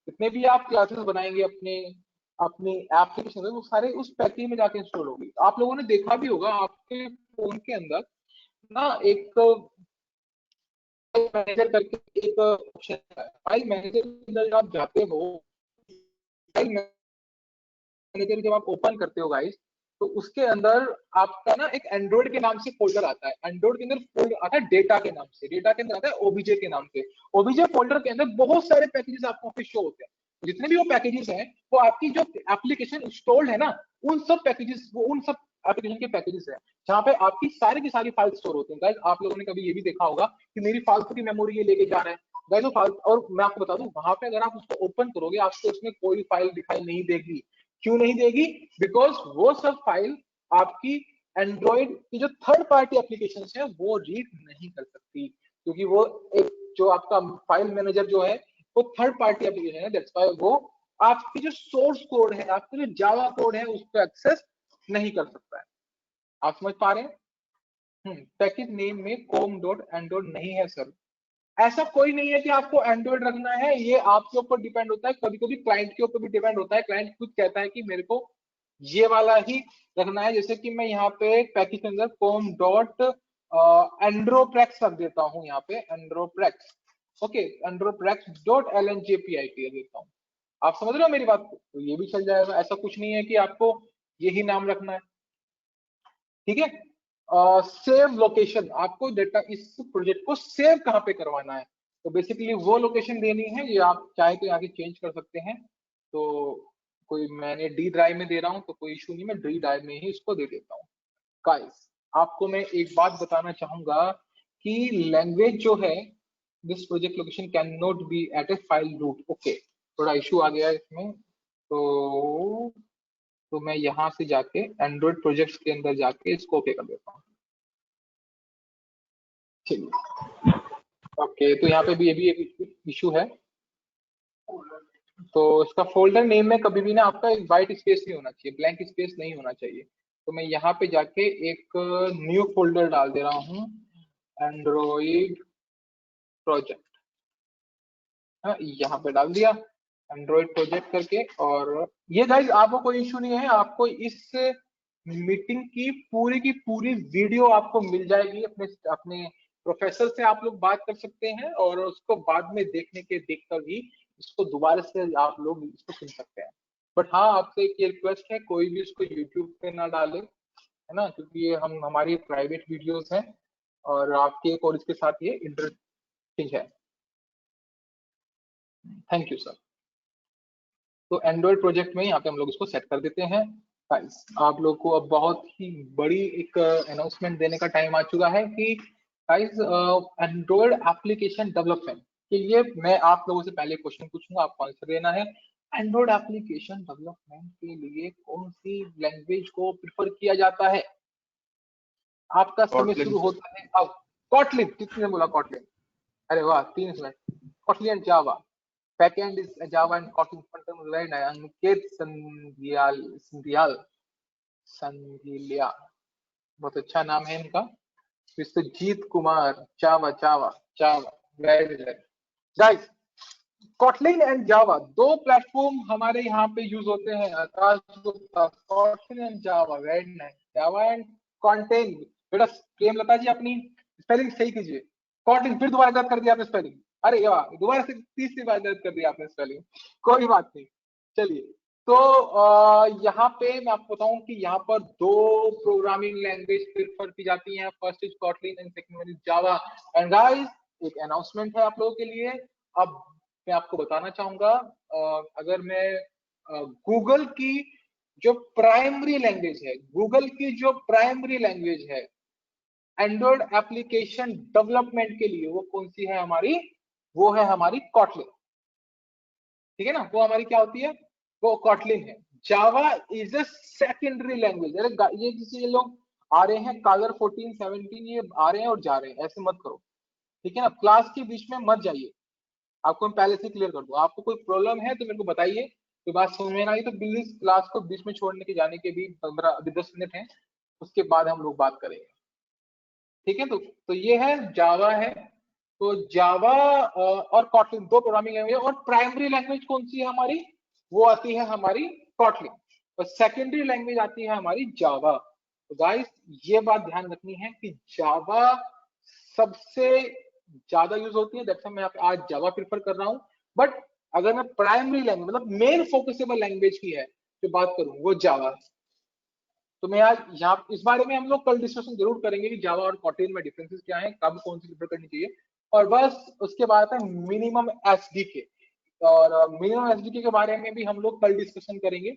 जितने भी आप क्लासेस बनाएंगे अपने अपनी एप्लीकेशन में, वो सारे उस पैकेज में जाके इंस्टॉल होगी। आप लोगों ने देखा भी होगा आपके फोन के अंदर ना एक मैनेजर करके एक ऑप्शन है। फाइल मैनेजर के अंदर जब आप जाते हो, फाइल मैनेजर जब आप ओपन करते हो गाइस, तो उसके अंदर आपका ना एक एंड्रॉइड के नाम से फोल्डर आता है। एंड्रॉइड के अंदर फोल्डर आता है डेटा के नाम से, डेटा के अंदर आता है OBJ के नाम से। OBJ फोल्डर के अंदर बहुत सारे पैकेजेस आपको पे शो होते हैं। जितने भी वो पैकेजेस हैं वो आपकी जो एप्लीकेशन इंस्टॉल्ड है ना, उन सब पैकेजेस, वो उन सब एप्लीकेशन के पैकेजेस है जहाँ पे आपकी सारी की सारी फाइल स्टोर होती हैं। गाइस आप लोगों ने कभी ये भी देखा होगा कि मेरी फालतू की मेमोरी ये लेके जा रहा है गाइस, वो फाइल, और मैं आपको बता दूं वहां पे अगर आप उसको ओपन करोगे आपको उसमें कोई फाइल दिखाई नहीं देगी। क्यों नहीं देगी? बिकॉज वो सब फाइल आपकी एंड्रॉइड की जो थर्ड पार्टी एप्लीकेशन है वो रीड नहीं कर सकती, क्योंकि वो एक जो आपका फाइल मैनेजर जो है वो थर्ड पार्टी एप्लीकेशन है। दैट्स व्हाई वो आपकी जो सोर्स कोड है, आपका जो जावा कोड है, उसको एक्सेस नहीं कर सकता है। आप समझ पा रहे हैं? पैकेज नेम में com.android नहीं है सर। ऐसा कोई नहीं है कि आपको एंड्रॉइड रखना है, ये आपके ऊपर डिपेंड होता है, कभी कभी क्लाइंट के ऊपर भी डिपेंड होता है। क्लाइंट खुद कहता है कि मेरे को ये वाला ही रखना है, जैसे कि मैं यहाँ पे पैकेज के अंदर com.androprex रख देता हूँ, यहाँ पे androprex, ओके, androprex.lnjpit देता हूँ। आप समझ रहे हो मेरी बात को? तो ये भी चल जाएगा, ऐसा कुछ नहीं है कि आपको यही नाम रखना है, ठीक है। सेव लोकेशन, आपको डेटा इस प्रोजेक्ट को सेव कहाँ पे करवाना है, तो बेसिकली वो लोकेशन देनी है। ये आप चाहे तो आगे चेंज कर सकते हैं। तो कोई मैंने D ड्राइव में दे रहा हूँ तो कोई इशू नहीं, मैं D ड्राइव में ही इसको दे देता हूँ। गाइस आपको मैं एक बात बताना चाहूंगा कि लैंग्वेज जो है, this project location can not be at a file root. Okay, थोड़ा इशू आ गया है इसमें, तो मैं यहाँ से जाके एंड्रॉइड प्रोजेक्ट्स के अंदर जाके इसको ओके कर देता हूँ। चलिए, ओके, तो यहाँ पे भी ये भी एक इशू है। तो इसका फोल्डर नेम में कभी भी ना आपका एक वाइट स्पेस नहीं होना चाहिए, ब्लैंक स्पेस नहीं होना चाहिए। तो मैं यहाँ पे जाके एक न्यू फोल्डर डाल दे रहा हूँ, एंड्रॉइड प्रोजेक्ट। हाँ, यहाँ पे डाल दिया एंड्रॉइड प्रोजेक्ट करके। और ये गाइज आपको कोई इशू नहीं है, आपको इस मीटिंग की पूरी वीडियो आपको मिल जाएगी। अपने प्रोफेसर से आप लोग बात कर सकते हैं और उसको बाद में देखकर भी इसको दोबारा से आप लोग इसको सुन सकते हैं। बट हाँ, आपसे एक ये रिक्वेस्ट है, कोई भी इसको यूट्यूब पे ना डाले, है ना, क्योंकि ये हमारी प्राइवेट वीडियोस हैं और आपके कॉलेज के साथ ये इंटरचेंज है। Thank you sir. तो एंड्रॉइड प्रोजेक्ट में यहाँ पे हम लोग इसको सेट कर देते हैं। गाइस, आप लोग को अब बहुत ही बड़ी एक अनाउंसमेंट देने का टाइम आ चुका है कि गाइस, एंड्रॉइड एप्लीकेशन डेवलपमेंट के लिए मैं आप लोगों से पहले क्वेश्चन पूछूंगा, आपको आंसर देना है। एंड्रॉइड एप्लीकेशन डेवलपमेंट के लिए कौन सी लैंग्वेज को प्रिफर किया जाता है? आपका समय शुरू होता है अब। कॉटलिन, किसने ने बोला कॉटलिन? अरे वाह, 3 minute. Kotlin and Java, backend is Java and Kotlin, front end is Anket Sandhiliya, बहुत अच्छा नाम है इनका। Vishwajeet Kumar, Java, very nice guys. Kotlin and Java दो प्लेटफॉर्म हमारे यहाँ पे यूज होते हैं। Akash Gupta, Kotlin and Java, very nice. Java and content, बेटा प्रेमलता जी अपनी स्पेलिंग सही कीजिए। Kotlin, फिर दोबारा गलत कर दिया आपने स्पेलिंग। अरे वाह, दोबारा से तीसरी बार गलत कर दिया आपने स्पेलिंग, कोई बात नहीं। चलिए, तो यहाँ पे मैं आपको बताऊं कि यहाँ पर 2 प्रोग्रामिंग लैंग्वेज प्रेफर की जाती हैं। First is Kotlin and second is Java. And guys, एक अनाउंसमेंट है आप लोगों के लिए। अब मैं आपको बताना चाहूंगा, अगर मैं गूगल की जो प्राइमरी लैंग्वेज है एंड्रॉइड एप्लीकेशन डेवलपमेंट के लिए, वो कौन सी है हमारी? वो है हमारी Kotlin, ठीक है ना। वो हमारी क्या होती है? वो Kotlin है। Java is a secondary language. अरे ये जिसे लोग आ रहे हैं कालर 14, 17, ये आ रहे हैं और जा रहे हैं, ऐसे मत करो, ठीक है ना। क्लास के बीच में मत जाइए, आपको मैं पहले से क्लियर कर दूं। आपको कोई प्रॉब्लम है तो मेरे को बताइए, कोई बात समझ में आई तो प्लीज क्लास को बीच में छोड़ने के जाने के भी 15 अभी 10 मिनट हैं, उसके बाद हम लोग बात करेंगे, ठीक है। तो ये है जावा है। तो जावा और Kotlin 2 प्रोग्रामिंग लैंग्वेज। और प्राइमरी लैंग्वेज कौन सी है हमारी? वो आती है हमारी Kotlin, और सेकेंडरी लैंग्वेज आती है हमारी जावा। तो गाइस, ये बात ध्यान रखनी है कि जावा सबसे ज्यादा यूज होती है, दैट्स मैं आज जावा प्रेफर कर रहा हूं। बट अगर मैं प्राइमरी लैंग्वेज मतलब मेन फोकसेबल लैंग्वेज की है जो बात करूं, वो जावा है। तो मैं आज यहाँ इस बारे में हम लोग कल डिस्कशन जरूर करेंगे कि जावा और Kotlin में डिफरेंसेस क्या है, कब कौन सी प्रेफर करनी चाहिए। और बस उसके बाद है मिनिमम एसडीके, और मिनिमम एसडीके के बारे में भी हम लोग कल डिस्कशन करेंगे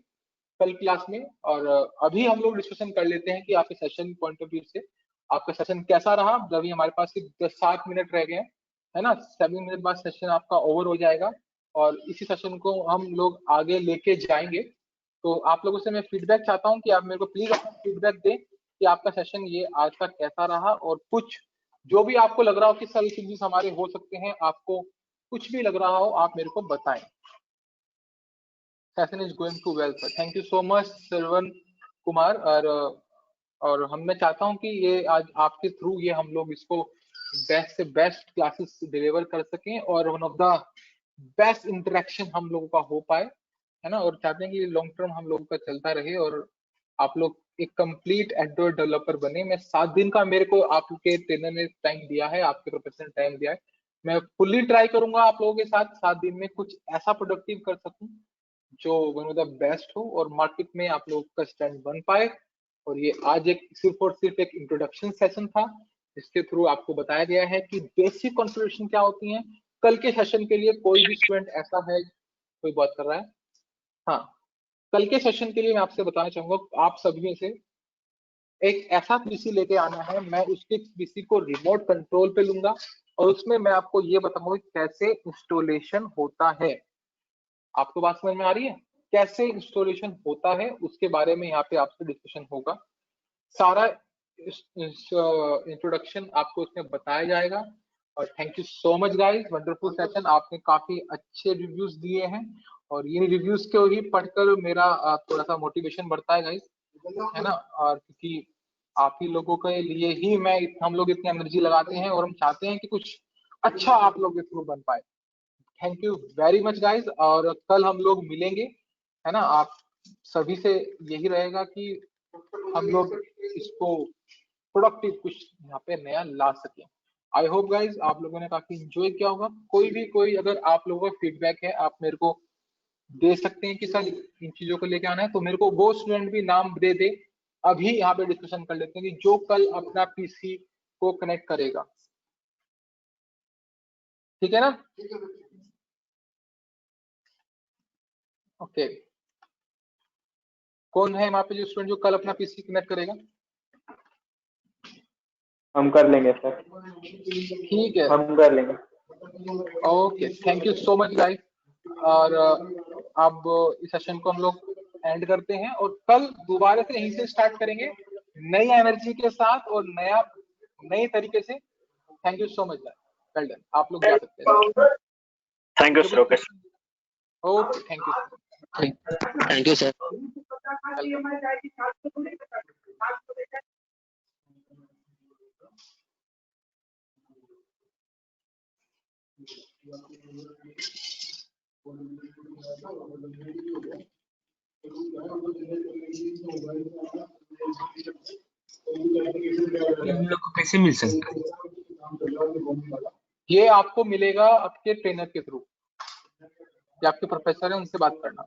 कल क्लास में। और अभी हम लोग डिस्कशन कर लेते हैं कि आपके सेशन पॉइंट ऑफ व्यू से आपका सेशन कैसा रहा। अभी हमारे पास सिर्फ 7 मिनट रह गए हैं, है ना। 7 मिनट बाद सेशन आपका ओवर हो जाएगा और इसी सेशन को हम लोग आगे लेके जाएंगे। तो आप लोगों से मैं फीडबैक चाहता हूं कि आप मेरे को प्लीज अपना फीडबैक दें कि आपका सेशन ये आज का कैसा रहा, और कुछ जो भी आपको लग रहा हो कि सर चेंजेस हमारे हो सकते हैं, आपको कुछ भी लग रहा हो आप मेरे को बताएं। Session is going to well sir, thank you so much Shravan Kumar. और मैं चाहता हूं कि ये आज आपके थ्रू ये हम लोग इसको बेस्ट से बेस्ट क्लासेस डिलीवर कर सकें और one of the best interaction हम लोगों का हो पाए, है ना। और चाहते हैं कि लॉन्ग टर्म हम लोगों का चलता रहे और आप लोग एक कंप्लीट एंड्रॉइड डेवलपर बने। मैं 7 दिन का मेरे को आपके ट्रेनर ने टाइम दिया है, आपके प्रोफेसर ने टाइम दिया है। मैं फुल्ली ट्राई करूंगा आप लोगों के साथ 7 दिन में कुछ ऐसा प्रोडक्टिव कर सकूं जो वन ऑफ द बेस्ट हो और मार्केट में आप लोगों का स्टैंड बन पाए। और ये आज एक सिर्फ और सिर्फ एक इंट्रोडक्शन सेशन था, जिसके थ्रू आपको बताया गया है कि बेसिक कॉन्फ़िगरेशन क्या होती है। कल के सेशन के लिए कोई भी स्टूडेंट ऐसा है, कोई बात कर रहा है? हाँ, कल के सेशन के लिए मैं आपसे बताना चाहूंगा, आप सभी में से एक ऐसा पीसी लेके आना है। मैं उसके पीसी को रिमोट कंट्रोल पे लूंगा और उसमें मैं आपको ये बताऊंगा कैसे इंस्टॉलेशन होता है। आपको बात समझ में आ रही है? कैसे इंस्टॉलेशन होता है उसके बारे में यहाँ पे आपसे डिस्कशन होगा। सारा इंट्रोडक्शन आपको उसमें बताया जाएगा। और thank you so much guys, wonderful session, आपने काफी अच्छे रिव्यूज दिए हैं और ये रिव्यूज को ही पढ़कर मेरा थोड़ा सा मोटिवेशन बढ़ता है गाइस, है ना। और क्योंकि आप ही लोगों के लिए ही हम लोग इतनी एनर्जी लगाते हैं और हम चाहते हैं कि कुछ अच्छा आप लोग के थ्रू बन पाए। Thank you very much guys, और कल हम लोग मिलेंगे, है ना। आप सभी से यही रहेगा कि हम लोग इसको प्रोडक्टिव कुछ यहाँ पे नया ला सके। आई होप गाइज आप लोगों ने काफी इंजॉय किया होगा। कोई अगर आप लोगों का फीडबैक है आप मेरे को दे सकते हैं कि सर इन चीजों को लेके आना है, तो मेरे को वो स्टूडेंट भी नाम दे दे, अभी यहाँ पे डिस्कशन कर लेते हैं कि जो कल अपना पीसी को कनेक्ट करेगा, ठीक है ना। ओके, कौन है वहां पे जो स्टूडेंट जो कल अपना पीसी कनेक्ट करेगा? हम कर लेंगे सर, ठीक है, हम कर लेंगे। Okay, thank you so much guys. और अब इस सेशन को हम लोग एंड करते हैं और कल दोबारा से यहीं से स्टार्ट करेंगे नई एनर्जी के साथ और नए तरीके से। Thank you so much guys, well done. आप लोग जा सकते हैं। Thank you sir. Okay, thank you, thank you sir. हम लोग को कैसे मिल सकता है? ये आपको मिलेगा आपके ट्रेनर के थ्रू, या आपके प्रोफेसर है उनसे बात करना।